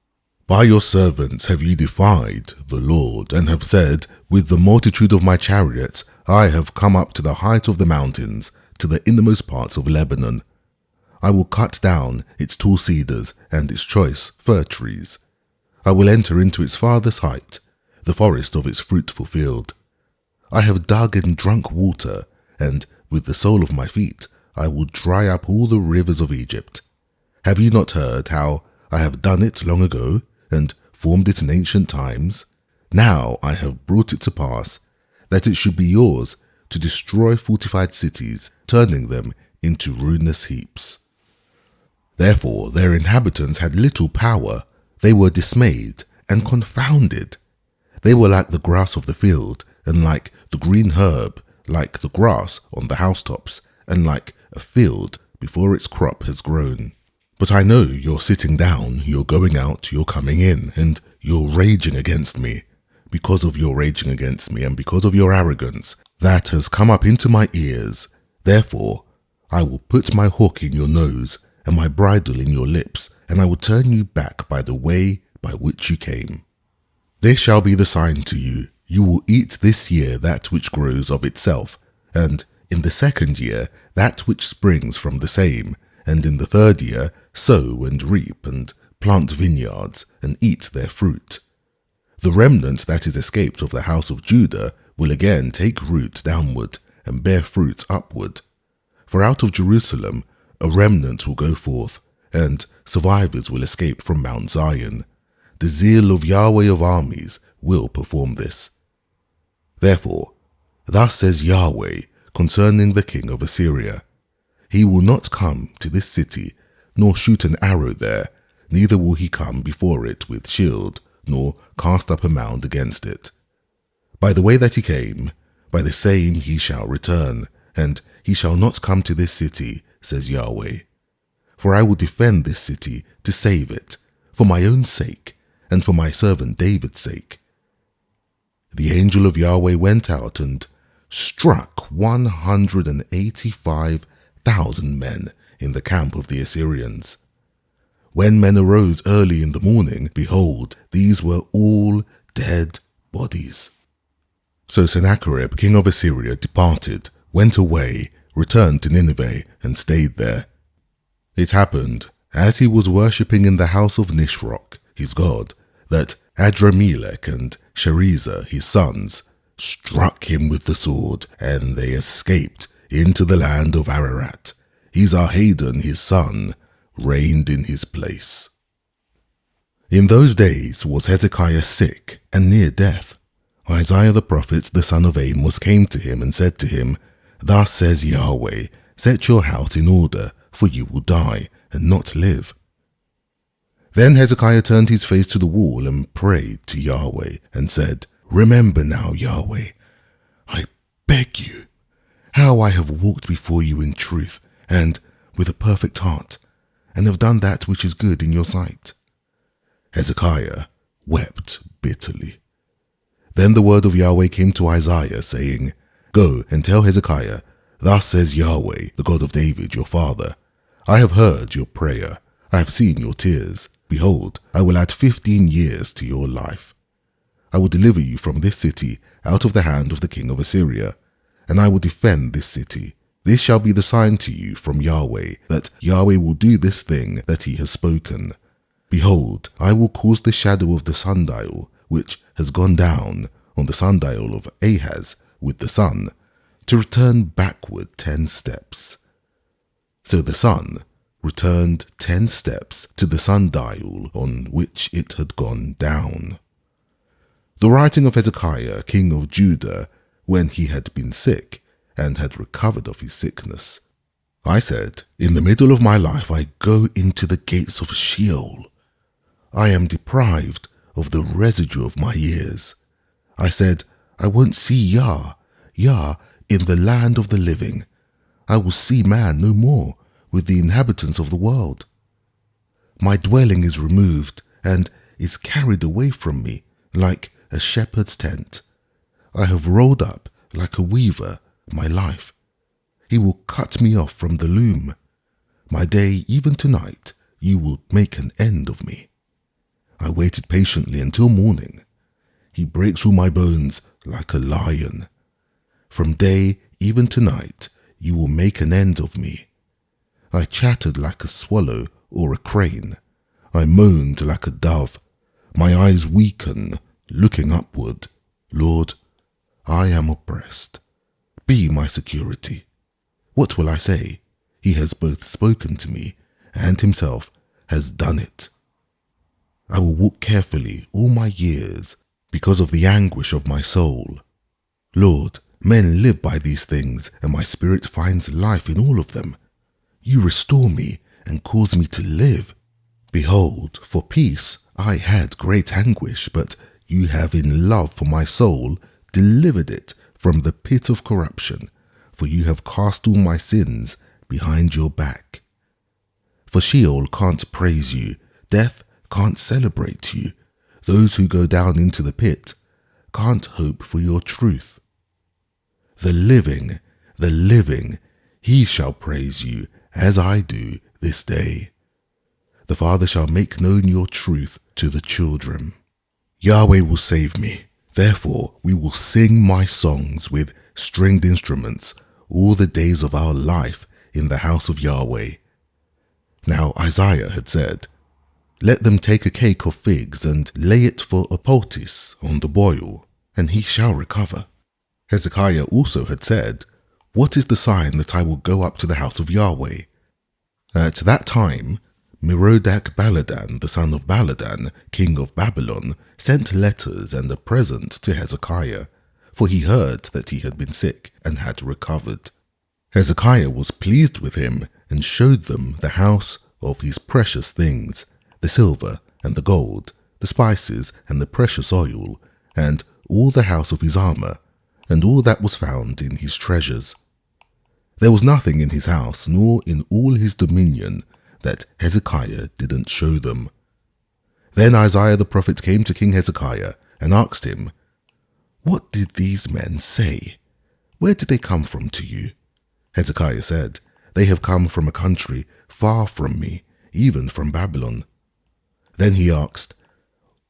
S1: By your servants have you defied the Lord, and have said, With the multitude of my chariots I have come up to the height of the mountains, to the innermost parts of Lebanon. I will cut down its tall cedars and its choice fir trees. I will enter into its farthest height, the forest of its fruitful field. I have dug and drunk water, and with the sole of my feet I will dry up all the rivers of Egypt. Have you not heard how I have done it long ago, and formed it in ancient times? Now I have brought it to pass, that it should be yours to destroy fortified cities, turning them into ruinous heaps. Therefore their inhabitants had little power. They were dismayed and confounded. They were like the grass of the field, and like the green herb, like the grass on the housetops, and like a field before its crop has grown. But I know you're sitting down, you're going out, you're coming in, and you're raging against me. Because of your raging against me, and because of your arrogance, that has come up into my ears. Therefore I will put my hook in your nose, and my bridle in your lips, and I will turn you back by the way by which you came. This shall be the sign to you. You will eat this year that which grows of itself, and in the second year that which springs from the same, and in the third year sow and reap, and plant vineyards, and eat their fruit. The remnant that is escaped of the house of Judah will again take root downward, and bear fruit upward. For out of Jerusalem a remnant will go forth, and survivors will escape from Mount Zion. The zeal of Yahweh of armies will perform this. Therefore, thus says Yahweh concerning the king of Assyria, he will not come to this city, nor shoot an arrow there, neither will he come before it with shield, nor cast up a mound against it. By the way that he came, by the same he shall return, and he shall not come to this city, says Yahweh. For I will defend this city to save it, for my own sake, and for my servant David's sake. The angel of Yahweh went out and struck 185,000 men in the camp of the Assyrians. When men arose early in the morning, behold, these were all dead bodies. So Sennacherib, king of Assyria, departed, went away, returned to Nineveh, and stayed there. It happened, as he was worshipping in the house of Nisroch, his god, that Adramelech and Sharezer, his sons, struck him with the sword, and they escaped into the land of Ararat. Esarhaddon, his son, reigned in his place. In those days was Hezekiah sick and near death. Isaiah the prophet, the son of Amos, came to him and said to him, Thus says Yahweh, set your house in order, for you will die and not live. Then Hezekiah turned his face to the wall and prayed to Yahweh and said, Remember now, Yahweh, I beg you, how I have walked before you in truth and with a perfect heart, and have done that which is good in your sight. Hezekiah wept bitterly. Then the word of Yahweh came to Isaiah, saying, Go and tell Hezekiah, Thus says Yahweh, the God of David your father, I have heard your prayer, I have seen your tears. Behold, I will add 15 years to your life. I will deliver you from this city out of the hand of the king of Assyria, and I will defend this city. This shall be the sign to you from Yahweh, that Yahweh will do this thing that he has spoken. Behold, I will cause the shadow of the sundial, which has gone down on the sundial of Ahaz with the sun, to return backward 10 steps. So the sun returned 10 steps to the sundial on which it had gone down. The writing of Hezekiah, king of Judah, when he had been sick and had recovered of his sickness. I said, In the middle of my life I go into the gates of Sheol. I am deprived of the residue of my years. I said, I won't see Yah in the land of the living. I will see man no more with the inhabitants of the world. My dwelling is removed and is carried away from me like a shepherd's tent. I have rolled up like a weaver my life. He will cut me off from the loom. My day, even tonight, you will make an end of me. I waited patiently until morning. He breaks all my bones like a lion. From day even to night, you will make an end of me. I chattered like a swallow or a crane. I moaned like a dove. My eyes weaken, looking upward. Lord, I am oppressed. Be my security. What will I say? He has both spoken to me and himself has done it. I will walk carefully all my years because of the anguish of my soul. Lord, men live by these things, and my spirit finds life in all of them. You restore me and cause me to live. Behold, for peace I had great anguish, but you have in love for my soul delivered it from the pit of corruption, for you have cast all my sins behind your back. For Sheol can't praise you, death can't celebrate you, those who go down into the pit can't hope for your truth. The living, he shall praise you, as I do this day. The Father shall make known your truth to the children. Yahweh will save me. Therefore we will sing my songs with stringed instruments all the days of our life in the house of Yahweh. Now Isaiah had said, Let them take a cake of figs and lay it for a poultice on the boil, and he shall recover. Hezekiah also had said, What is the sign that I will go up to the house of Yahweh? At that time, Merodach-Baladan, the son of Baladan, king of Babylon, sent letters and a present to Hezekiah, for he heard that he had been sick and had recovered. Hezekiah was pleased with him and showed them the house of his precious things, the silver and the gold, the spices and the precious oil, and all the house of his armor, and all that was found in his treasures. There was nothing in his house, nor in all his dominion, that Hezekiah didn't show them. Then Isaiah the prophet came to King Hezekiah and asked him, "What did these men say? Where did they come from to you?" Hezekiah said, "They have come from a country far from me, even from Babylon." Then he asked,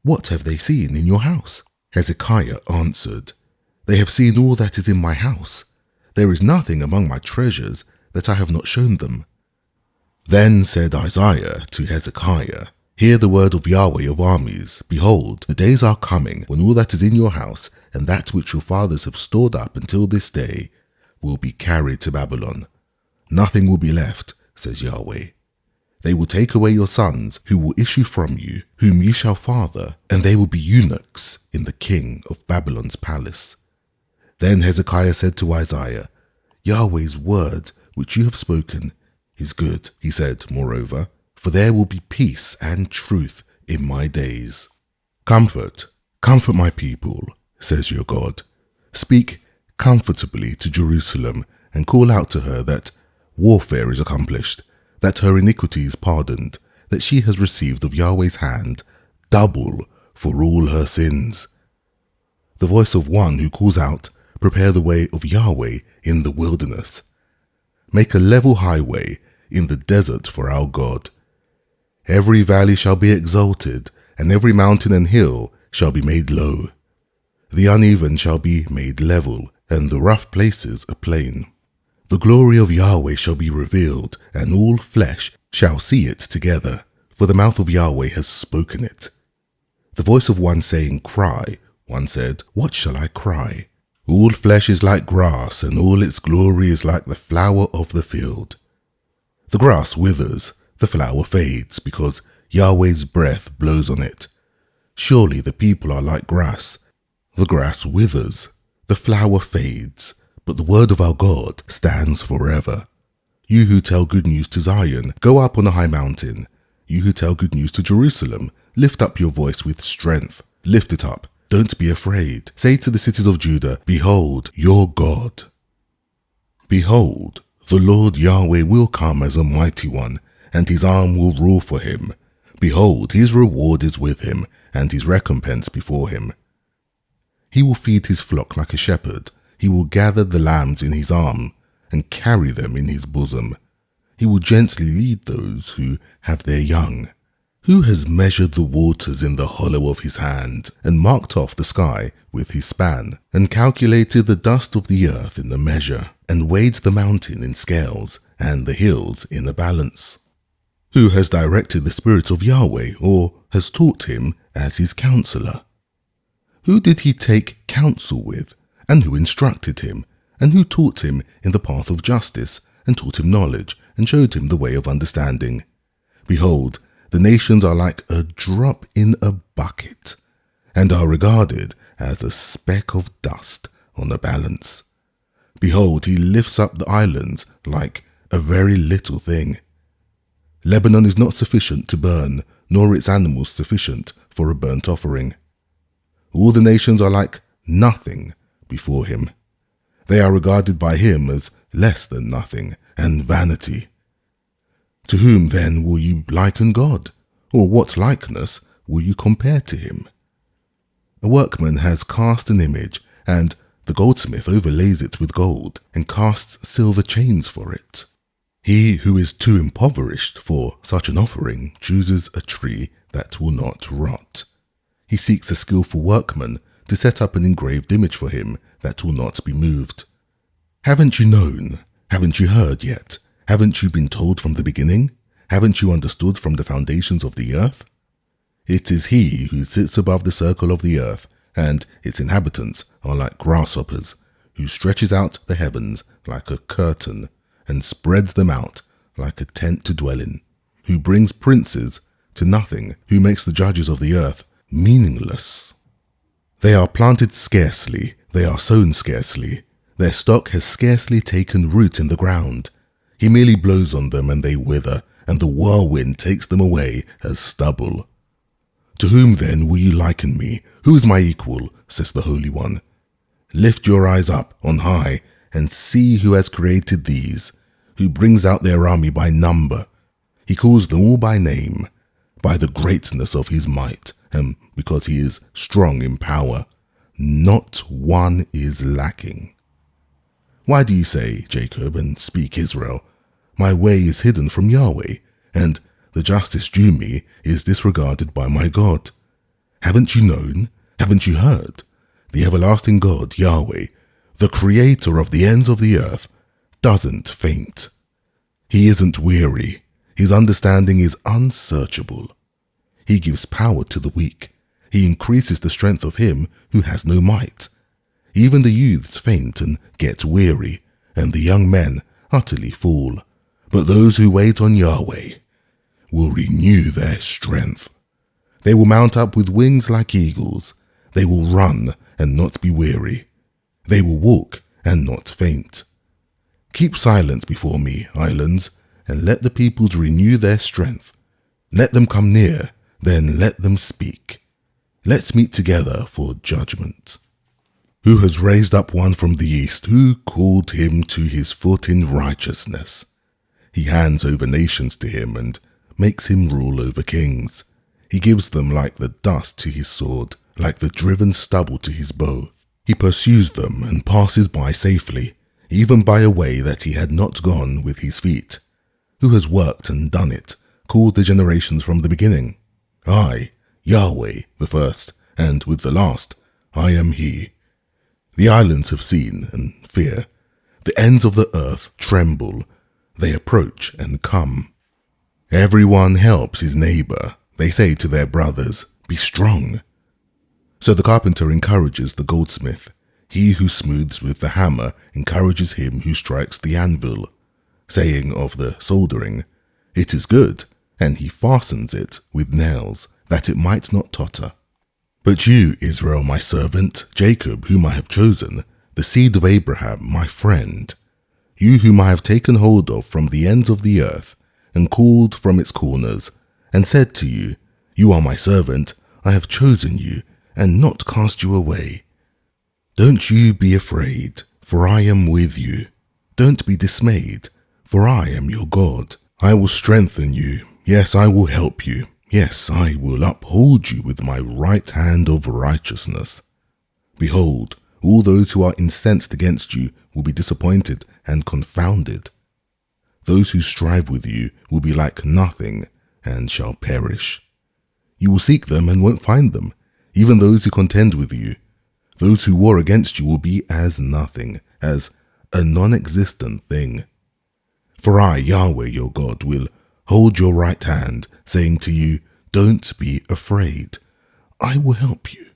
S1: "What have they seen in your house?" Hezekiah answered, "They have seen all that is in my house. There is nothing among my treasures that I have not shown them." Then said Isaiah to Hezekiah, "Hear the word of Yahweh of armies. Behold, the days are coming when all that is in your house and that which your fathers have stored up until this day will be carried to Babylon. Nothing will be left, says Yahweh. They will take away your sons, who will issue from you, whom ye shall father, and they will be eunuchs in the king of Babylon's palace." Then Hezekiah said to Isaiah, "Yahweh's word which you have spoken is good," he said, moreover, "for there will be peace and truth in my days." Comfort my people, says your God. Speak comfortably to Jerusalem and call out to her that warfare is accomplished, that her iniquity is pardoned, that she has received of Yahweh's hand double for all her sins. The voice of one who calls out, "Prepare the way of Yahweh in the wilderness. Make a level highway in the desert for our God. Every valley shall be exalted, and every mountain and hill shall be made low. The uneven shall be made level, and the rough places a plain. The glory of Yahweh shall be revealed, and all flesh shall see it together, for the mouth of Yahweh has spoken it." The voice of one saying, "Cry," one said, "What shall I cry? All flesh is like grass, and all its glory is like the flower of the field. The grass withers, the flower fades, because Yahweh's breath blows on it. Surely the people are like grass. The grass withers, the flower fades, but the word of our God stands forever. You who tell good news to Zion, go up on a high mountain. You who tell good news to Jerusalem, lift up your voice with strength. Lift it up. Don't be afraid. Say to the cities of Judah, Behold your God. Behold, the Lord Yahweh will come as a mighty one, and his arm will rule for him. Behold, his reward is with him, and his recompense before him. He will feed his flock like a shepherd. He will gather the lambs in his arm, and carry them in his bosom. He will gently lead those who have their young. Who has measured the waters in the hollow of his hand, and marked off the sky with his span, and calculated the dust of the earth in a measure, and weighed the mountain in scales, and the hills in a balance? Who has directed the Spirit of Yahweh, or has taught him as his counselor? Who did he take counsel with, and who instructed him, and who taught him in the path of justice, and taught him knowledge, and showed him the way of understanding? Behold, the nations are like a drop in a bucket, and are regarded as a speck of dust on a balance. Behold, he lifts up the islands like a very little thing. Lebanon is not sufficient to burn, nor its animals sufficient for a burnt offering. All the nations are like nothing before him. They are regarded by him as less than nothing and vanity. To whom then will you liken God? Or what likeness will you compare to him? A workman has cast an image, and the goldsmith overlays it with gold, and casts silver chains for it. He who is too impoverished for such an offering chooses a tree that will not rot. He seeks a skillful workman to set up an engraved image for him that will not be moved. Haven't you known? Haven't you heard yet? Haven't you been told from the beginning? Haven't you understood from the foundations of the earth? It is he who sits above the circle of the earth, and its inhabitants are like grasshoppers, who stretches out the heavens like a curtain, and spreads them out like a tent to dwell in, who brings princes to nothing, who makes the judges of the earth meaningless. They are planted scarcely, they are sown scarcely, their stock has scarcely taken root in the ground. He merely blows on them and they wither, and the whirlwind takes them away as stubble. To whom then will you liken me? Who is my equal? Says the Holy One. Lift your eyes up on high, and see who has created these, who brings out their army by number. He calls them all by name. by the greatness of his might, and because he is strong in power. Not one is lacking. Why do you say, Jacob, and speak, Israel, my way is hidden from Yahweh, and the justice due me is disregarded by my God? Haven't you known? Haven't you heard? The everlasting God, Yahweh, the creator of the ends of the earth, doesn't faint. He isn't weary. His understanding is unsearchable. He gives power to the weak. He increases the strength of him who has no might. Even the youths faint and get weary, and the young men utterly fall. But those who wait on Yahweh will renew their strength. They will mount up with wings like eagles. They will run and not be weary. They will walk and not faint. Keep silent before me, islands, and let the peoples renew their strength. Let them come near, then let them speak. Let's meet together for judgment. Who has raised up one from the east, who called him to his foot in righteousness? He hands over nations to him and makes him rule over kings. He gives them like the dust to his sword, like the driven stubble to his bow. He pursues them and passes by safely, even by a way that he had not gone with his feet. Who has worked and done it, called the generations from the beginning? I, Yahweh, the first, and with the last, I am he. The islands have seen and fear. The ends of the earth tremble. They approach and come. Everyone helps his neighbor. They say to their brothers, be strong. So the carpenter encourages the goldsmith. He who smooths with the hammer encourages him who strikes the anvil, saying of the soldering, it is good, and he fastens it with nails, that it might not totter. But you, Israel, my servant, Jacob, whom I have chosen, the seed of Abraham, my friend, you whom I have taken hold of from the ends of the earth, and called from its corners, and said to you, you are my servant, I have chosen you, and not cast you away. Don't you be afraid, for I am with you. Don't be dismayed, for I am your God. I will strengthen you. Yes, I will help you. Yes, I will uphold you with my right hand of righteousness. Behold, all those who are incensed against you will be disappointed and confounded. Those who strive with you will be like nothing and shall perish. You will seek them and won't find them, even those who contend with you. Those who war against you will be as nothing, as a non-existent thing. For I, Yahweh your God, will hold your right hand, saying to you, don't be afraid. I will help you.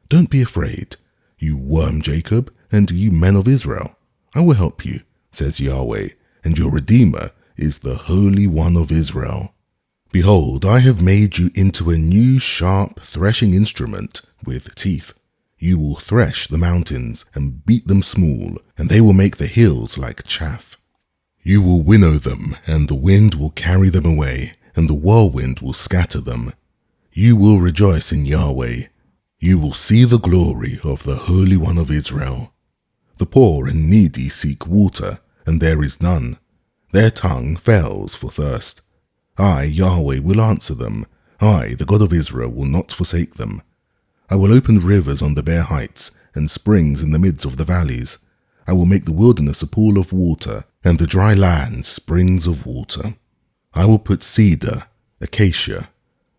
S1: Don't be afraid, you worm Jacob, and you men of Israel. I will help you, says Yahweh, and your Redeemer is the Holy One of Israel. Behold, I have made you into a new sharp threshing instrument with teeth. You will thresh the mountains and beat them small, and they will make the hills like chaff. You will winnow them, and the wind will carry them away, and the whirlwind will scatter them. You will rejoice in Yahweh. You will see the glory of the Holy One of Israel. The poor and needy seek water, and there is none. Their tongue fails for thirst. I, Yahweh, will answer them. I, the God of Israel, will not forsake them. I will open rivers on the bare heights, and springs in the midst of the valleys. I will make the wilderness a pool of water, and the dry land springs of water. I will put cedar, acacia,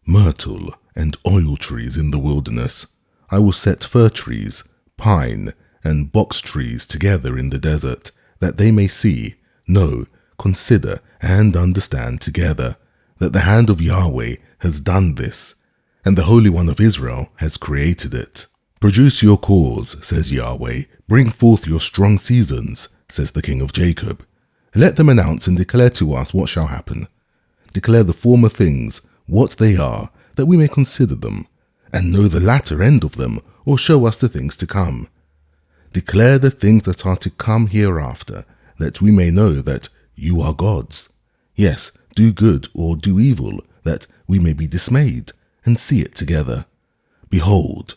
S1: myrtle, and oil trees in the wilderness. I will set fir trees, pine, and box trees together in the desert, that they may see, know, consider, and understand together, that the hand of Yahweh has done this, and the Holy One of Israel has created it. Produce your cause, says Yahweh. Bring forth your strong seasons, says the King of Jacob. Let them announce and declare to us what shall happen. Declare the former things, what they are, that we may consider them, and know the latter end of them, or show us the things to come. Declare the things that are to come hereafter, that we may know that you are gods. Yes, do good or do evil, that we may be dismayed, and see it together. Behold,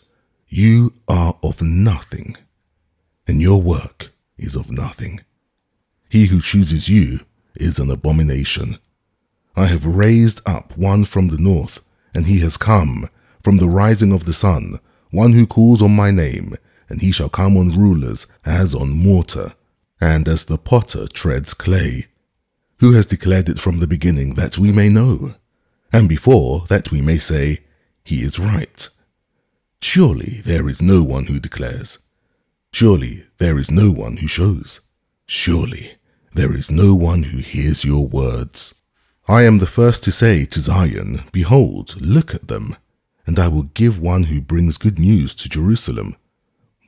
S1: you are of nothing, and your work is of nothing. He who chooses you is an abomination. I have raised up one from the north, and he has come from the rising of the sun, one who calls on my name, and he shall come on rulers as on mortar, and as the potter treads clay. Who has declared it from the beginning, that we may know, and before, that we may say, he is right? Surely there is no one who declares. Surely there is no one who shows. Surely there is no one who hears your words. I am the first to say to Zion, behold, look at them, and I will give one who brings good news to Jerusalem.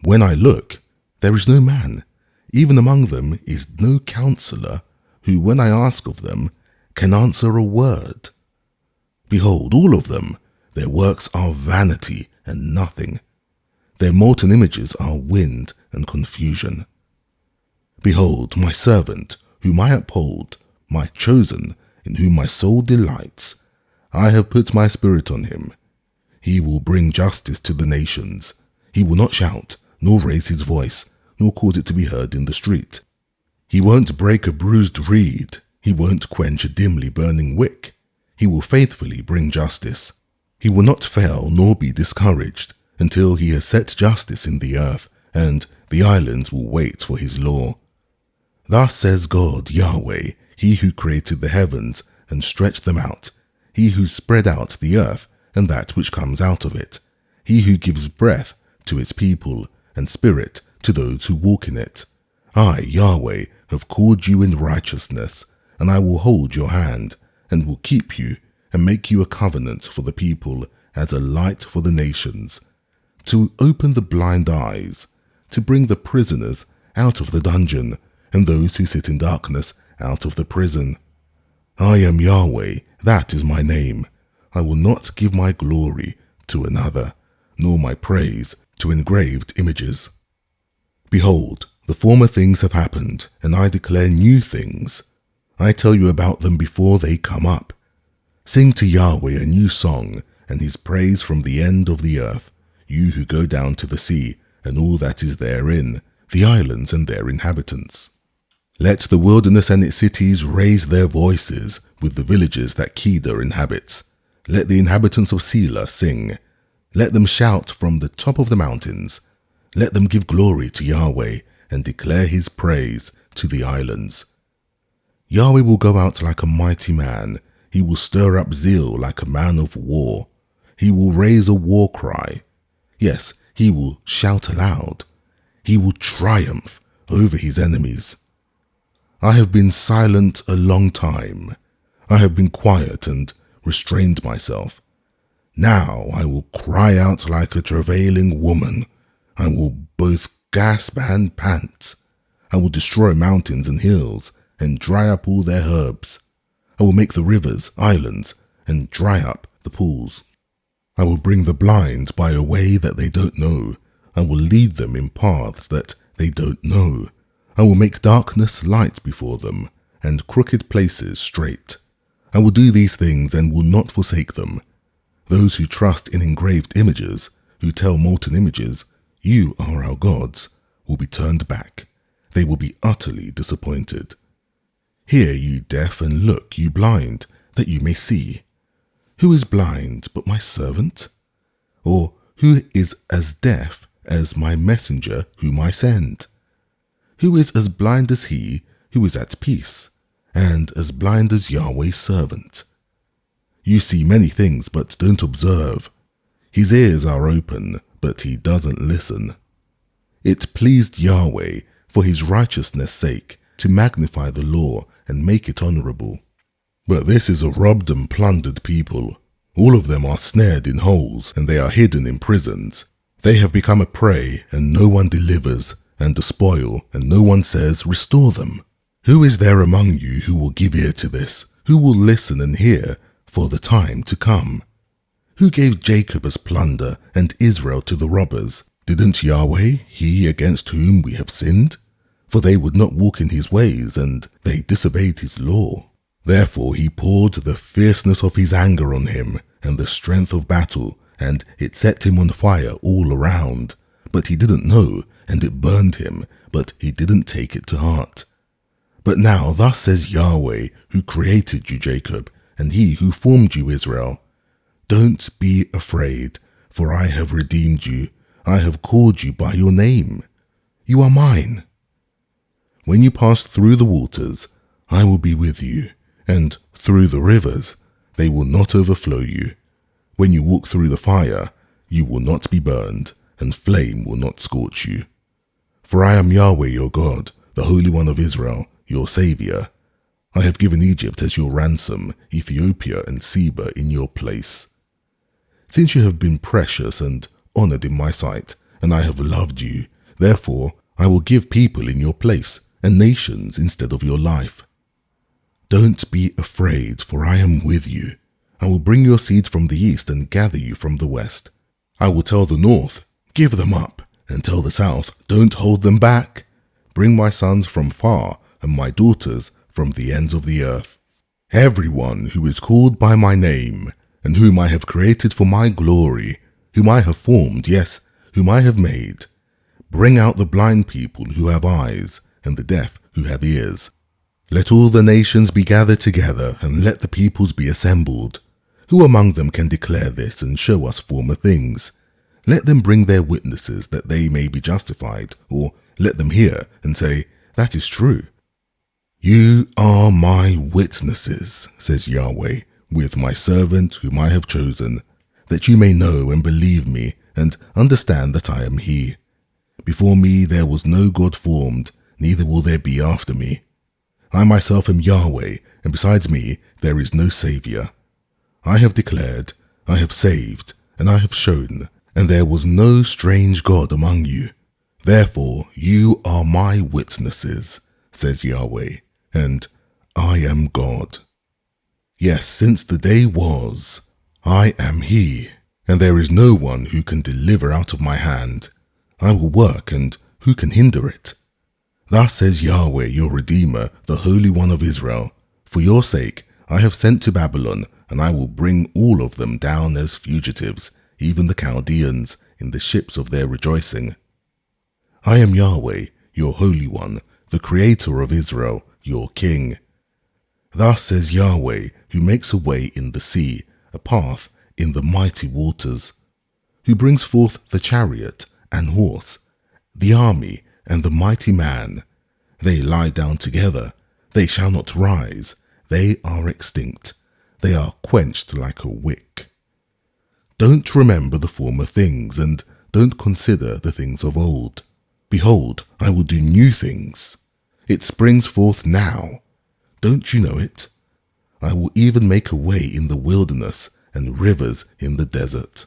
S1: When I look, there is no man, even among them is no counselor, who, when I ask of them, can answer a word. Behold, all of them, their works are vanity and nothing. Their molten images are wind and confusion. Behold, my servant, whom I uphold, my chosen, in whom my soul delights. I have put my spirit on him. He will bring justice to the nations. He will not shout, nor raise his voice, nor cause it to be heard in the street. He won't break a bruised reed. He won't quench a dimly burning wick. He will faithfully bring justice. He will not fail nor be discouraged until he has set justice in the earth, and the islands will wait for his law. Thus says God, Yahweh, he who created the heavens and stretched them out, he who spread out the earth and that which comes out of it, he who gives breath to its people and spirit to those who walk in it. I, Yahweh, have called you in righteousness, and I will hold your hand, and will keep you, and make you a covenant for the people, as a light for the nations, to open the blind eyes, to bring the prisoners out of the dungeon, and those who sit in darkness out of the prison. I am Yahweh, that is my name. I will not give my glory to another, nor my praise to engraved images. Behold, the former things have happened, and I declare new things. I tell you about them before they come up. Sing to Yahweh a new song, and his praise from the end of the earth, you who go down to the sea, and all that is therein, the islands and their inhabitants. Let the wilderness and its cities raise their voices with the villages that Kedar inhabits. Let the inhabitants of Selah sing. Let them shout from the top of the mountains. Let them give glory to Yahweh and declare his praise to the islands. Yahweh will go out like a mighty man. He will stir up zeal like a man of war. He will raise a war cry. Yes, he will shout aloud. He will triumph over his enemies. I have been silent a long time. I have been quiet and restrained myself. Now I will cry out like a travailing woman. I will both gasp and pant. I will destroy mountains and hills and dry up all their herbs. I will make the rivers islands and dry up the pools. I will bring the blind by a way that they don't know. I will lead them in paths that they don't know. I will make darkness light before them, and crooked places straight. I will do these things and will not forsake them. Those who trust in engraved images, who tell molten images, you are our gods, will be turned back. They will be utterly disappointed. Hear, you deaf, and look, you blind, that you may see. Who is blind but my servant? Or who is as deaf as my messenger whom I send? Who is as blind as he who is at peace, and as blind as Yahweh's servant? You see many things but don't observe. His ears are open, but he doesn't listen. It pleased Yahweh, for his righteousness' sake, to magnify the law and make it honorable. But this is a robbed and plundered people. All of them are snared in holes, and they are hidden in prisons. They have become a prey, and no one delivers, and a spoil, and no one says, restore them. Who is there among you who will give ear to this? Who will listen and hear for the time to come? Who gave Jacob as plunder and Israel to the robbers? Didn't Yahweh, he against whom we have sinned? For they would not walk in his ways, and they disobeyed his law. Therefore he poured the fierceness of his anger on him, and the strength of battle, and it set him on fire all around. But he didn't know, and it burned him, but he didn't take it to heart. But now thus says Yahweh, who created you, Jacob, and he who formed you, Israel. Don't be afraid, for I have redeemed you. I have called you by your name. You are mine. When you pass through the waters, I will be with you, and through the rivers, they will not overflow you. When you walk through the fire, you will not be burned, and flame will not scorch you. For I am Yahweh your God, the Holy One of Israel, your Saviour. I have given Egypt as your ransom, Ethiopia and Seba in your place. Since you have been precious and honoured in my sight, and I have loved you, therefore I will give people in your place, and nations instead of your life. Don't be afraid, for I am with you. I will bring your seed from the east and gather you from the west. I will tell the north, give them up, and tell the south, don't hold them back. Bring my sons from far, and my daughters from the ends of the earth. Everyone who is called by my name, and whom I have created for my glory, whom I have formed, yes, whom I have made. Bring out the blind people who have eyes, and the deaf who have ears. Let all the nations be gathered together, and let the peoples be assembled. Who among them can declare this and show us former things? Let them bring their witnesses that they may be justified, or let them hear and say, that is true. You are my witnesses, says Yahweh, with my servant whom I have chosen, that you may know and believe me and understand that I am he. Before me there was no God formed, neither will there be after me. I myself am Yahweh, and besides me there is no Saviour. I have declared, I have saved, and I have shown, and there was no strange God among you. Therefore you are my witnesses, says Yahweh, and I am God. Yes, since the day was, I am he, and there is no one who can deliver out of my hand. I will work, and who can hinder it? Thus says Yahweh, your Redeemer, the Holy One of Israel. For your sake I have sent to Babylon, and I will bring all of them down as fugitives, even the Chaldeans, in the ships of their rejoicing. I am Yahweh, your Holy One, the Creator of Israel, your King. Thus says Yahweh, who makes a way in the sea, a path in the mighty waters, who brings forth the chariot and horse, the army and the mighty man. They lie down together, they shall not rise, they are extinct, they are quenched like a wick. Don't remember the former things, and don't consider the things of old. Behold, I will do new things. It springs forth now. Don't you know it? I will even make a way in the wilderness and rivers in the desert.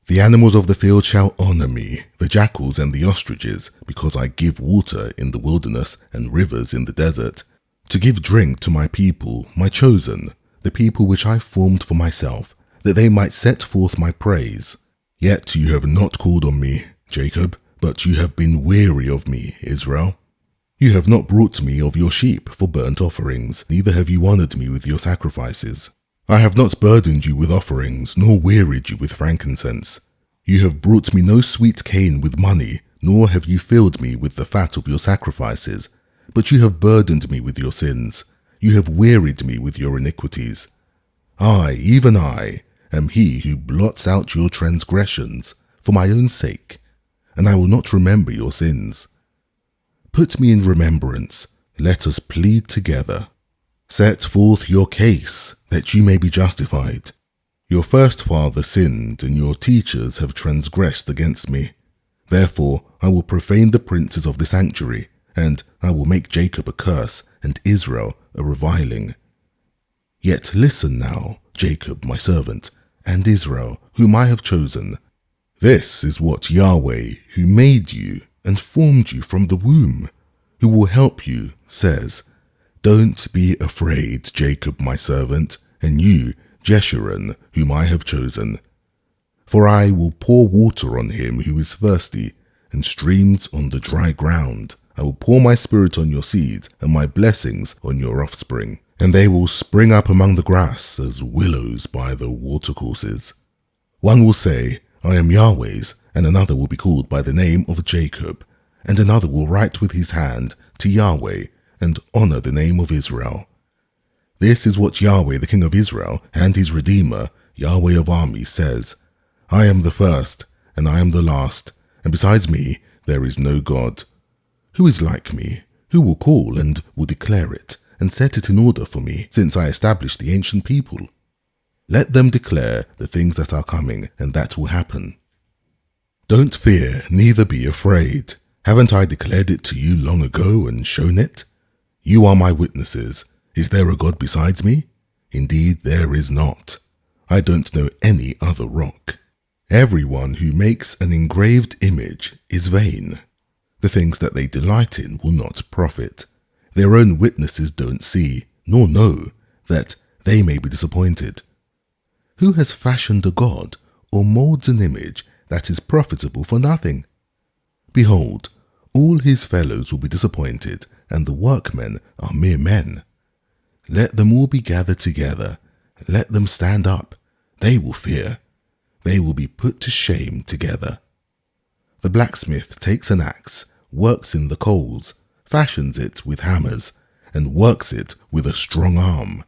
S1: The animals of the field shall honor me, the jackals and the ostriches, because I give water in the wilderness and rivers in the desert, to give drink to my people, my chosen, the people which I formed for myself, that they might set forth my praise. Yet you have not called on me, Jacob, but you have been weary of me, Israel. You have not brought me of your sheep for burnt offerings, neither have you honored me with your sacrifices. I have not burdened you with offerings, nor wearied you with frankincense. You have brought me no sweet cane with money, nor have you filled me with the fat of your sacrifices. But you have burdened me with your sins. You have wearied me with your iniquities. I, even I, am he who blots out your transgressions for my own sake, and I will not remember your sins. Put me in remembrance, let us plead together. Set forth your case, that you may be justified. Your first father sinned, and your teachers have transgressed against me. Therefore I will profane the princes of the sanctuary, and I will make Jacob a curse, and Israel a reviling. Yet listen now, Jacob my servant, and Israel, whom I have chosen. This is what Yahweh, who made you and formed you from the womb, who will help you, says. Don't be afraid, Jacob my servant, and you, Jeshurun, whom I have chosen. For I will pour water on him who is thirsty, and streams on the dry ground. I will pour my spirit on your seed, and my blessings on your offspring, and they will spring up among the grass as willows by the watercourses. One will say, I am Yahweh's, and another will be called by the name of Jacob, and another will write with his hand to Yahweh, and honor the name of Israel. This is what Yahweh, the King of Israel, and his Redeemer, Yahweh of armies, says. I am the first, and I am the last, and besides me there is no God. Who is like me? Who will call and will declare it, and set it in order for me, since I established the ancient people? Let them declare the things that are coming, and that will happen. Don't fear, neither be afraid. Haven't I declared it to you long ago and shown it? You are my witnesses. Is there a God besides me? Indeed, there is not. I don't know any other rock. Everyone who makes an engraved image is vain. The things that they delight in will not profit. Their own witnesses don't see, nor know, that they may be disappointed. Who has fashioned a god, or molds an image that is profitable for nothing? Behold, all his fellows will be disappointed, and the workmen are mere men. Let them all be gathered together. Let them stand up. They will fear. They will be put to shame together. The blacksmith takes an axe, works in the coals, fashions it with hammers, and works it with a strong arm.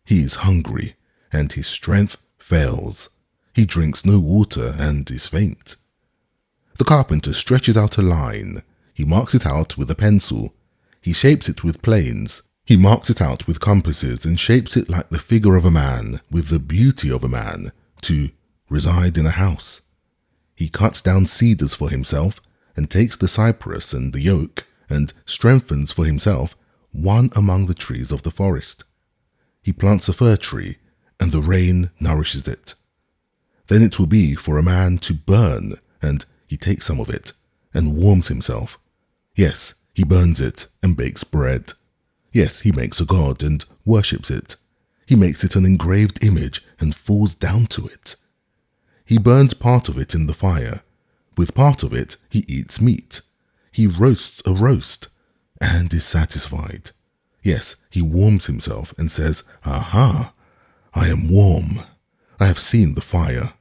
S1: He is hungry, and his strength fails. He drinks no water and is faint. The carpenter stretches out a line. He marks it out with a pencil. He shapes it with planes. He marks it out with compasses and shapes it like the figure of a man, with the beauty of a man, to reside in a house. He cuts down cedars for himself, and takes the cypress and the oak, and strengthens for himself one among the trees of the forest. He plants a fir tree, and the rain nourishes it. Then it will be for a man to burn, and he takes some of it, and warms himself. Yes, he burns it, and bakes bread. Yes, he makes a god, and worships it. He makes it an engraved image, and falls down to it. He burns part of it in the fire. With part of it he eats meat. He roasts a roast, and is satisfied. Yes, he warms himself, and says, Aha! I am warm. I have seen the fire.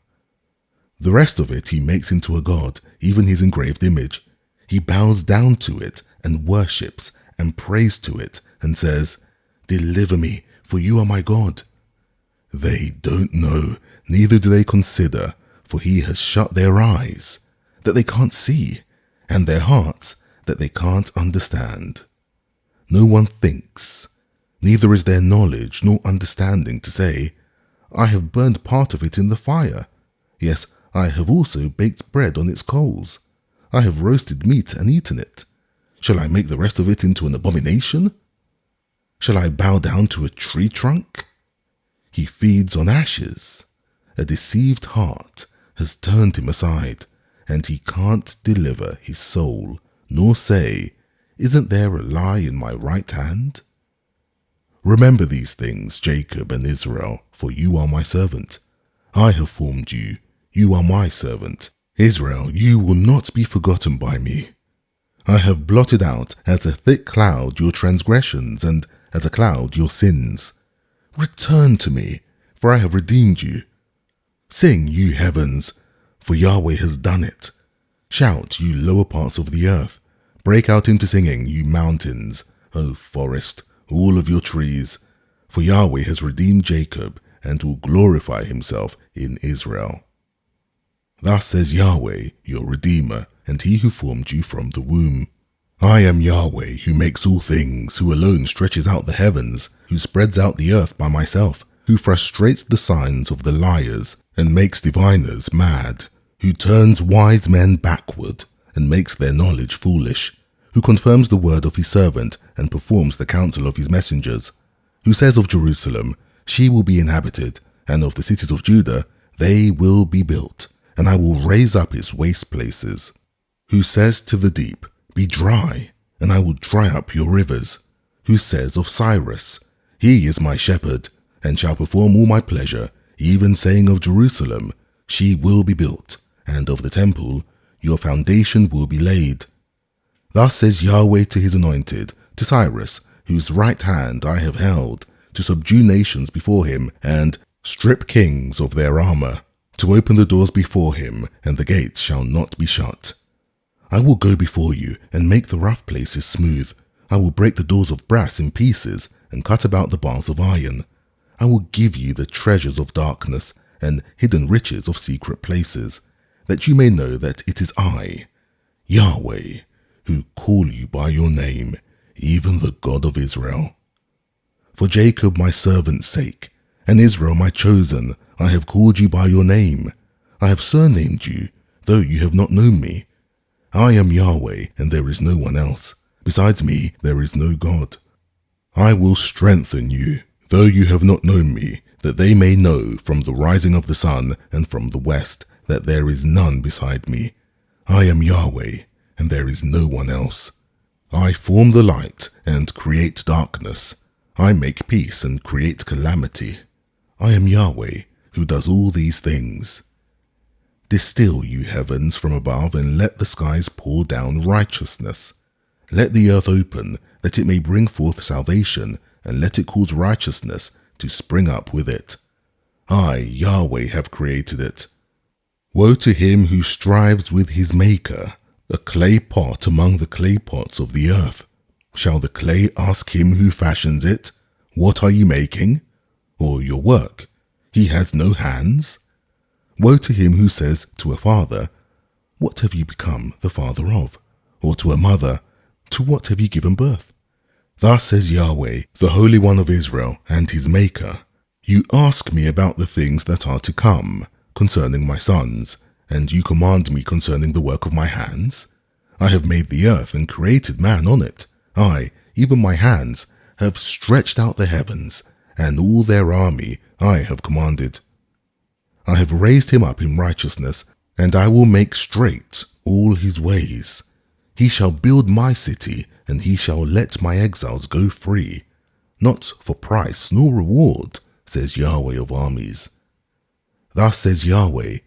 S1: The rest of it he makes into a god, even his engraved image. He bows down to it, and worships, and prays to it, and says, Deliver me, for you are my God. They don't know, neither do they consider, for he has shut their eyes, that they can't see, and their hearts, that they can't understand. No one thinks, neither is there knowledge nor understanding to say, I have burned part of it in the fire. Yes, I have also baked bread on its coals. I have roasted meat and eaten it. Shall I make the rest of it into an abomination? Shall I bow down to a tree trunk? He feeds on ashes. A deceived heart has turned him aside, and he can't deliver his soul, nor say, Isn't there a lie in my right hand? Remember these things, Jacob and Israel, for you are my servant. I have formed you. You are my servant. Israel, you will not be forgotten by me. I have blotted out as a thick cloud your transgressions, and as a cloud your sins. Return to me, for I have redeemed you. Sing, you heavens, for Yahweh has done it. Shout, you lower parts of the earth. Break out into singing, you mountains, O forest, all of your trees. For Yahweh has redeemed Jacob, and will glorify himself in Israel. Thus says Yahweh, your Redeemer, and he who formed you from the womb. I am Yahweh, who makes all things, who alone stretches out the heavens, who spreads out the earth by myself, who frustrates the signs of the liars, and makes diviners mad, who turns wise men backward, and makes their knowledge foolish, who confirms the word of his servant, and performs the counsel of his messengers, who says of Jerusalem, She will be inhabited, and of the cities of Judah, they will be built, and I will raise up its waste places, who says to the deep, Be dry, and I will dry up your rivers, who says of Cyrus, He is my shepherd, and shall perform all my pleasure, even saying of Jerusalem, She will be built, and of the temple, Your foundation will be laid. Thus says Yahweh to his anointed, to Cyrus, whose right hand I have held, to subdue nations before him, and strip kings of their armor, to open the doors before him, and the gates shall not be shut. I will go before you, and make the rough places smooth. I will break the doors of brass in pieces, and cut about the bars of iron. I will give you the treasures of darkness and hidden riches of secret places, that you may know that it is I, Yahweh, who call you by your name, even the God of Israel. For Jacob my servant's sake, and Israel my chosen, I have called you by your name. I have surnamed you, though you have not known me. I am Yahweh, and there is no one else. Besides me, there is no God. I will strengthen you, though you have not known me, that they may know from the rising of the sun and from the west that there is none beside me. I am Yahweh, and there is no one else. I form the light and create darkness. I make peace and create calamity. I am Yahweh, who does all these things. Distill, you heavens, from above, and let the skies pour down righteousness. Let the earth open, that it may bring forth salvation, and let it cause righteousness to spring up with it. I, Yahweh, have created it. Woe to him who strives with his maker, a clay pot among the clay pots of the earth. Shall the clay ask him who fashions it, "What are you making?" Or your work, "He has no hands"? Woe to him who says to a father, "What have you become the father of?" Or to a mother, "To what have you given birth?" Thus says Yahweh, the Holy One of Israel and his Maker, "You ask me about the things that are to come, concerning my sons, and you command me concerning the work of my hands? I have made the earth and created man on it. I, even my hands, have stretched out the heavens, and all their army I have commanded. I have raised him up in righteousness, and I will make straight all his ways. He shall build my city, and he shall let my exiles go free, not for price nor reward, says Yahweh of armies. Thus says Yahweh,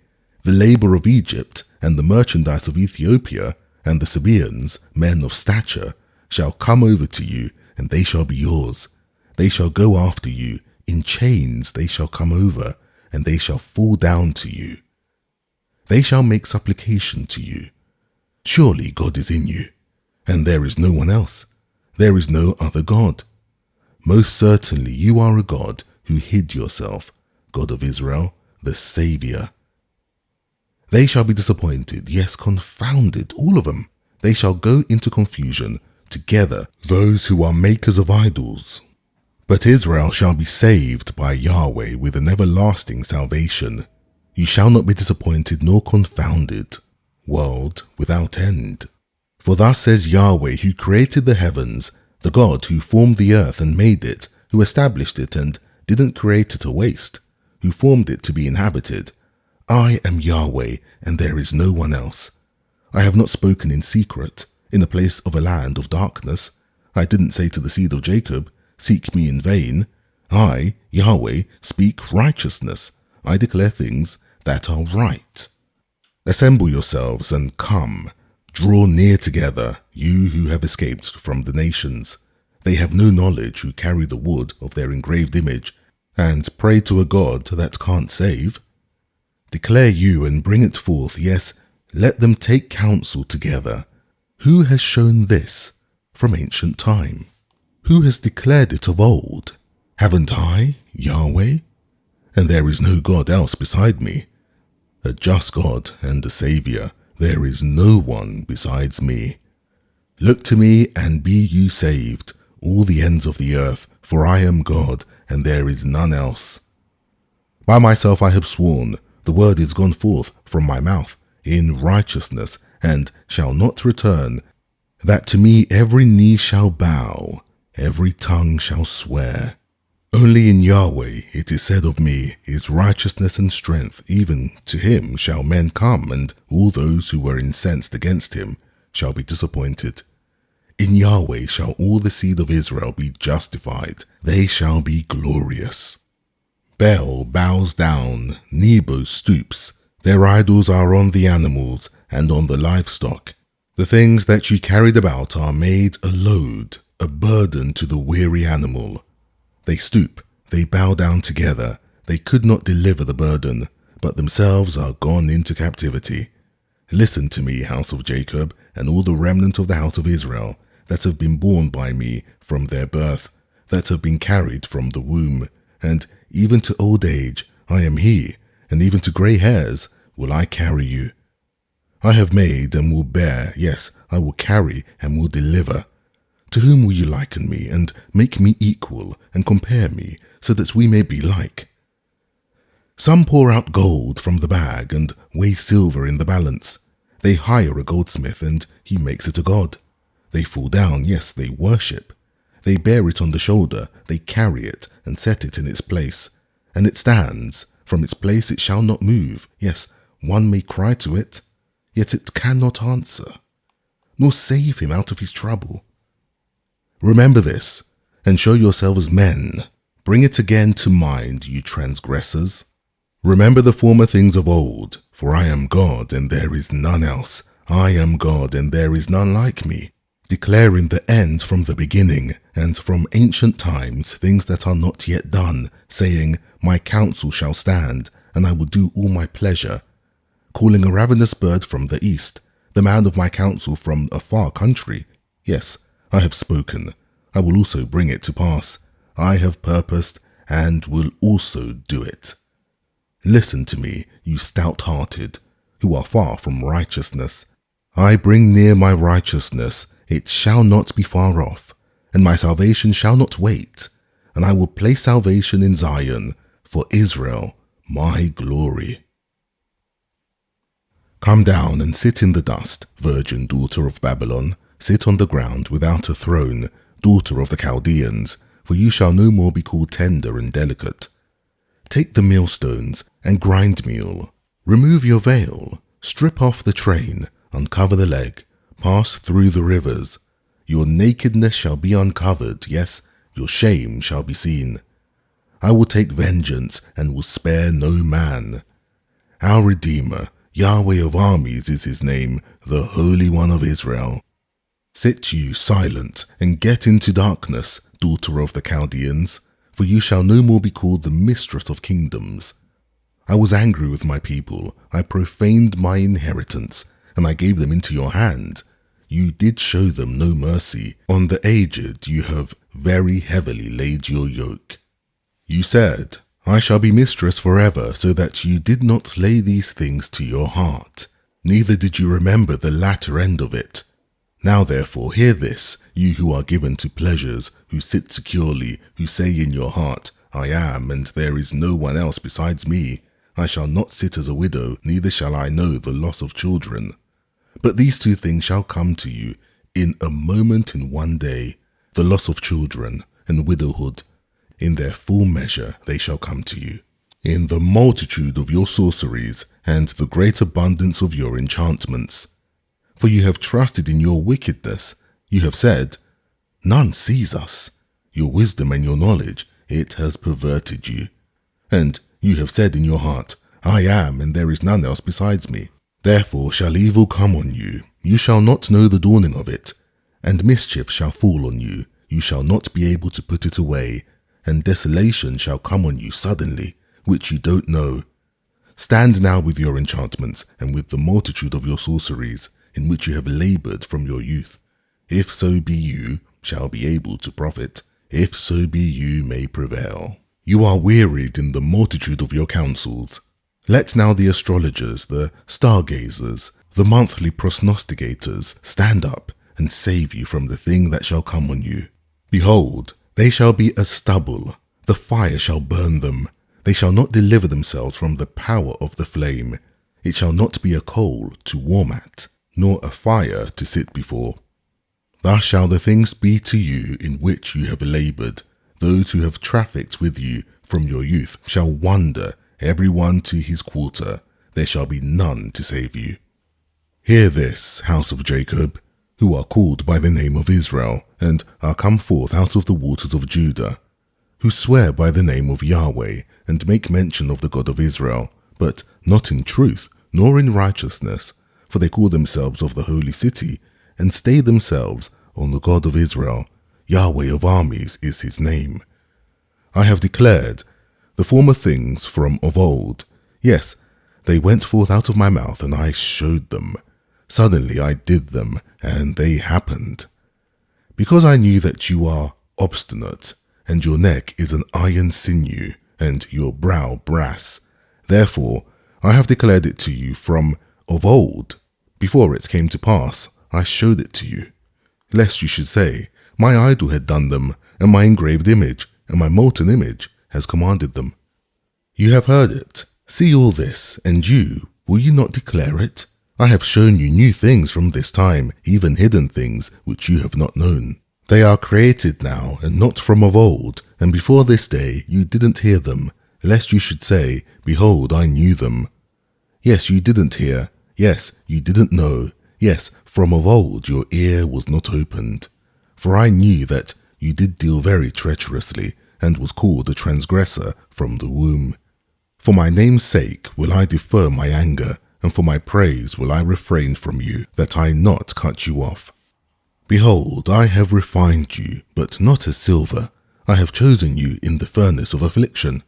S1: the labor of Egypt, and the merchandise of Ethiopia, and the Sabaeans, men of stature, shall come over to you, and they shall be yours. They shall go after you, in chains they shall come over, and they shall fall down to you. They shall make supplication to you. Surely God is in you, and there is no one else. There is no other God. Most certainly you are a God who hid yourself, God of Israel, the Saviour. They shall be disappointed, yes, confounded, all of them. They shall go into confusion together, those who are makers of idols. But Israel shall be saved by Yahweh with an everlasting salvation. You shall not be disappointed nor confounded, world without end. For thus says Yahweh, who created the heavens, the God who formed the earth and made it, who established it and didn't create it to waste, who formed it to be inhabited. I am Yahweh, and there is no one else. I have not spoken in secret, in the place of a land of darkness. I didn't say to the seed of Jacob, seek me in vain. I, Yahweh, speak righteousness. I declare things that are right. Assemble yourselves and come. Draw near together, you who have escaped from the nations. They have no knowledge who carry the wood of their engraved image, and pray to a God that can't save. Declare you and bring it forth, yes, let them take counsel together. Who has shown this from ancient time? Who has declared it of old? Haven't I, Yahweh? And there is no God else beside me. A just God and a Saviour, there is no one besides me. Look to me and be you saved, all the ends of the earth, for I am God, and there is none else. By myself I have sworn, the word is gone forth from my mouth, in righteousness, and shall not return, that to me every knee shall bow, every tongue shall swear. Only in Yahweh, it is said of me, is righteousness and strength, even to him shall men come, and all those who were incensed against him shall be disappointed. In Yahweh shall all the seed of Israel be justified, they shall be glorious. Bel bows down, Nebo stoops, their idols are on the animals and on the livestock. The things that you carried about are made a load, a burden to the weary animal. They stoop, they bow down together, they could not deliver the burden, but themselves are gone into captivity. Listen to me, house of Jacob, and all the remnant of the house of Israel, that have been born by me from their birth, that have been carried from the womb, and even to old age I am he, and even to grey hairs will I carry you. I have made and will bear, yes, I will carry and will deliver. To whom will you liken me, and make me equal, and compare me, so that we may be like? Some pour out gold from the bag, and weigh silver in the balance. They hire a goldsmith, and he makes it a god. They fall down, yes, they worship. They bear it on the shoulder, they carry it, and set it in its place. And it stands, from its place it shall not move. Yes, one may cry to it, yet it cannot answer, nor save him out of his trouble. Remember this, and show yourselves men. Bring it again to mind, you transgressors. Remember the former things of old, for I am God, and there is none else. I am God, and there is none like me, declaring the end from the beginning, and from ancient times things that are not yet done, saying, My counsel shall stand, and I will do all my pleasure, calling a ravenous bird from the east, the man of my counsel from a far country. Yes, I have spoken, I will also bring it to pass. I have purposed, and will also do it. Listen to me, you stout-hearted, who are far from righteousness. I bring near my righteousness, it shall not be far off, and my salvation shall not wait, and I will place salvation in Zion, for Israel, my glory. Come down and sit in the dust, virgin daughter of Babylon, sit on the ground without a throne, daughter of the Chaldeans, for you shall no more be called tender and delicate. Take the millstones and grind meal, remove your veil, strip off the train, uncover the leg, pass through the rivers. Your nakedness shall be uncovered, yes, your shame shall be seen. I will take vengeance and will spare no man. Our Redeemer, Yahweh of armies is his name, the Holy One of Israel. Sit you silent and get into darkness, daughter of the Chaldeans, for you shall no more be called the mistress of kingdoms. I was angry with my people, I profaned my inheritance, and I gave them into your hand. You did show them no mercy. On the aged you have very heavily laid your yoke. You said, I shall be mistress forever, so that you did not lay these things to your heart, neither did you remember the latter end of it. Now therefore hear this, you who are given to pleasures, who sit securely, who say in your heart, I am, and there is no one else besides me. I shall not sit as a widow, neither shall I know the loss of children. But these two things shall come to you in a moment, in one day, the loss of children and widowhood. In their full measure they shall come to you. In the multitude of your sorceries and the great abundance of your enchantments. For you have trusted in your wickedness. You have said, None sees us. Your wisdom and your knowledge, it has perverted you. And you have said in your heart, I am, and there is none else besides me. Therefore shall evil come on you. You shall not know the dawning of it. And mischief shall fall on you. You shall not be able to put it away. And desolation shall come on you suddenly, which you don't know. Stand now with your enchantments, and with the multitude of your sorceries, in which you have laboured from your youth. If so be you shall be able to profit, if so be you may prevail. You are wearied in the multitude of your counsels. Let now the astrologers, the stargazers, the monthly prognosticators stand up and save you from the thing that shall come on you. Behold, they shall be as stubble, the fire shall burn them. They shall not deliver themselves from the power of the flame. It shall not be a coal to warm at, nor a fire to sit before. Thus shall the things be to you in which you have laboured. Those who have trafficked with you from your youth shall wander, every one to his quarter. There shall be none to save you. Hear this, house of Jacob, who are called by the name of Israel, and are come forth out of the waters of Judah, who swear by the name of Yahweh, and make mention of the God of Israel, but not in truth, nor in righteousness, for they call themselves of the holy city, and stay themselves on the God of Israel. Yahweh of armies is his name. I have declared the former things from of old. Yes, they went forth out of my mouth, and I showed them. Suddenly I did them, and they happened. Because I knew that you are obstinate, and your neck is an iron sinew, and your brow brass. Therefore I have declared it to you from of old. Before it came to pass, I showed it to you, lest you should say, my idol had done them, and my engraved image, and my molten image has commanded them. You have heard it. See all this, and you, will you not declare it? I have shown you new things from this time, even hidden things which you have not known. They are created now, and not from of old, and before this day you didn't hear them, lest you should say, behold, I knew them. Yes, you didn't hear. Yes, you didn't know. Yes, from of old your ear was not opened. For I knew that you did deal very treacherously, and was called a transgressor from the womb. For my name's sake will I defer my anger, and for my praise will I refrain from you, that I not cut you off. Behold, I have refined you, but not as silver. I have chosen you in the furnace of affliction.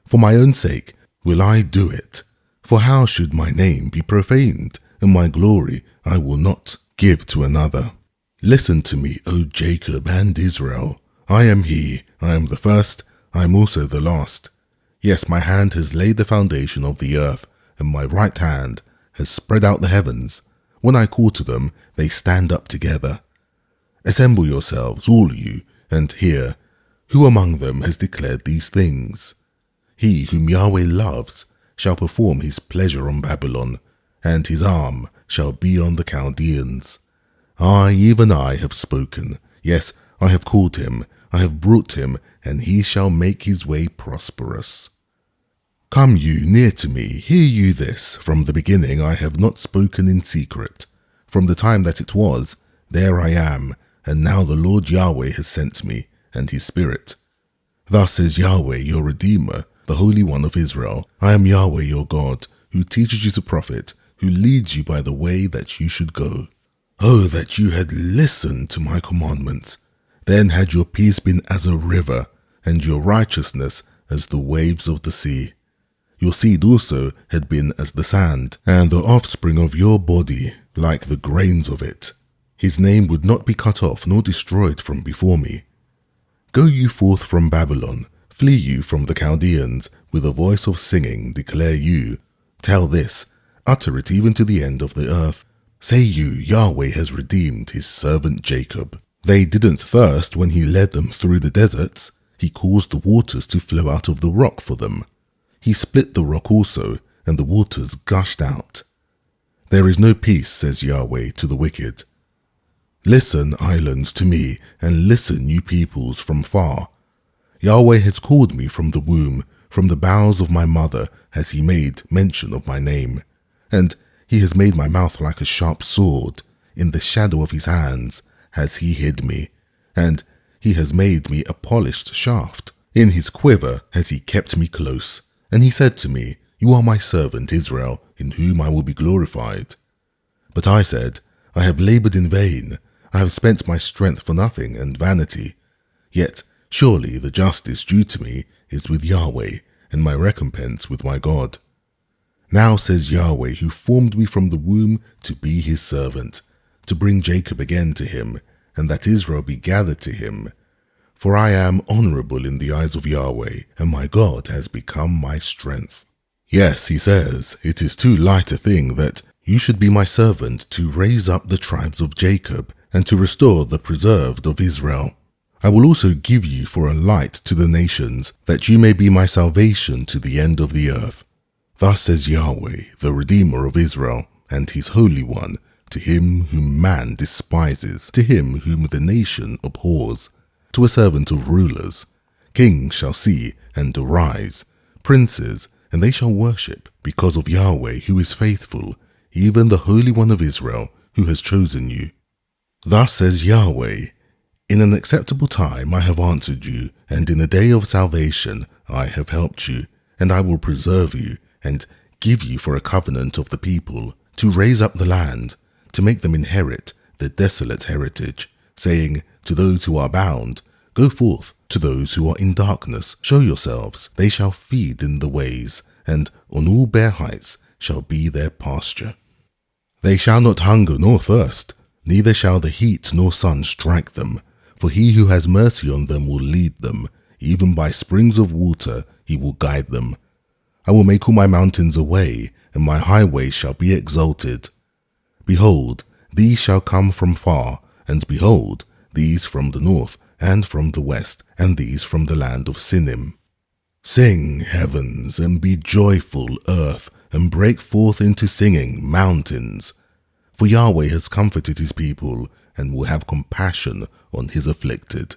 S1: For my own sake will I do it. For how should my name be profaned, and my glory I will not give to another? Listen to me, O Jacob and Israel. I am he, I am the first, I am also the last. Yes, my hand has laid the foundation of the earth, and my right hand has spread out the heavens. When I call to them, they stand up together. Assemble yourselves, all you, and hear. Who among them has declared these things? He whom Yahweh loves shall perform his pleasure on Babylon, and his arm shall be on the Chaldeans. I, even I, have spoken. Yes, I have called him, I have brought him, and he shall make his way prosperous. Come you near to me, hear you this. From the beginning I have not spoken in secret. From the time that it was, there I am, and now the Lord Yahweh has sent me, and his Spirit. Thus says Yahweh your Redeemer, the Holy One of Israel. I am Yahweh your God, who teaches you to profit, who leads you by the way that you should go. Oh, that you had listened to my commandments! Then had your peace been as a river, and your righteousness as the waves of the sea. Your seed also had been as the sand, and the offspring of your body like the grains of it. His name would not be cut off nor destroyed from before me. Go you forth from Babylon, flee you from the Chaldeans, with a voice of singing declare you. Tell this, utter it even to the end of the earth. Say you, Yahweh has redeemed his servant Jacob. They didn't thirst when he led them through the deserts. He caused the waters to flow out of the rock for them. He split the rock also, and the waters gushed out. There is no peace, says Yahweh, to the wicked. Listen, islands, to me, and listen, you peoples from far. Yahweh has called me from the womb, from the bowels of my mother has he made mention of my name. And he has made my mouth like a sharp sword. In the shadow of his hands has he hid me, and he has made me a polished shaft. In his quiver has he kept me close. And he said to me, You are my servant Israel, in whom I will be glorified. But I said, I have labored in vain. I have spent my strength for nothing and vanity. Yet surely the justice due to me is with Yahweh, and my recompense with my God. Now says Yahweh, who formed me from the womb to be his servant, to bring Jacob again to him, and that Israel be gathered to him. For I am honorable in the eyes of Yahweh, and my God has become my strength. Yes, he says, it is too light a thing that you should be my servant to raise up the tribes of Jacob, and to restore the preserved of Israel. I will also give you for a light to the nations, that you may be my salvation to the end of the earth. Thus says Yahweh, the Redeemer of Israel, and his Holy One, to him whom man despises, to him whom the nation abhors, to a servant of rulers. Kings shall see and arise, princes, and they shall worship, because of Yahweh who is faithful, even the Holy One of Israel, who has chosen you. Thus says Yahweh, in an acceptable time I have answered you, and in a day of salvation I have helped you, and I will preserve you, and give you for a covenant of the people, to raise up the land, to make them inherit the desolate heritage, saying to those who are bound, Go forth. To those who are in darkness, show yourselves. They shall feed in the ways, and on all bare heights shall be their pasture. They shall not hunger nor thirst, neither shall the heat nor sun strike them. For he who has mercy on them will lead them, even by springs of water he will guide them. I will make all my mountains a way, and my highways shall be exalted. Behold, these shall come from far, and behold, these from the north, and from the west, and these from the land of Sinim. Sing, heavens, and be joyful, earth, and break forth into singing, mountains. For Yahweh has comforted his people, and will have compassion on his afflicted.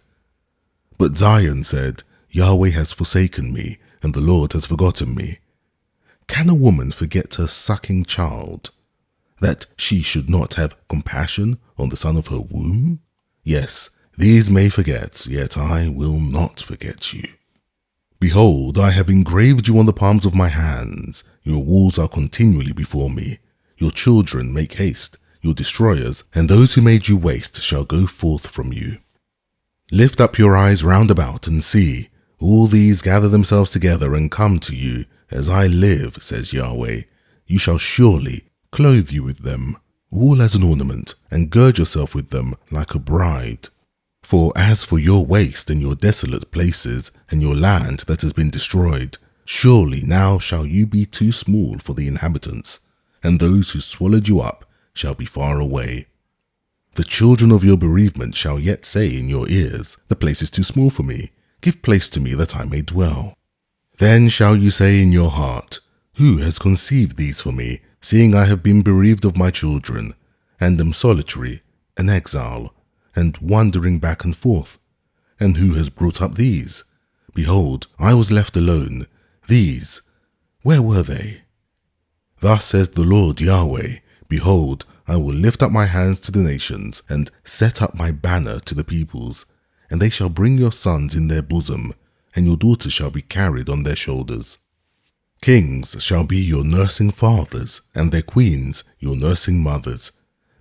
S1: But Zion said, Yahweh has forsaken me, and the Lord has forgotten me. Can a woman forget her sucking child, that she should not have compassion on the son of her womb? Yes, these may forget, yet I will not forget you. Behold, I have engraved you on the palms of my hands. Your walls are continually before me. Your children make haste. Your destroyers, and those who made you waste, shall go forth from you. Lift up your eyes round about and see. All these gather themselves together and come to you. As I live, says Yahweh, you shall surely clothe you with them, all as an ornament, and gird yourself with them like a bride. For as for your waste and your desolate places, and your land that has been destroyed, surely now shall you be too small for the inhabitants, and those who swallowed you up shall be far away. The children of your bereavement shall yet say in your ears, the place is too small for me, give place to me that I may dwell. Then shall you say in your heart, who has conceived these for me, seeing I have been bereaved of my children, and am solitary, an exile, and wandering back and forth? And who has brought up these? Behold, I was left alone. These, where were they? Thus says the Lord Yahweh, behold, I will lift up my hands to the nations, and set up my banner to the peoples, and they shall bring your sons in their bosom, and your daughters shall be carried on their shoulders. Kings shall be your nursing fathers, and their queens your nursing mothers.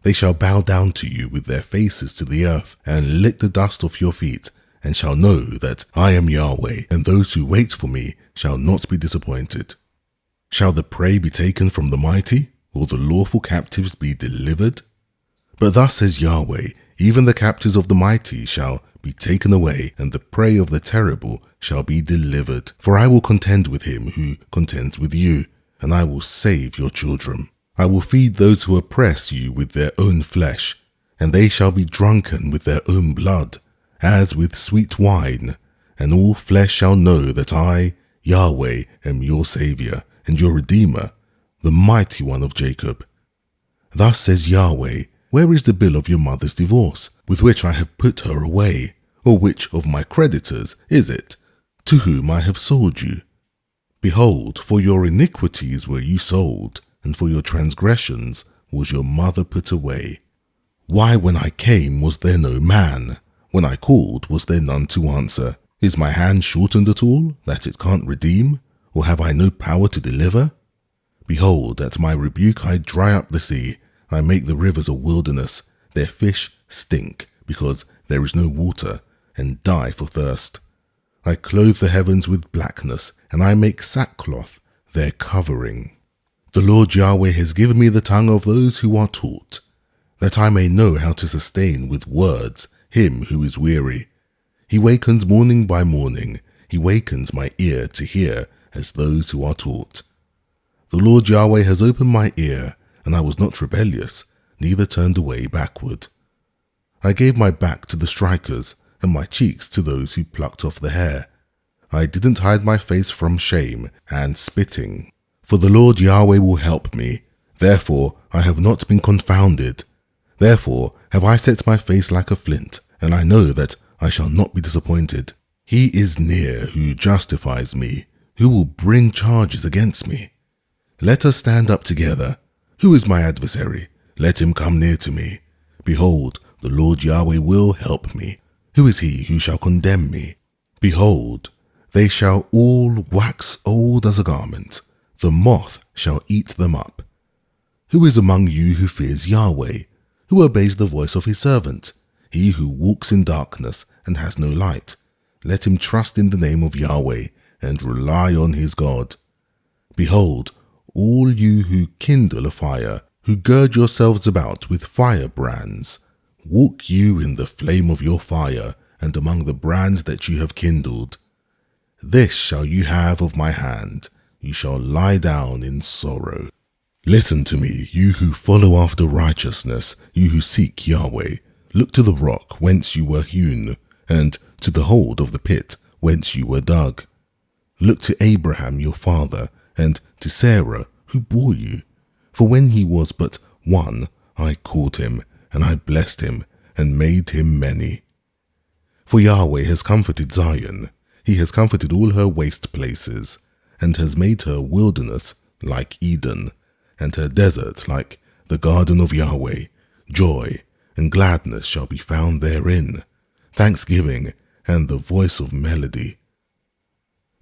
S1: They shall bow down to you with their faces to the earth, and lick the dust off your feet, and shall know that I am Yahweh, and those who wait for me shall not be disappointed. Shall the prey be taken from the mighty, or the lawful captives be delivered? But thus says Yahweh, even the captives of the mighty shall be taken away, and the prey of the terrible shall be delivered. For I will contend with him who contends with you, and I will save your children. I will feed those who oppress you with their own flesh, and they shall be drunken with their own blood, as with sweet wine, and all flesh shall know that I, Yahweh, am your Saviour, and your Redeemer, the mighty one of Jacob. Thus says Yahweh, where is the bill of your mother's divorce, with which I have put her away? Or which of my creditors is it, to whom I have sold you? Behold, for your iniquities were you sold, and for your transgressions was your mother put away. Why, when I came, was there no man? When I called, was there none to answer? Is my hand shortened at all, that it can't redeem? Or have I no power to deliver? Behold, at my rebuke I dry up the sea, I make the rivers a wilderness, their fish stink, because there is no water, and die for thirst. I clothe the heavens with blackness, and I make sackcloth their covering. The Lord Yahweh has given me the tongue of those who are taught, that I may know how to sustain with words him who is weary. He wakens morning by morning, he wakens my ear to hear as those who are taught. The Lord Yahweh has opened my ear, and I was not rebellious, neither turned away backward. I gave my back to the strikers, and my cheeks to those who plucked off the hair. I didn't hide my face from shame and spitting. For the Lord Yahweh will help me, therefore I have not been confounded. Therefore have I set my face like a flint, and I know that I shall not be disappointed. He is near who justifies me, who will bring charges against me. Let us stand up together. Who is my adversary? Let him come near to me. Behold, the Lord Yahweh will help me. Who is he who shall condemn me? Behold, they shall all wax old as a garment. The moth shall eat them up. Who is among you who fears Yahweh, who obeys the voice of his servant? He who walks in darkness and has no light. Let him trust in the name of Yahweh and rely on his God. Behold, all you who kindle a fire, who gird yourselves about with firebrands, walk you in the flame of your fire and among the brands that you have kindled. This shall you have of my hand, you shall lie down in sorrow. Listen to me, you who follow after righteousness, you who seek Yahweh. Look to the rock whence you were hewn, and to the hold of the pit whence you were dug. Look to Abraham your father, and to Sarah who bore you. For when he was but one, I called him, and I blessed him, and made him many. For Yahweh has comforted Zion, he has comforted all her waste places, and has made her wilderness like Eden, and her desert like the garden of Yahweh. Joy and gladness shall be found therein, thanksgiving and the voice of melody.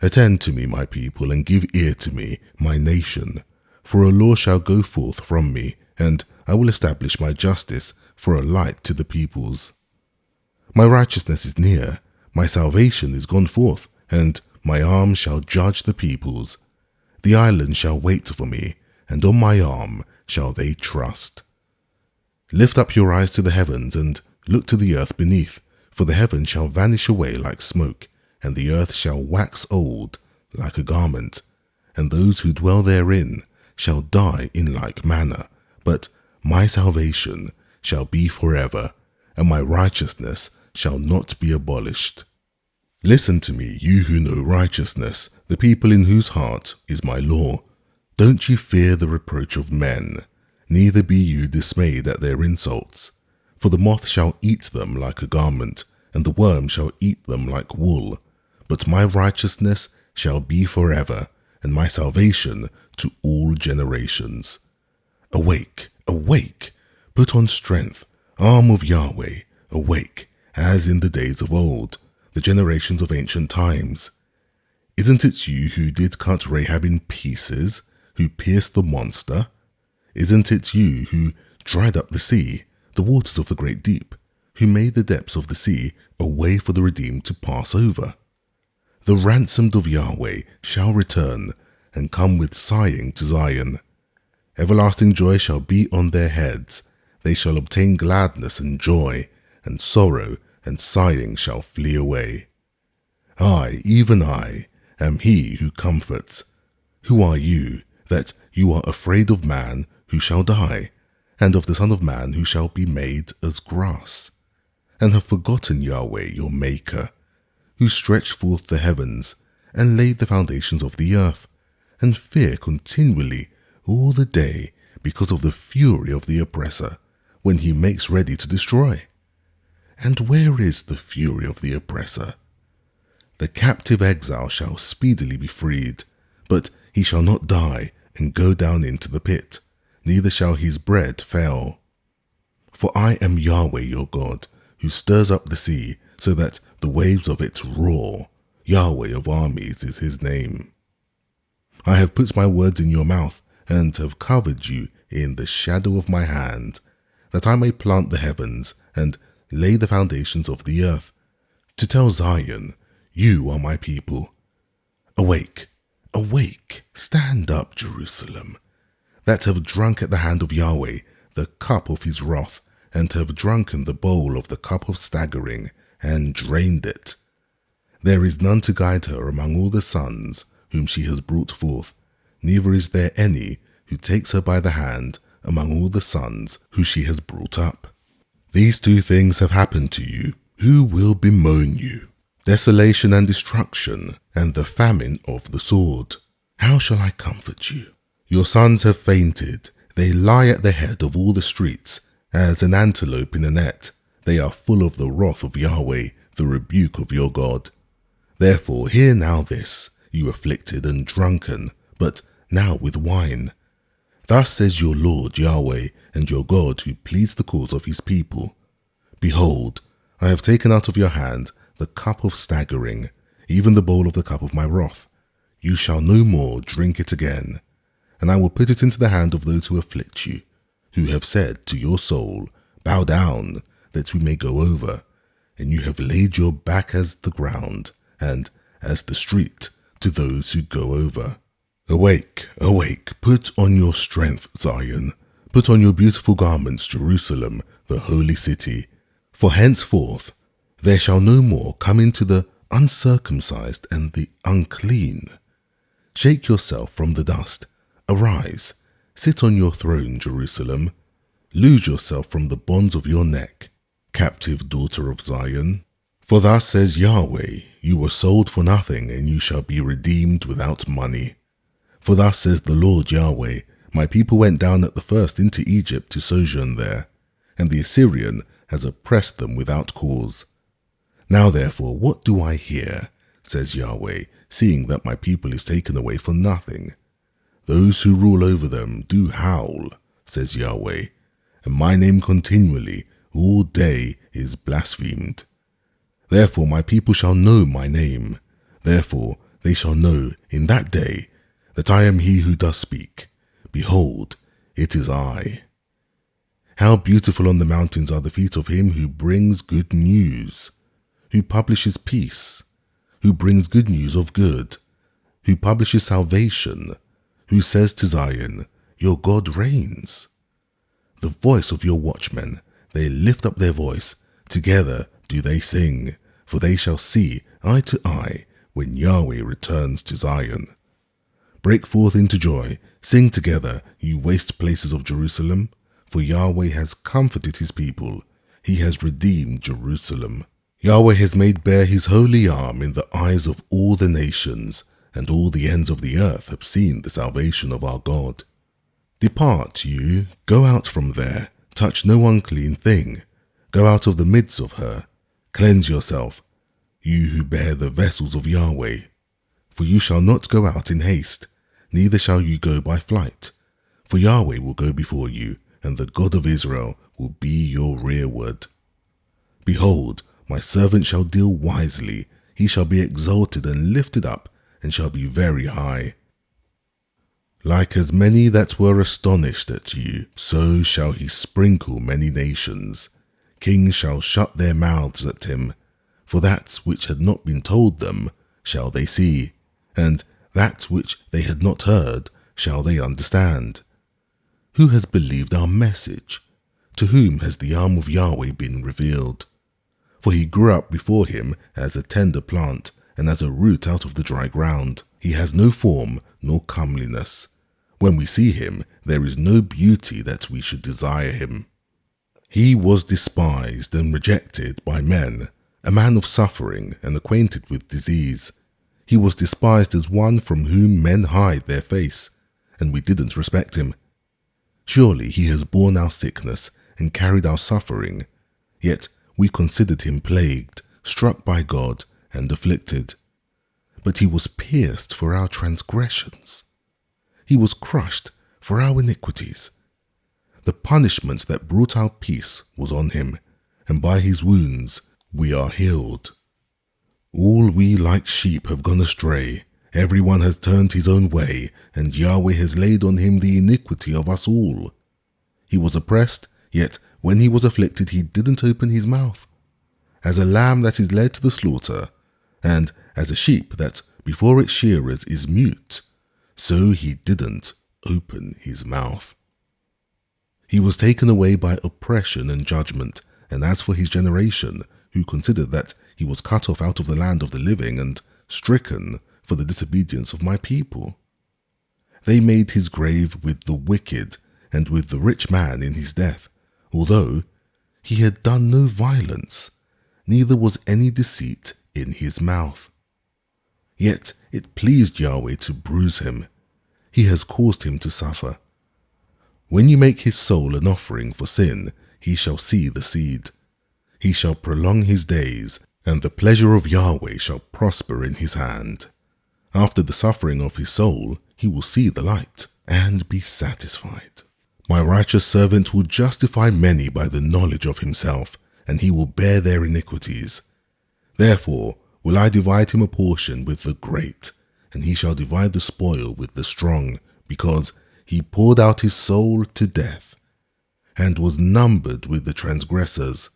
S1: Attend to me, my people, and give ear to me, my nation. For a law shall go forth from me, and I will establish my justice for a light to the peoples. My righteousness is near, my salvation is gone forth, and my arm shall judge the peoples. The islands shall wait for me, and on my arm shall they trust. Lift up your eyes to the heavens, and look to the earth beneath, for the heavens shall vanish away like smoke, and the earth shall wax old like a garment, and those who dwell therein shall die in like manner. But my salvation shall be forever, and my righteousness shall not be abolished. Listen to me, you who know righteousness, the people in whose heart is my law. Don't you fear the reproach of men, neither be you dismayed at their insults. For the moth shall eat them like a garment, and the worm shall eat them like wool. But my righteousness shall be forever, and my salvation to all generations. Awake, awake, put on strength, arm of Yahweh, awake, as in the days of old, the generations of ancient times. Isn't it you who did cut Rahab in pieces, who pierced the monster? Isn't it you who dried up the sea, the waters of the great deep, who made the depths of the sea a way for the redeemed to pass over? The ransomed of Yahweh shall return, and come with sighing to Zion. Everlasting joy shall be on their heads. They shall obtain gladness and joy, and sorrow and sighing shall flee away. I, even I, am he who comforts. Who are you, that you are afraid of man who shall die, and of the Son of Man who shall be made as grass? And have forgotten Yahweh your Maker, who stretched forth the heavens, and laid the foundations of the earth, and fear continually all the day because of the fury of the oppressor, when he makes ready to destroy. And where is the fury of the oppressor? The captive exile shall speedily be freed, but he shall not die and go down into the pit, neither shall his bread fail. For I am Yahweh your God, who stirs up the sea, so that the waves of it roar. Yahweh of armies is his name. I have put my words in your mouth, and have covered you in the shadow of my hand, that I may plant the heavens, and lay the foundations of the earth, to tell Zion, you are my people. Awake, awake, stand up, Jerusalem, that have drunk at the hand of Yahweh the cup of his wrath, and have drunken the bowl of the cup of staggering, and drained it. There is none to guide her among all the sons whom she has brought forth, neither is there any who takes her by the hand among all the sons who she has brought up. These two things have happened to you. Who will bemoan you? Desolation and destruction, and the famine of the sword. How shall I comfort you? Your sons have fainted. They lie at the head of all the streets, as an antelope in a net. They are full of the wrath of Yahweh, the rebuke of your God. Therefore hear now this, you afflicted and drunken, but now with wine. Thus says your Lord Yahweh, and your God, who pleads the cause of his people. Behold, I have taken out of your hand the cup of staggering, even the bowl of the cup of my wrath. You shall no more drink it again. And I will put it into the hand of those who afflict you, who have said to your soul, bow down, that we may go over. And you have laid your back as the ground, and as the street, to those who go over. Awake, awake, put on your strength, Zion. Put on your beautiful garments, Jerusalem, the holy city. For henceforth there shall no more come into the uncircumcised and the unclean. Shake yourself from the dust. Arise, sit on your throne, Jerusalem. Loose yourself from the bonds of your neck, captive daughter of Zion. For thus says Yahweh, you were sold for nothing, and you shall be redeemed without money. For thus says the Lord Yahweh, my people went down at the first into Egypt to sojourn there, and the Assyrian has oppressed them without cause. Now therefore, what do I hear, says Yahweh, seeing that my people is taken away for nothing? Those who rule over them do howl, says Yahweh, and my name continually, all day, is blasphemed. Therefore my people shall know my name. Therefore they shall know in that day that I am he who does speak. Behold, it is I. How beautiful on the mountains are the feet of him who brings good news, who publishes peace, who brings good news of good, who publishes salvation, who says to Zion, your God reigns. The voice of your watchmen, they lift up their voice, together do they sing, for they shall see eye to eye when Yahweh returns to Zion. Break forth into joy, sing together, you waste places of Jerusalem, for Yahweh has comforted his people, he has redeemed Jerusalem. Yahweh has made bare his holy arm in the eyes of all the nations, and all the ends of the earth have seen the salvation of our God. Depart, you, go out from there, touch no unclean thing, go out of the midst of her, cleanse yourself, you who bear the vessels of Yahweh. For you shall not go out in haste, neither shall you go by flight. For Yahweh will go before you, and the God of Israel will be your rearward. Behold, my servant shall deal wisely, he shall be exalted and lifted up, and shall be very high. Like as many that were astonished at you, so shall he sprinkle many nations. Kings shall shut their mouths at him, for that which had not been told them shall they see, and that which they had not heard shall they understand. Who has believed our message? To whom has the arm of Yahweh been revealed? For he grew up before him as a tender plant, and as a root out of the dry ground. He has no form nor comeliness. When we see him, there is no beauty that we should desire him. He was despised and rejected by men, a man of suffering and acquainted with disease. He was despised as one from whom men hide their face, and we didn't respect him. Surely he has borne our sickness and carried our suffering, yet we considered him plagued, struck by God, and afflicted. But he was pierced for our transgressions. He was crushed for our iniquities. The punishment that brought our peace was on him, and by his wounds we are healed. All we like sheep have gone astray. Everyone has turned his own way, and Yahweh has laid on him the iniquity of us all. He was oppressed, yet when he was afflicted he didn't open his mouth. As a lamb that is led to the slaughter, and as a sheep that before its shearers is mute, so he didn't open his mouth. He was taken away by oppression and judgment, and as for his generation, who considered that he was cut off out of the land of the living and stricken for the disobedience of my people, they made his grave with the wicked and with the rich man in his death, although he had done no violence, neither was any deceit in his mouth. Yet it pleased Yahweh to bruise him. He has caused him to suffer. When you make his soul an offering for sin, he shall see the seed. He shall prolong his days, and the pleasure of Yahweh shall prosper in his hand. After the suffering of his soul, he will see the light and be satisfied. My righteous servant will justify many by the knowledge of himself, and he will bear their iniquities. Therefore will I divide him a portion with the great, and he shall divide the spoil with the strong, because he poured out his soul to death, and was numbered with the transgressors.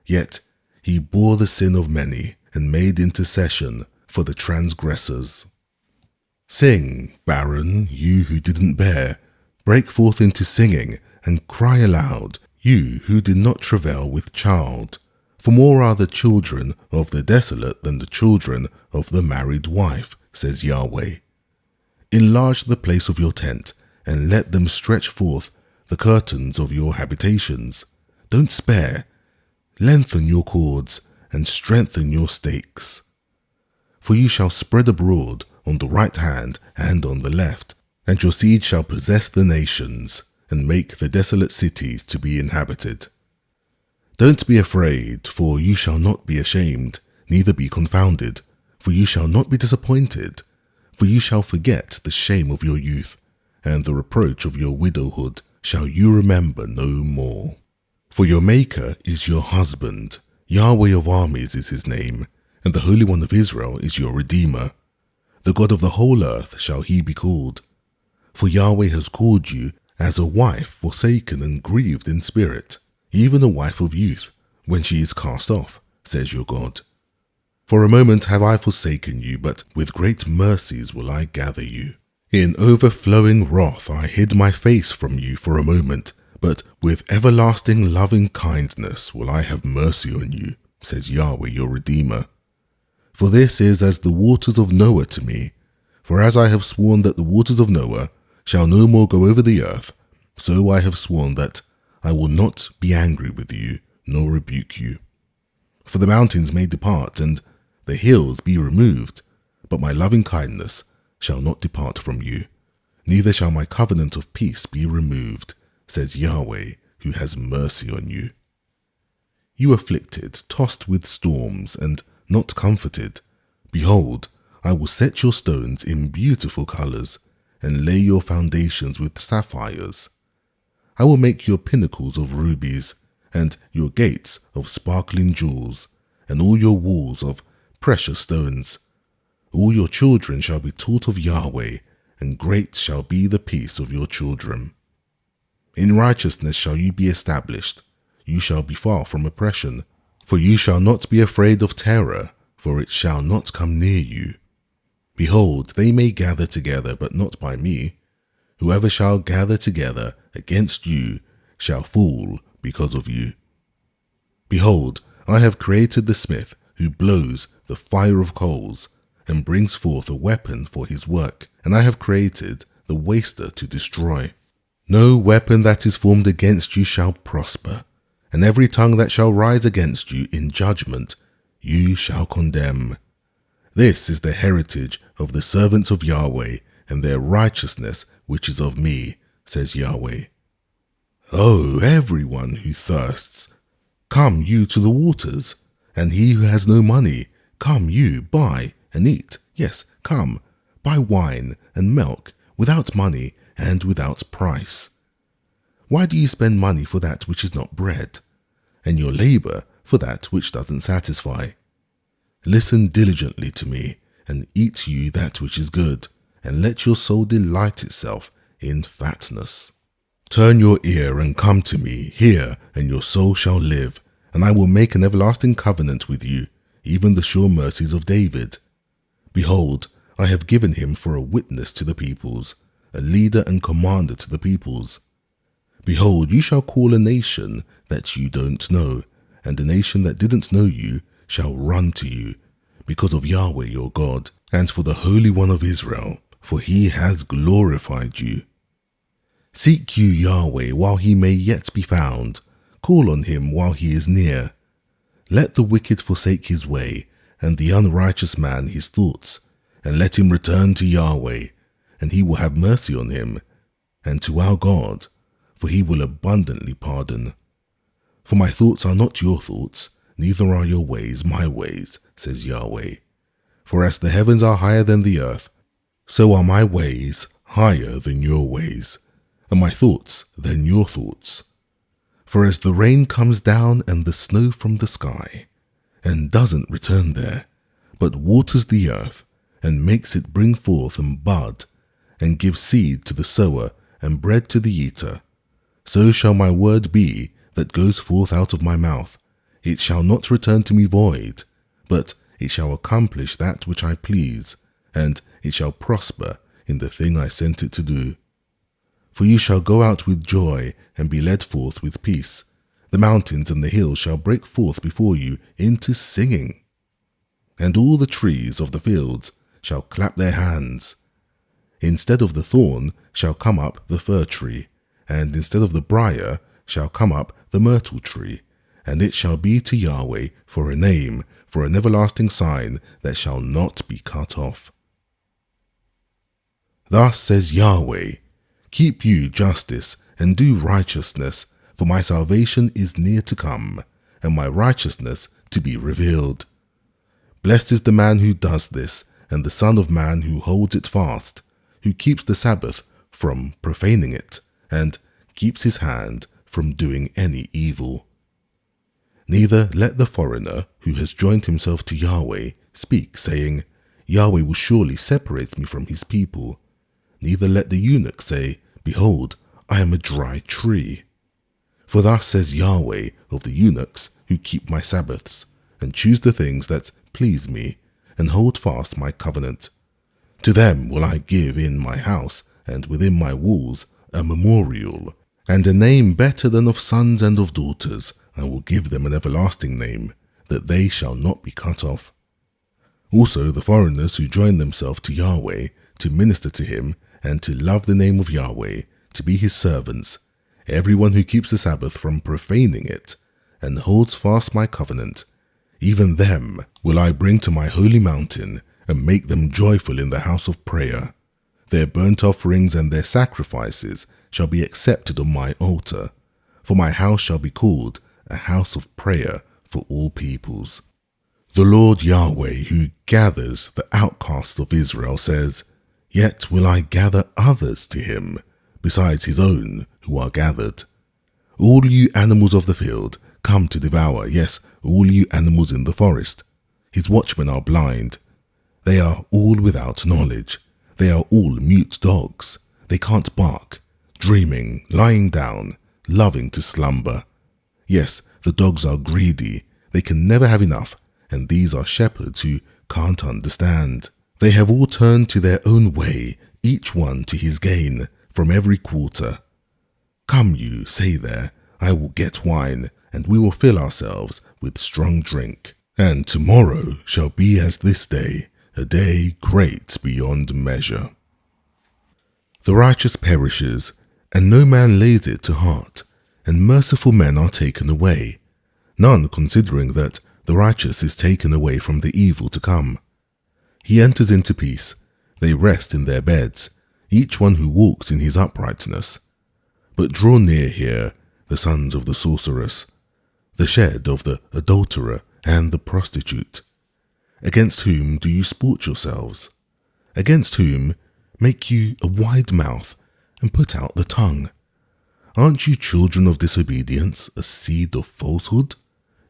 S1: Yet he bore the sin of many, and made intercession for the transgressors. Sing, barren, you who didn't bear. Break forth into singing, and cry aloud, you who did not travail with child. For more are the children of the desolate than the children of the married wife, says Yahweh. Enlarge the place of your tent, and let them stretch forth the curtains of your habitations. Don't spare. Lengthen your cords, and strengthen your stakes. For you shall spread abroad on the right hand and on the left, and your seed shall possess the nations, and make the desolate cities to be inhabited. Don't be afraid, for you shall not be ashamed, neither be confounded, for you shall not be disappointed, for you shall forget the shame of your youth, and the reproach of your widowhood shall you remember no more. For your Maker is your husband, Yahweh of armies is his name, and the Holy One of Israel is your Redeemer. The God of the whole earth shall he be called. For Yahweh has called you as a wife forsaken and grieved in spirit, even a wife of youth, when she is cast off, says your God. For a moment have I forsaken you, but with great mercies will I gather you. In overflowing wrath I hid my face from you for a moment, but with everlasting loving kindness will I have mercy on you, says Yahweh your Redeemer. For this is as the waters of Noah to me. For as I have sworn that the waters of Noah shall no more go over the earth, so I have sworn that I will not be angry with you, nor rebuke you. For the mountains may depart, and the hills be removed, but my loving kindness shall not depart from you, neither shall my covenant of peace be removed, says Yahweh, who has mercy on you. You afflicted, tossed with storms, and not comforted, behold, I will set your stones in beautiful colors, and lay your foundations with sapphires. I will make your pinnacles of rubies, and your gates of sparkling jewels, and all your walls of precious stones. All your children shall be taught of Yahweh, and great shall be the peace of your children. In righteousness shall you be established, you shall be far from oppression, for you shall not be afraid of terror, for it shall not come near you. Behold, they may gather together, but not by me. Whoever shall gather together against you shall fall because of you. Behold, I have created the smith who blows the fire of coals, and brings forth a weapon for his work, and I have created the waster to destroy. No weapon that is formed against you shall prosper, and every tongue that shall rise against you in judgment you shall condemn. This is the heritage of the servants of Yahweh, and their righteousness which is of me, says Yahweh. O everyone who thirsts, come you to the waters, and he who has no money, come you, buy and eat. Yes, come, buy wine and milk, without money and without price. Why do you spend money for that which is not bread, and your labor for that which doesn't satisfy? Listen diligently to me, and eat you that which is good, and let your soul delight itself in fatness. Turn your ear and come to me, hear, and your soul shall live, and I will make an everlasting covenant with you, even the sure mercies of David. Behold, I have given him for a witness to the peoples, a leader and commander to the peoples. Behold, you shall call a nation that you don't know, and a nation that didn't know you shall run to you, because of Yahweh your God, and for the Holy One of Israel, for he has glorified you. Seek you Yahweh while he may yet be found, call on him while he is near. Let the wicked forsake his way, and the unrighteous man his thoughts, and let him return to Yahweh, and he will have mercy on him, and to our God, for he will abundantly pardon. For my thoughts are not your thoughts, neither are your ways my ways, says Yahweh. For as the heavens are higher than the earth, so are my ways higher than your ways, and my thoughts than your thoughts. For as the rain comes down and the snow from the sky, and doesn't return there, but waters the earth, and makes it bring forth and bud, and give seed to the sower and bread to the eater, so shall my word be that goes forth out of my mouth. It shall not return to me void, but it shall accomplish that which I please, and it shall prosper in the thing I sent it to do. For you shall go out with joy and be led forth with peace. The mountains and the hills shall break forth before you into singing, and all the trees of the fields shall clap their hands. Instead of the thorn shall come up the fir tree, and instead of the briar shall come up the myrtle tree, and it shall be to Yahweh for a name, for an everlasting sign that shall not be cut off. Thus says Yahweh, keep you justice and do righteousness, for my salvation is near to come, and my righteousness to be revealed. Blessed is the man who does this, and the Son of Man who holds it fast, who keeps the Sabbath from profaning it, and keeps his hand from doing any evil. Neither let the foreigner who has joined himself to Yahweh speak, saying, Yahweh will surely separate me from his people. Neither let the eunuch say, behold, I am a dry tree. For thus says Yahweh of the eunuchs who keep my Sabbaths, and choose the things that please me, and hold fast my covenant. To them will I give in my house and within my walls a memorial, and a name better than of sons and of daughters. I will give them an everlasting name, that they shall not be cut off. Also the foreigners who join themselves to Yahweh, to minister to him, and to love the name of Yahweh, to be his servants, everyone who keeps the Sabbath from profaning it, and holds fast my covenant, even them will I bring to my holy mountain, and make them joyful in the house of prayer. Their burnt offerings and their sacrifices shall be accepted on my altar, for my house shall be called a house of prayer for all peoples. The Lord Yahweh, who gathers the outcasts of Israel, says, Yet will I gather others to him, besides his own who are gathered. All you animals of the field, come to devour, yes, all you animals in the forest. His watchmen are blind. They are all without knowledge. They are all mute dogs. They can't bark, dreaming, lying down, loving to slumber. Yes, the dogs are greedy. They can never have enough, and these are shepherds who can't understand. They have all turned to their own way, each one to his gain, from every quarter. Come you, say there, I will get wine, and we will fill ourselves with strong drink. And tomorrow shall be as this day, a day great beyond measure. The righteous perishes, and no man lays it to heart, and merciful men are taken away, none considering that the righteous is taken away from the evil to come. He enters into peace, they rest in their beds, each one who walks in his uprightness. But draw near here, the sons of the sorceress, the shed of the adulterer and the prostitute. Against whom do you sport yourselves? Against whom make you a wide mouth and put out the tongue? Aren't you children of disobedience, a seed of falsehood?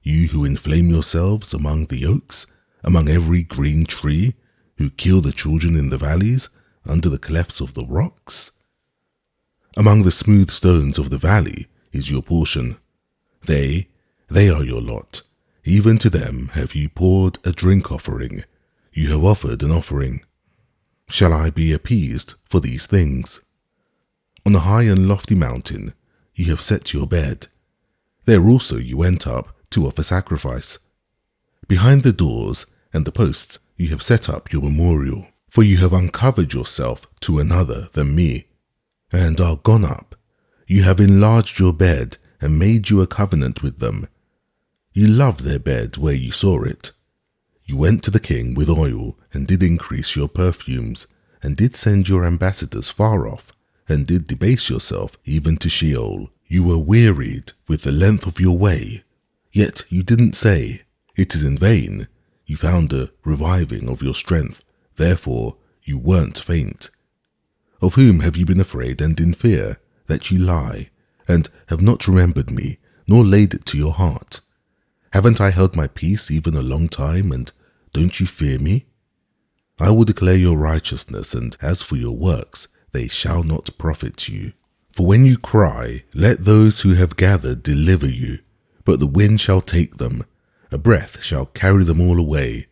S1: You who inflame yourselves among the oaks, among every green tree, who kill the children in the valleys, under the clefts of the rocks? Among the smooth stones of the valley is your portion. They are your lot. Even to them have you poured a drink offering. You have offered an offering. Shall I be appeased for these things? On a high and lofty mountain you have set your bed. There also you went up to offer sacrifice. Behind the doors and the posts you have set up your memorial, for you have uncovered yourself to another than me, and are gone up. You have enlarged your bed and made you a covenant with them. You loved their bed where you saw it. You went to the king with oil and did increase your perfumes, and did send your ambassadors far off, and did debase yourself even to Sheol. You were wearied with the length of your way, yet you didn't say, it is in vain. You found a reviving of your strength, therefore you weren't faint. Of whom have you been afraid and in fear, that you lie, and have not remembered me, nor laid it to your heart? Haven't I held my peace even a long time, and don't you fear me? I will declare your righteousness, and as for your works, they shall not profit you. For when you cry, let those who have gathered deliver you, but the wind shall take them, a breath shall carry them all away.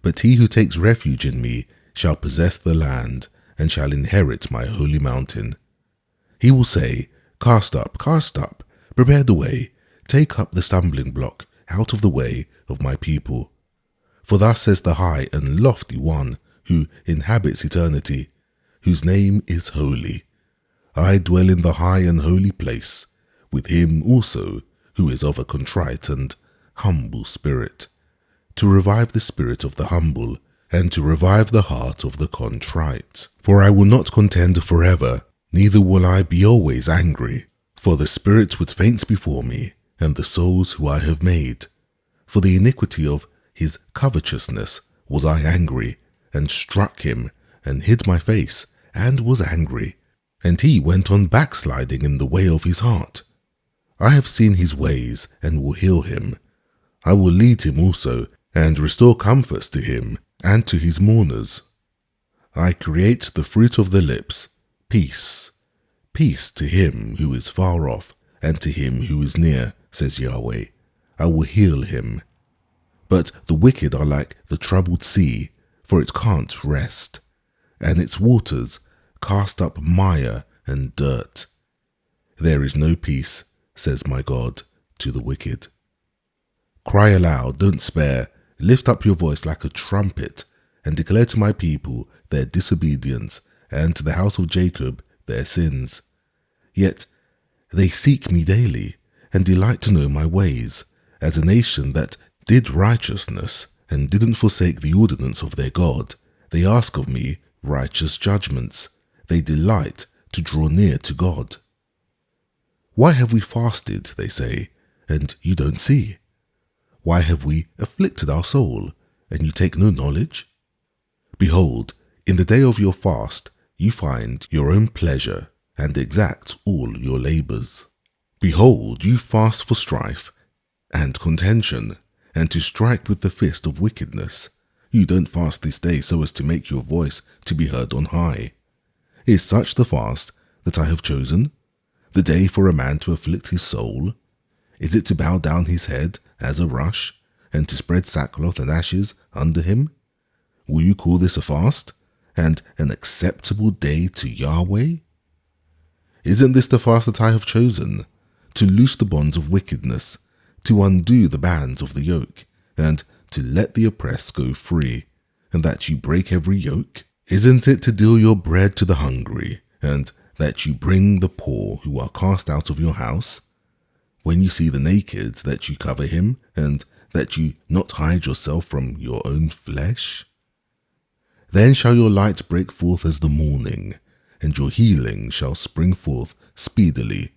S1: But he who takes refuge in me shall possess the land, and shall inherit my holy mountain. He will say, cast up, prepare the way, take up the stumbling block out of the way of my people. For thus says the high and lofty one who inhabits eternity, whose name is holy. I dwell in the high and holy place, with him also who is of a contrite and humble spirit, to revive the spirit of the humble, and to revive the heart of the contrite. For I will not contend forever, neither will I be always angry. For the spirits would faint before me, and the souls who I have made. For the iniquity of his covetousness was I angry, and struck him, and hid my face, and was angry. And he went on backsliding in the way of his heart. I have seen his ways, and will heal him. I will lead him also, and restore comforts to him, and to his mourners. I create the fruit of the lips, peace. Peace to him who is far off, and to him who is near, says Yahweh. I will heal him. But the wicked are like the troubled sea, for it can't rest, and its waters cast up mire and dirt. There is no peace, says my God, to the wicked. Cry aloud, don't spare, lift up your voice like a trumpet, and declare to my people their disobedience, and to the house of Jacob their sins. Yet they seek me daily, and delight to know my ways, as a nation that did righteousness, and didn't forsake the ordinance of their God. They ask of me righteous judgments. They delight to draw near to God. Why have we fasted, they say, and you don't see? Why have we afflicted our soul, and you take no knowledge? Behold, in the day of your fast you find your own pleasure, and exact all your labours. Behold, you fast for strife and contention, and to strike with the fist of wickedness. You don't fast this day so as to make your voice to be heard on high. Is such the fast that I have chosen? The day for a man to afflict his soul? Is it to bow down his head as a rush, and to spread sackcloth and ashes under him? Will you call this a fast, and an acceptable day to Yahweh? Isn't this the fast that I have chosen? To loose the bonds of wickedness, to undo the bands of the yoke, and to let the oppressed go free, and that you break every yoke? Isn't it to deal your bread to the hungry, and that you bring the poor who are cast out of your house? When you see the naked, that you cover him, and that you not hide yourself from your own flesh? Then shall your light break forth as the morning, and your healing shall spring forth speedily,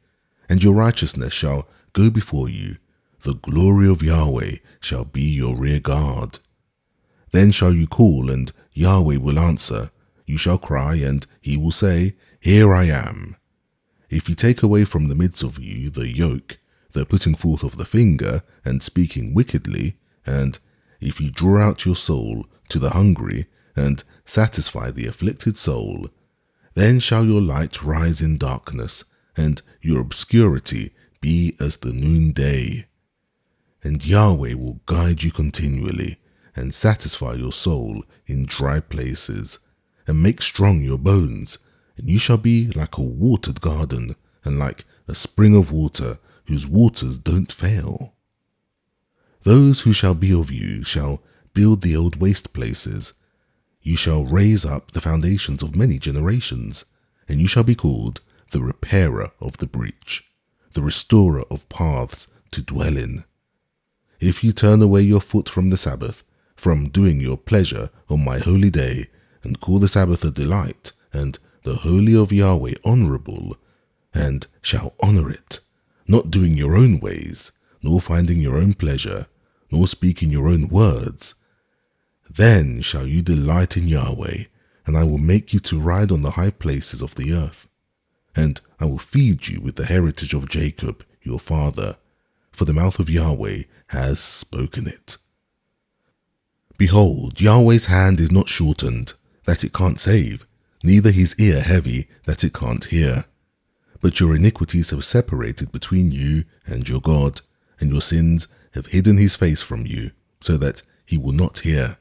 S1: and your righteousness shall go before you. The glory of Yahweh shall be your rear guard. Then shall you call, and Yahweh will answer. You shall cry, and he will say, Here I am. If you take away from the midst of you the yoke, the putting forth of the finger, and speaking wickedly, and if you draw out your soul to the hungry, and satisfy the afflicted soul, then shall your light rise in darkness, and your obscurity be as the noonday. And Yahweh will guide you continually, and satisfy your soul in dry places, and make strong your bones, and you shall be like a watered garden, and like a spring of water, whose waters don't fail. Those who shall be of you shall build the old waste places. You shall raise up the foundations of many generations, and you shall be called the repairer of the breach, the restorer of paths to dwell in. If you turn away your foot from the Sabbath, from doing your pleasure on my holy day, and call the Sabbath a delight, and the holy of Yahweh honorable, and shall honor it, not doing your own ways, nor finding your own pleasure, nor speaking your own words, then shall you delight in Yahweh, and I will make you to ride on the high places of the earth. And I will feed you with the heritage of Jacob, your father, for the mouth of Yahweh has spoken it. Behold, Yahweh's hand is not shortened, that it can't save, neither his ear heavy, that it can't hear. But your iniquities have separated between you and your God, and your sins have hidden his face from you, so that he will not hear.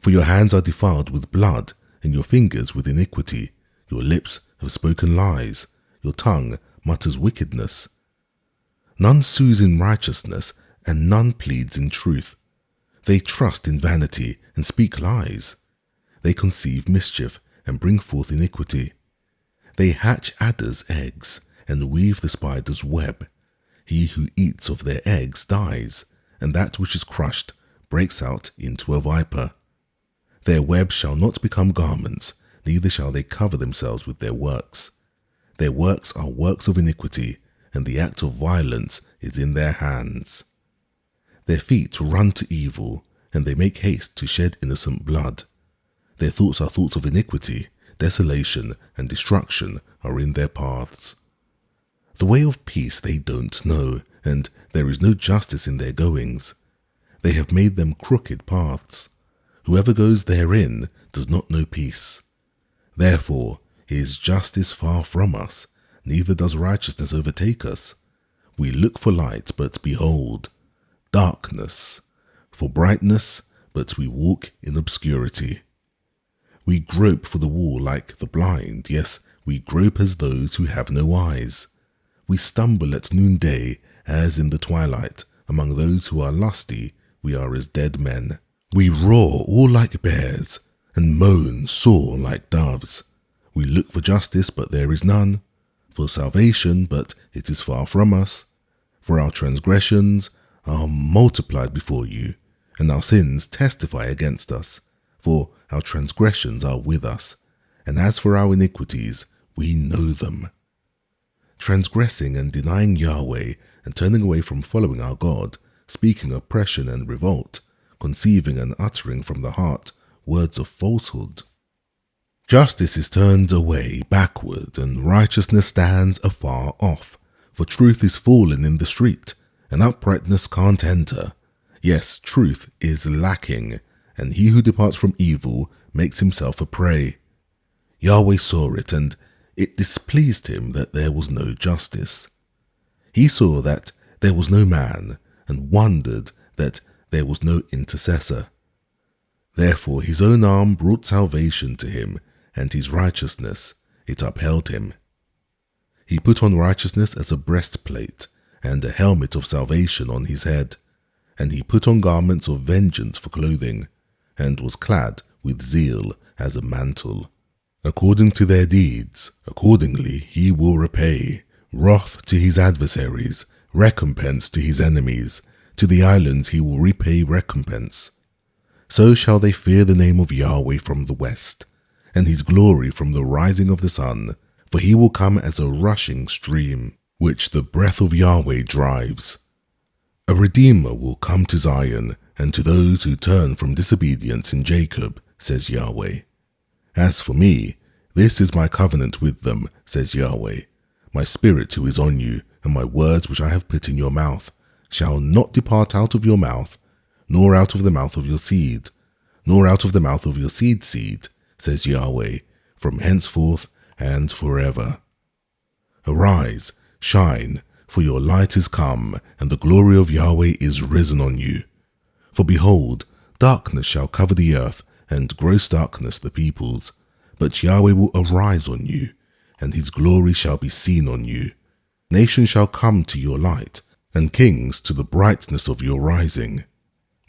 S1: For your hands are defiled with blood, and your fingers with iniquity. Your lips have spoken lies, your tongue mutters wickedness. None sues in righteousness, and none pleads in truth. They trust in vanity and speak lies. They conceive mischief and bring forth iniquity. They hatch adders' eggs and weave the spider's web. He who eats of their eggs dies, and that which is crushed breaks out into a viper. Their web shall not become garments, neither shall they cover themselves with their works. Their works are works of iniquity, and the act of violence is in their hands. Their feet run to evil, and they make haste to shed innocent blood. Their thoughts are thoughts of iniquity, desolation and destruction are in their paths. The way of peace they don't know, and there is no justice in their goings. They have made them crooked paths. Whoever goes therein does not know peace. Therefore is justice far from us, neither does righteousness overtake us. We look for light, but behold, darkness, for brightness, but we walk in obscurity. We grope for the wall like the blind, yes, we grope as those who have no eyes. We stumble at noonday, as in the twilight. Among those who are lusty, we are as dead men. We roar all like bears, and moan sore like doves. We look for justice, but there is none, for salvation, but it is far from us. For our transgressions are multiplied before you, and our sins testify against us. For our transgressions are with us, and as for our iniquities, we know them. Transgressing and denying Yahweh, and turning away from following our God, speaking oppression and revolt, conceiving and uttering from the heart words of falsehood. Justice is turned away backward, and righteousness stands afar off. For truth is fallen in the street, and uprightness can't enter. Yes, truth is lacking, and he who departs from evil makes himself a prey. Yahweh saw it, and it displeased him that there was no justice. He saw that there was no man, and wondered that there was no intercessor. Therefore his own arm brought salvation to him, and his righteousness, it upheld him. He put on righteousness as a breastplate, and a helmet of salvation on his head. And he put on garments of vengeance for clothing, and was clad with zeal as a mantle. According to their deeds, accordingly he will repay, wrath to his adversaries, recompense to his enemies. To the islands he will repay recompense. So shall they fear the name of Yahweh from the west, and his glory from the rising of the sun. For he will come as a rushing stream, which the breath of Yahweh drives. A Redeemer will come to Zion, and to those who turn from disobedience in Jacob, says Yahweh. As for me, this is my covenant with them, says Yahweh. My spirit who is on you, and my words which I have put in your mouth, shall not depart out of your mouth, nor out of the mouth of your seed, nor out of the mouth of your seed's seed, says Yahweh, from henceforth and forever. Arise, shine, for your light is come, and the glory of Yahweh is risen on you. For behold, darkness shall cover the earth, and gross darkness the peoples. But Yahweh will arise on you, and his glory shall be seen on you. Nations shall come to your light, and kings to the brightness of your rising.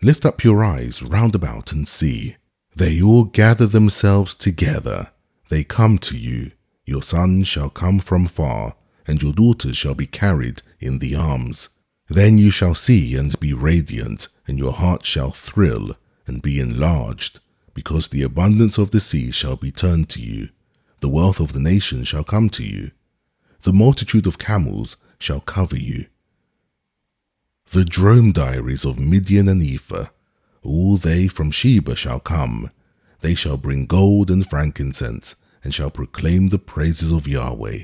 S1: Lift up your eyes round about and see. They all gather themselves together. They come to you. Your sons shall come from far, and your daughters shall be carried in the arms. Then you shall see and be radiant, and your heart shall thrill and be enlarged, because the abundance of the sea shall be turned to you. The wealth of the nations shall come to you. The multitude of camels shall cover you. The dromedaries of Midian and Ephah, all they from Sheba shall come. They shall bring gold and frankincense, and shall proclaim the praises of Yahweh.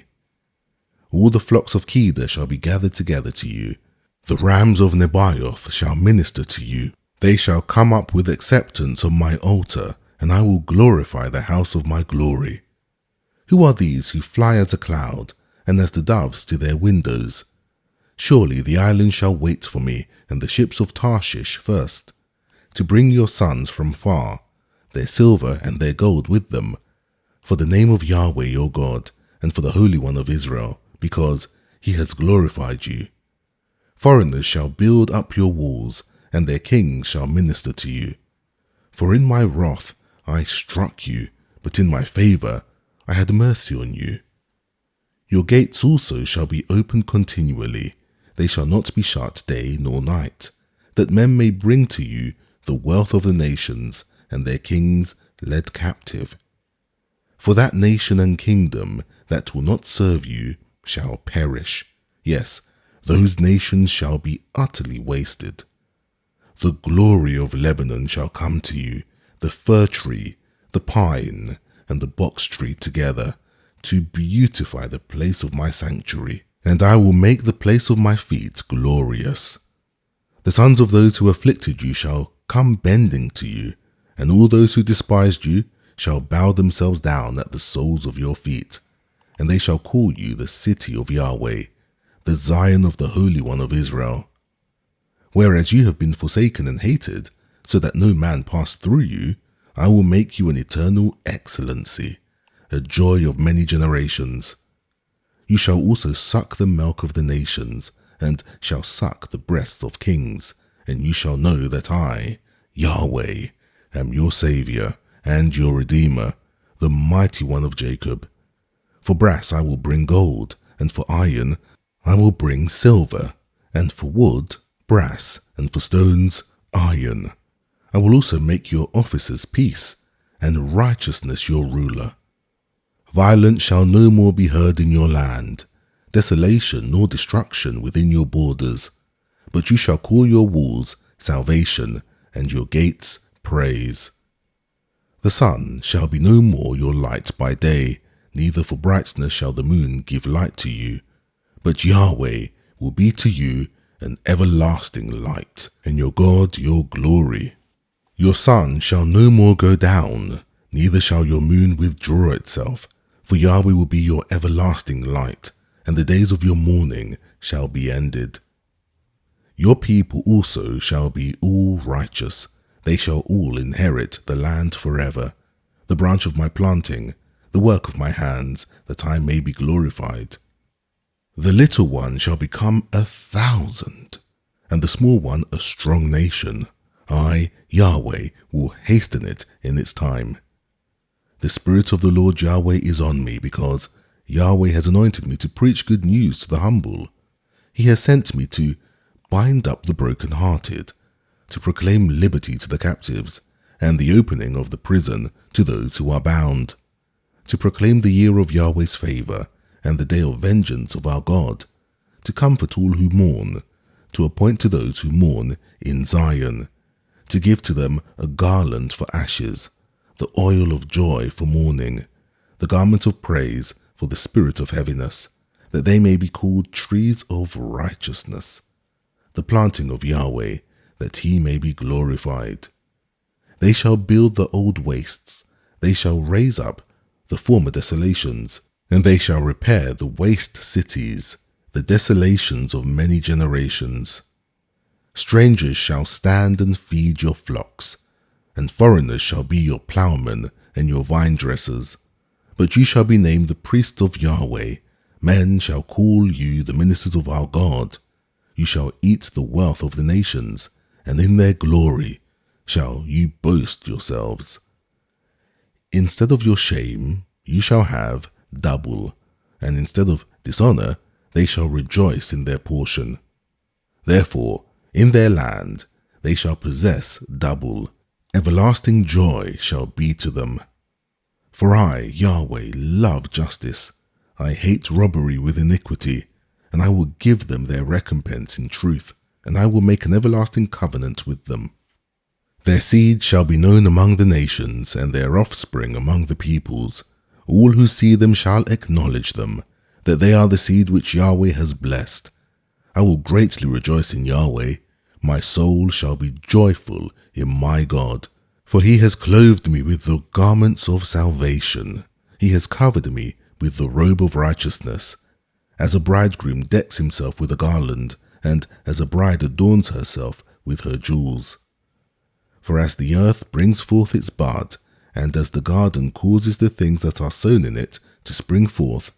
S1: All the flocks of Kedar shall be gathered together to you. The rams of Nebaioth shall minister to you. They shall come up with acceptance on my altar, and I will glorify the house of my glory. Who are these who fly as a cloud, and as the doves to their windows? Surely the islands shall wait for me, and the ships of Tarshish first, to bring your sons from far, their silver and their gold with them, for the name of Yahweh your God, and for the Holy One of Israel, because he has glorified you. Foreigners shall build up your walls, and their kings shall minister to you. For in my wrath I struck you, but in my favor I had mercy on you. Your gates also shall be opened continually, they shall not be shut day nor night, that men may bring to you the wealth of the nations, and their kings led captive. For that nation and kingdom that will not serve you shall perish. Yes, those nations shall be utterly wasted. The glory of Lebanon shall come to you, the fir tree, the pine, and the box tree together, to beautify the place of my sanctuary, and I will make the place of my feet glorious. The sons of those who afflicted you shall come bending to you, and all those who despised you shall bow themselves down at the soles of your feet, and they shall call you the city of Yahweh, the Zion of the Holy One of Israel. Whereas you have been forsaken and hated, so that no man passed through you, I will make you an eternal excellency, a joy of many generations. You shall also suck the milk of the nations, and shall suck the breasts of kings, and you shall know that I, Yahweh, am your Saviour and your Redeemer, the mighty one of Jacob. For brass I will bring gold, and for iron I will bring silver, and for wood brass, and for stones iron. I will also make your officers peace, and righteousness your ruler. Violence shall no more be heard in your land, desolation nor destruction within your borders, but you shall call your walls salvation, and your gates praise. The sun shall be no more your light by day, neither for brightness shall the moon give light to you, but Yahweh will be to you an everlasting light, and your God your glory. Your sun shall no more go down, neither shall your moon withdraw itself, for Yahweh will be your everlasting light, and the days of your mourning shall be ended. Your people also shall be all righteous, they shall all inherit the land forever, the branch of my planting, the work of my hands, that I may be glorified. The little one shall become 1,000, and the small one a strong nation. I, Yahweh, will hasten it in its time. The Spirit of the Lord Yahweh is on me, because Yahweh has anointed me to preach good news to the humble. He has sent me to bind up the brokenhearted, to proclaim liberty to the captives, and the opening of the prison to those who are bound, to proclaim the year of Yahweh's favor, and the day of vengeance of our God, to comfort all who mourn, to appoint to those who mourn in Zion, to give to them a garland for ashes, the oil of joy for mourning, the garment of praise for the spirit of heaviness, that they may be called trees of righteousness, the planting of Yahweh, that he may be glorified. They shall build the old wastes, they shall raise up the former desolations, and they shall repair the waste cities, the desolations of many generations. Strangers shall stand and feed your flocks, and foreigners shall be your ploughmen and your vine dressers. But you shall be named the priests of Yahweh. Men shall call you the ministers of our God. You shall eat the wealth of the nations, and in their glory shall you boast yourselves. Instead of your shame, you shall have double, and instead of dishonor, they shall rejoice in their portion. Therefore, in their land they shall possess double. Everlasting joy shall be to them. For I, Yahweh, love justice. I hate robbery with iniquity, and I will give them their recompense in truth, and I will make an everlasting covenant with them. Their seed shall be known among the nations, and their offspring among the peoples. All who see them shall acknowledge them, that they are the seed which Yahweh has blessed. I will greatly rejoice in Yahweh. My soul shall be joyful in my God, for he has clothed me with the garments of salvation. He has covered me with the robe of righteousness. As a bridegroom decks himself with a garland, and as a bride adorns herself with her jewels. For as the earth brings forth its bud, and as the garden causes the things that are sown in it to spring forth,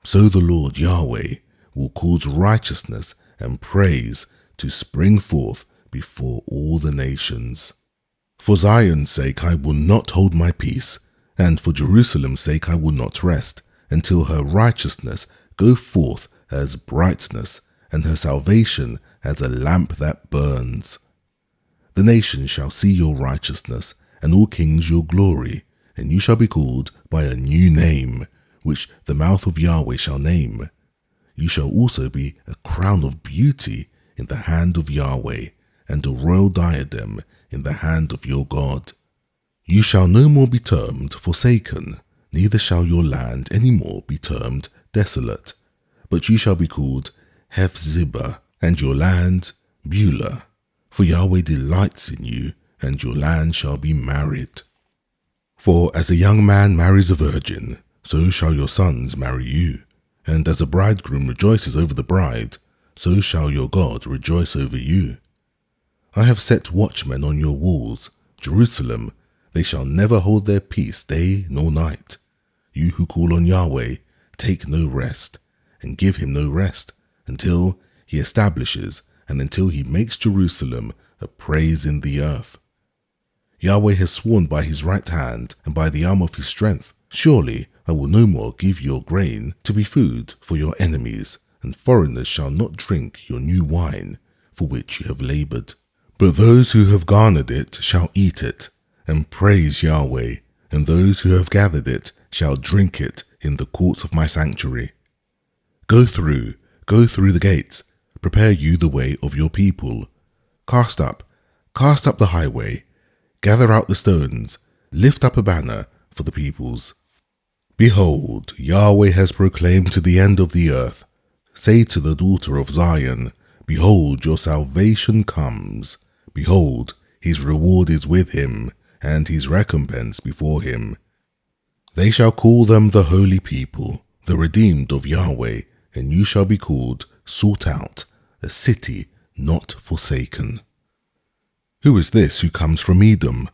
S1: so the Lord Yahweh will cause righteousness and praise to spring forth before all the nations. For Zion's sake I will not hold my peace, and for Jerusalem's sake I will not rest, until her righteousness go forth as brightness, and her salvation as a lamp that burns. The nations shall see your righteousness, and all kings your glory, and you shall be called by a new name, which the mouth of Yahweh shall name. You shall also be a crown of beauty in the hand of Yahweh, and a royal diadem in the hand of your God. You shall no more be termed forsaken, neither shall your land any more be termed desolate, but you shall be called Hephzibah, and your land Beulah. For Yahweh delights in you, and your land shall be married. For as a young man marries a virgin, so shall your sons marry you, and as a bridegroom rejoices over the bride, so shall your God rejoice over you. I have set watchmen on your walls, Jerusalem. They shall never hold their peace day nor night. You who call on Yahweh, take no rest, and give him no rest, until he establishes and until he makes Jerusalem a praise in the earth. Yahweh has sworn by his right hand and by the arm of his strength, surely I will no more give your grain to be food for your enemies, and foreigners shall not drink your new wine, for which you have labored. But those who have garnered it shall eat it, and praise Yahweh, and those who have gathered it shall drink it in the courts of my sanctuary. Go through the gates, prepare you the way of your people. Cast up the highway, gather out the stones, lift up a banner for the peoples. Behold, Yahweh has proclaimed to the end of the earth. Say to the daughter of Zion, behold, your salvation comes. Behold, his reward is with him, and his recompense before him. They shall call them the holy people, the redeemed of Yahweh, and you shall be called sought out, a city not forsaken. Who is this who comes from Edom,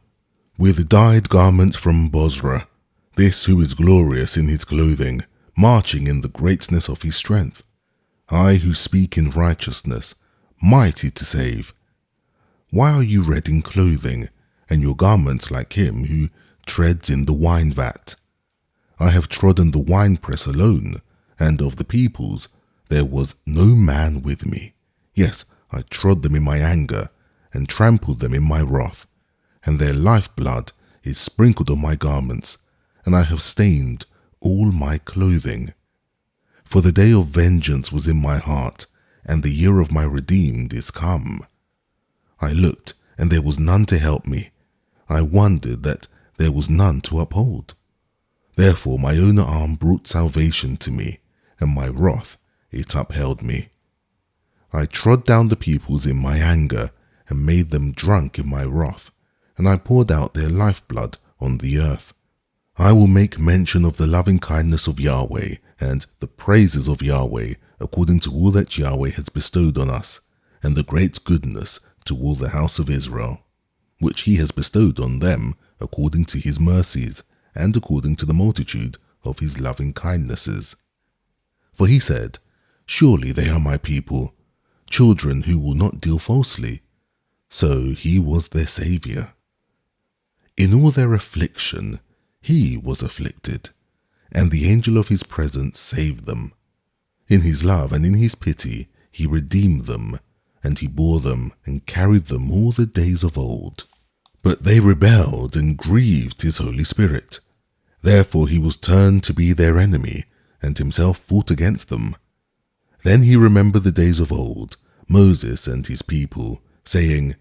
S1: with dyed garments from Bozrah, this who is glorious in his clothing, marching in the greatness of his strength? I who speak in righteousness, mighty to save. Why are you red in clothing, and your garments like him who treads in the wine vat? I have trodden the winepress alone, and of the peoples there was no man with me. Yes, I trod them in my anger, and trampled them in my wrath, and their lifeblood is sprinkled on my garments, and I have stained all my clothing. For the day of vengeance was in my heart, and the year of my redeemed is come. I looked, and there was none to help me. I wondered that there was none to uphold. Therefore my own arm brought salvation to me, and my wrath it upheld me. I trod down the peoples in my anger, and made them drunk in my wrath, and I poured out their lifeblood on the earth. I will make mention of the loving kindness of Yahweh, and the praises of Yahweh, according to all that Yahweh has bestowed on us, and the great goodness to all the house of Israel, which he has bestowed on them according to his mercies, and according to the multitude of his loving kindnesses. For he said, surely they are my people, children who will not deal falsely. So he was their Saviour. In all their affliction, he was afflicted, and the angel of his presence saved them. In his love and in his pity, he redeemed them, and he bore them and carried them all the days of old. But they rebelled and grieved his Holy Spirit. Therefore he was turned to be their enemy, and himself fought against them. Then he remembered the days of old, Moses and his people, saying,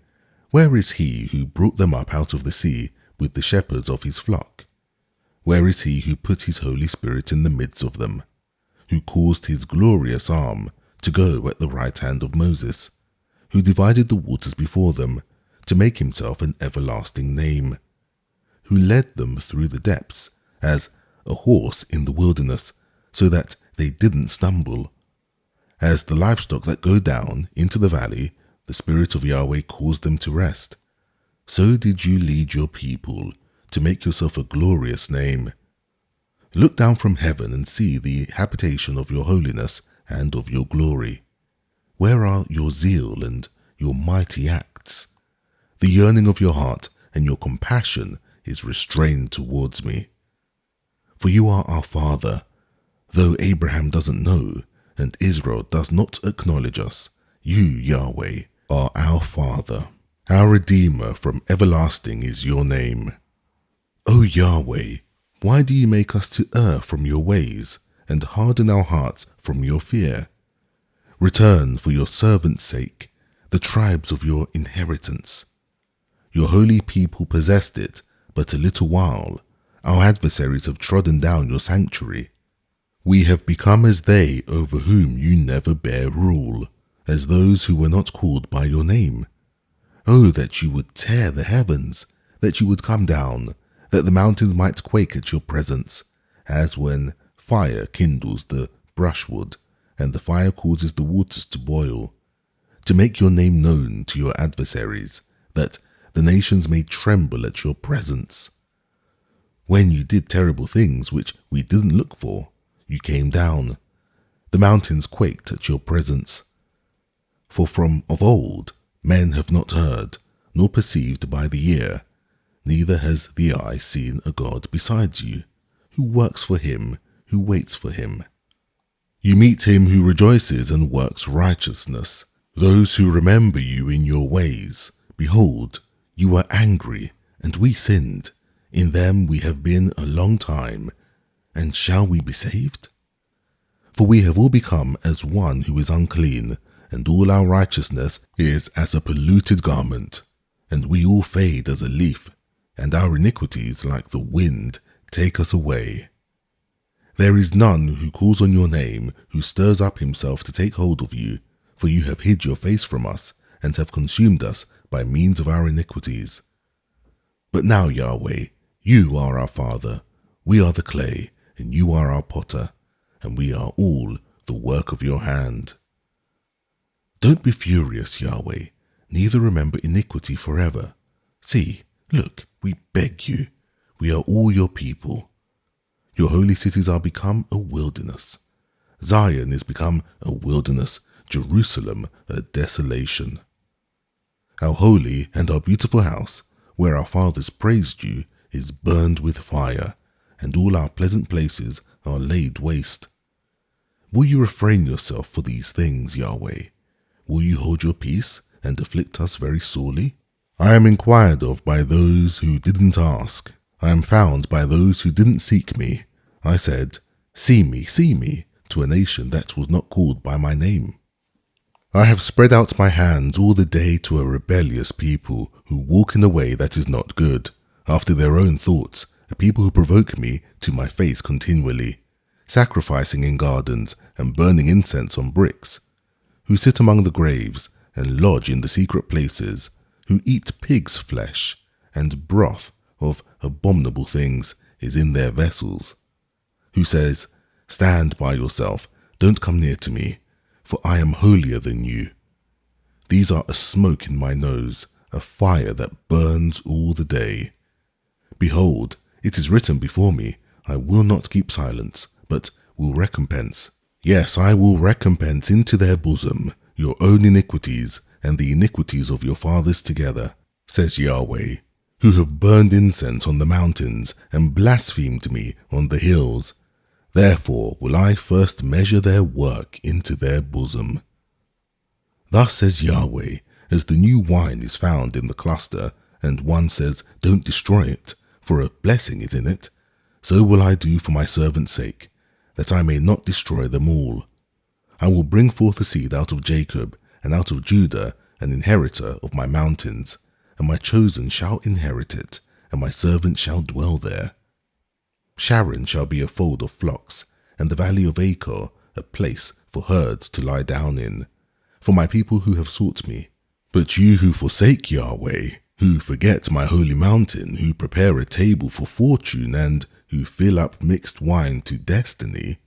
S1: where is he who brought them up out of the sea with the shepherds of his flock? Where is he who put his Holy Spirit in the midst of them, who caused his glorious arm to go at the right hand of Moses, who divided the waters before them to make himself an everlasting name, who led them through the depths as a horse in the wilderness, so that they didn't stumble? As the livestock that go down into the valley, the Spirit of Yahweh caused them to rest. So did you lead your people to make yourself a glorious name. Look down from heaven and see the habitation of your holiness and of your glory. Where are your zeal and your mighty acts? The yearning of your heart and your compassion is restrained towards me. For you are our Father, though Abraham doesn't know and Israel does not acknowledge us. You, Yahweh, are our Father. Our Redeemer from everlasting is your name. O Yahweh, why do you make us to err from your ways and harden our hearts from your fear? Return for your servant's sake the tribes of your inheritance. Your holy people possessed it but a little while. Our adversaries have trodden down your sanctuary. We have become as they over whom you never bear rule, as those who were not called by your name. Oh, that you would tear the heavens, that you would come down, that the mountains might quake at your presence, as when fire kindles the brushwood, and the fire causes the waters to boil, to make your name known to your adversaries, that the nations may tremble at your presence. When you did terrible things which we didn't look for, you came down. The mountains quaked at your presence. For from of old men have not heard, nor perceived by the ear, neither has the eye seen a God besides you, who works for him, who waits for him. You meet him who rejoices and works righteousness, those who remember you in your ways. Behold, you were angry, and we sinned. In them we have been a long time, and shall we be saved? For we have all become as one who is unclean, and all our righteousness is as a polluted garment, and we all fade as a leaf, and our iniquities like the wind take us away. There is none who calls on your name, who stirs up himself to take hold of you, for you have hid your face from us, and have consumed us by means of our iniquities. But now, Yahweh, you are our Father, we are the clay, and you are our potter, and we are all the work of your hand. Don't be furious, Yahweh, neither remember iniquity forever. See, look, we beg you, we are all your people. Your holy cities are become a wilderness. Zion is become a wilderness, Jerusalem a desolation. Our holy and our beautiful house, where our fathers praised you, is burned with fire, and all our pleasant places are laid waste. Will you refrain yourself for these things, Yahweh? Will you hold your peace and afflict us very sorely? I am inquired of by those who didn't ask. I am found by those who didn't seek me. I said, see me, to a nation that was not called by my name. I have spread out my hands all the day to a rebellious people who walk in a way that is not good, after their own thoughts, a people who provoke me to my face continually, sacrificing in gardens and burning incense on bricks, who sit among the graves and lodge in the secret places, who eat pig's flesh, and broth of abominable things is in their vessels, who says, stand by yourself, don't come near to me, for I am holier than you. These are a smoke in my nose, a fire that burns all the day. Behold, it is written before me, I will not keep silence, but will recompense. Yes, I will recompense into their bosom your own iniquities and the iniquities of your fathers together, says Yahweh, who have burned incense on the mountains and blasphemed me on the hills. Therefore will I first measure their work into their bosom. Thus says Yahweh, as the new wine is found in the cluster, and one says, don't destroy it, for a blessing is in it, so will I do for my servant's sake, that I may not destroy them all. I will bring forth a seed out of Jacob, and out of Judah, an inheritor of my mountains, and my chosen shall inherit it, and my servant shall dwell there. Sharon shall be a fold of flocks, and the valley of Achor a place for herds to lie down in, for my people who have sought me. But you who forsake Yahweh, who forget my holy mountain, who prepare a table for fortune, and who fill up mixed wine to destiny,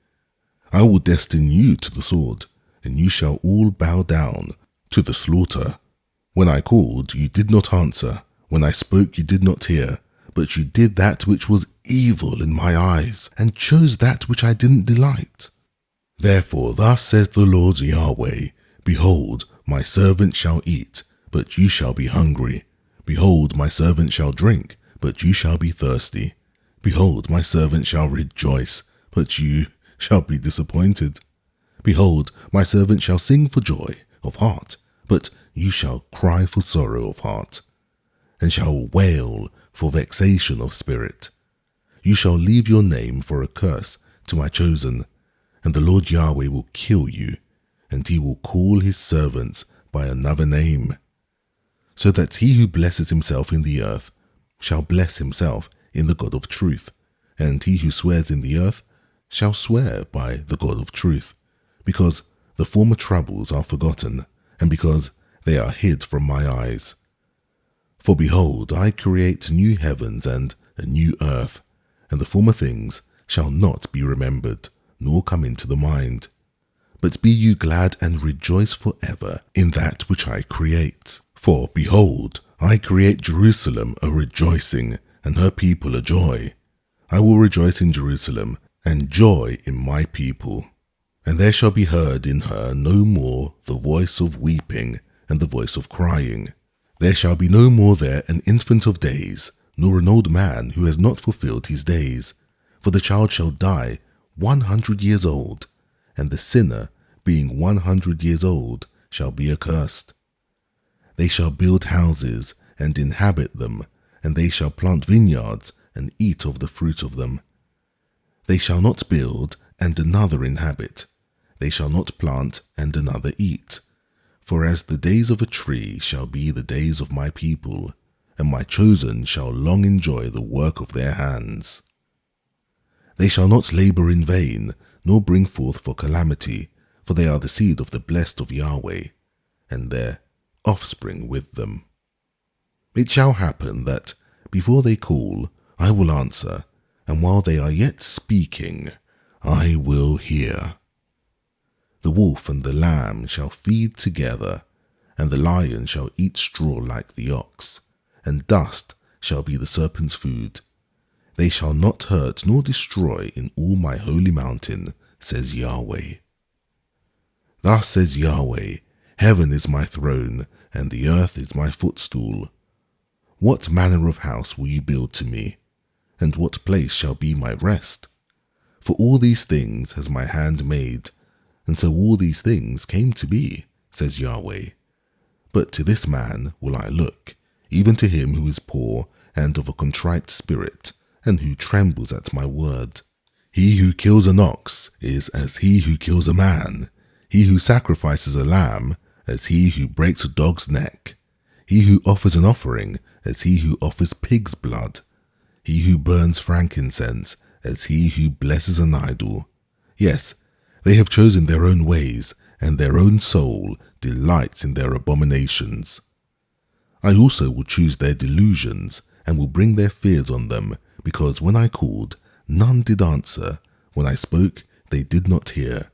S1: I will destine you to the sword, and you shall all bow down to the slaughter. When I called, you did not answer. When I spoke, you did not hear. But you did that which was evil in my eyes, and chose that which I didn't delight. Therefore thus says the Lord Yahweh, Behold, my servant shall eat, but you shall be hungry. Behold, my servant shall drink, but you shall be thirsty. Behold, my servant shall rejoice, but you shall be disappointed. Behold, my servant shall sing for joy of heart, but you shall cry for sorrow of heart, and shall wail for vexation of spirit. You shall leave your name for a curse to my chosen, and the Lord Yahweh will kill you, and he will call his servants by another name, so that he who blesses himself in the earth shall bless himself in the God of truth, and he who swears in the earth shall swear by the God of truth, because the former troubles are forgotten, and because they are hid from my eyes. For behold, I create new heavens and a new earth, and the former things shall not be remembered, nor come into the mind. But be you glad and rejoice forever in that which I create. For behold, I create Jerusalem a rejoicing, and her people a joy. I will rejoice in Jerusalem, and joy in my people. And there shall be heard in her no more the voice of weeping and the voice of crying. There shall be no more there an infant of days, nor an old man who has not fulfilled his days. For the child shall die 100 years old, and the sinner, being 100 years old, shall be accursed. They shall build houses and inhabit them, and they shall plant vineyards and eat of the fruit of them. They shall not build and another inhabit. They shall not plant and another eat. For as the days of a tree shall be the days of my people, and my chosen shall long enjoy the work of their hands. They shall not labor in vain, nor bring forth for calamity, for they are the seed of the blessed of Yahweh, and their offspring with them. It shall happen that, before they call, I will answer, and while they are yet speaking, I will hear. The wolf and the lamb shall feed together, and the lion shall eat straw like the ox, and dust shall be the serpent's food. They shall not hurt nor destroy in all my holy mountain, says Yahweh. Thus says Yahweh, heaven is my throne, and the earth is my footstool. What manner of house will you build to me, and what place shall be my rest? For all these things has my hand made, and so all these things came to be, says Yahweh. But to this man will I look, even to him who is poor and of a contrite spirit, and who trembles at my word. He who kills an ox is as he who kills a man, he who sacrifices a lamb as he who breaks a dog's neck, he who offers an offering as he who offers pig's blood, he who burns frankincense as he who blesses an idol. Yes, they have chosen their own ways, and their own soul delights in their abominations. I also will choose their delusions, and will bring their fears on them, because when I called, none did answer. When I spoke, they did not hear.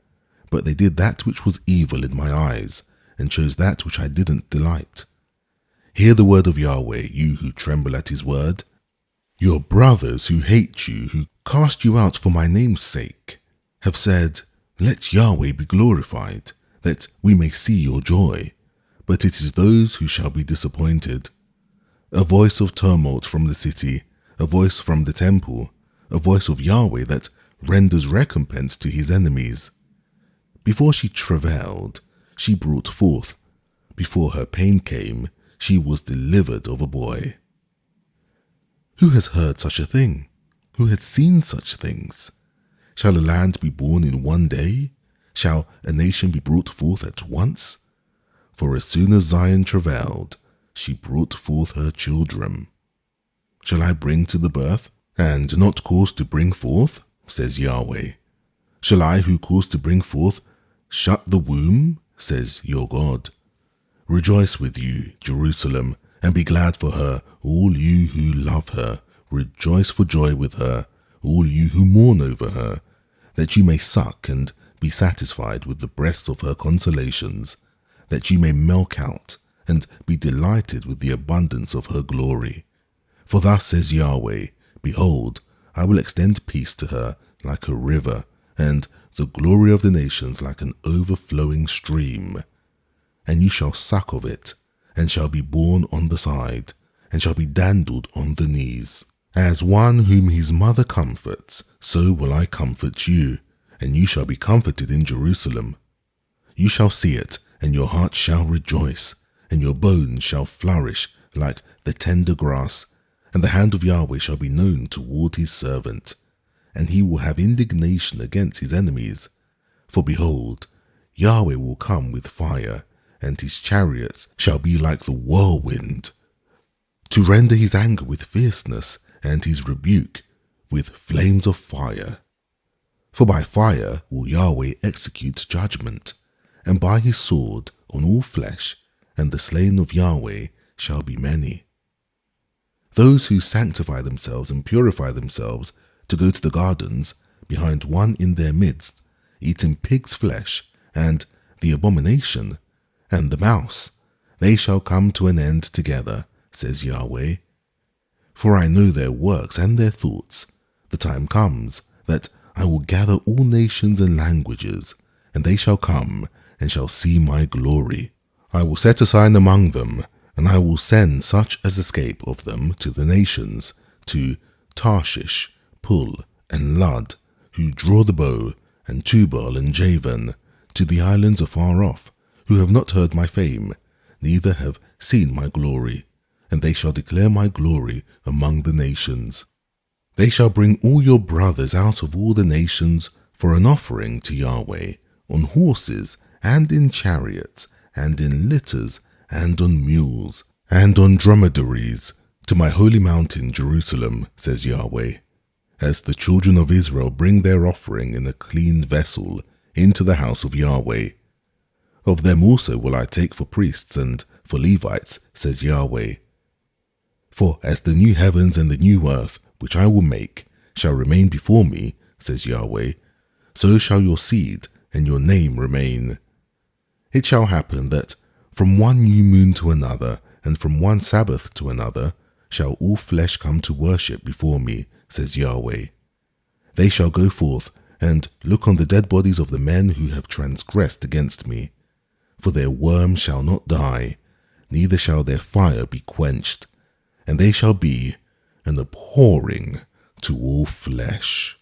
S1: But they did that which was evil in my eyes, and chose that which I didn't delight. Hear the word of Yahweh, you who tremble at his word. Your brothers who hate you, who cast you out for my name's sake, have said, let Yahweh be glorified, that we may see your joy. But it is those who shall be disappointed. A voice of tumult from the city, a voice from the temple, a voice of Yahweh that renders recompense to his enemies. Before she travailed, she brought forth. Before her pain came, she was delivered of a boy. Who has heard such a thing? Who has seen such things? Shall a land be born in one day? Shall a nation be brought forth at once? For as soon as Zion travailed, she brought forth her children. Shall I bring to the birth, and not cause to bring forth, says Yahweh? Shall I who cause to bring forth shut the womb, says your God? Rejoice with you, Jerusalem, and be glad for her, all you who love her. Rejoice for joy with her, all you who mourn over her, that you may suck and be satisfied with the breast of her consolations, that you may milk out and be delighted with the abundance of her glory. For thus says Yahweh, behold, I will extend peace to her like a river, and the glory of the nations like an overflowing stream. and you shall suck of it, and shall be borne on the side, and shall be dandled on the knees. As one whom his mother comforts, so will I comfort you, and you shall be comforted in Jerusalem. You shall see it, and your heart shall rejoice, and your bones shall flourish like the tender grass, and the hand of Yahweh shall be known toward his servant, and he will have indignation against his enemies. For behold, Yahweh will come with fire, and his chariots shall be like the whirlwind, to render his anger with fierceness, and his rebuke with flames of fire. For by fire will Yahweh execute judgment, and by his sword on all flesh, and the slain of Yahweh shall be many. Those who sanctify themselves and purify themselves to go to the gardens behind one in their midst, eating pig's flesh, and the abomination, and the mouse, they shall come to an end together, says Yahweh. For I know their works and their thoughts. The time comes that I will gather all nations and languages, and they shall come and shall see my glory. I will set a sign among them, and I will send such as escape of them to the nations, to Tarshish, Pul, and Lud, who draw the bow, and Tubal and Javan, to the islands afar off, who have not heard my fame, neither have seen my glory, and they shall declare my glory among the nations. They shall bring all your brothers out of all the nations for an offering to Yahweh, on horses, and in chariots, and in litters, and on mules, and on dromedaries, to my holy mountain Jerusalem, says Yahweh, as the children of Israel bring their offering in a clean vessel into the house of Yahweh. Of them also will I take for priests and for Levites, says Yahweh. For as the new heavens and the new earth, which I will make, shall remain before me, says Yahweh, so shall your seed and your name remain. It shall happen that from one new moon to another, and from one Sabbath to another, shall all flesh come to worship before me, says Yahweh. They shall go forth and look on the dead bodies of the men who have transgressed against me. For their worm shall not die, neither shall their fire be quenched, and they shall be an abhorring to all flesh.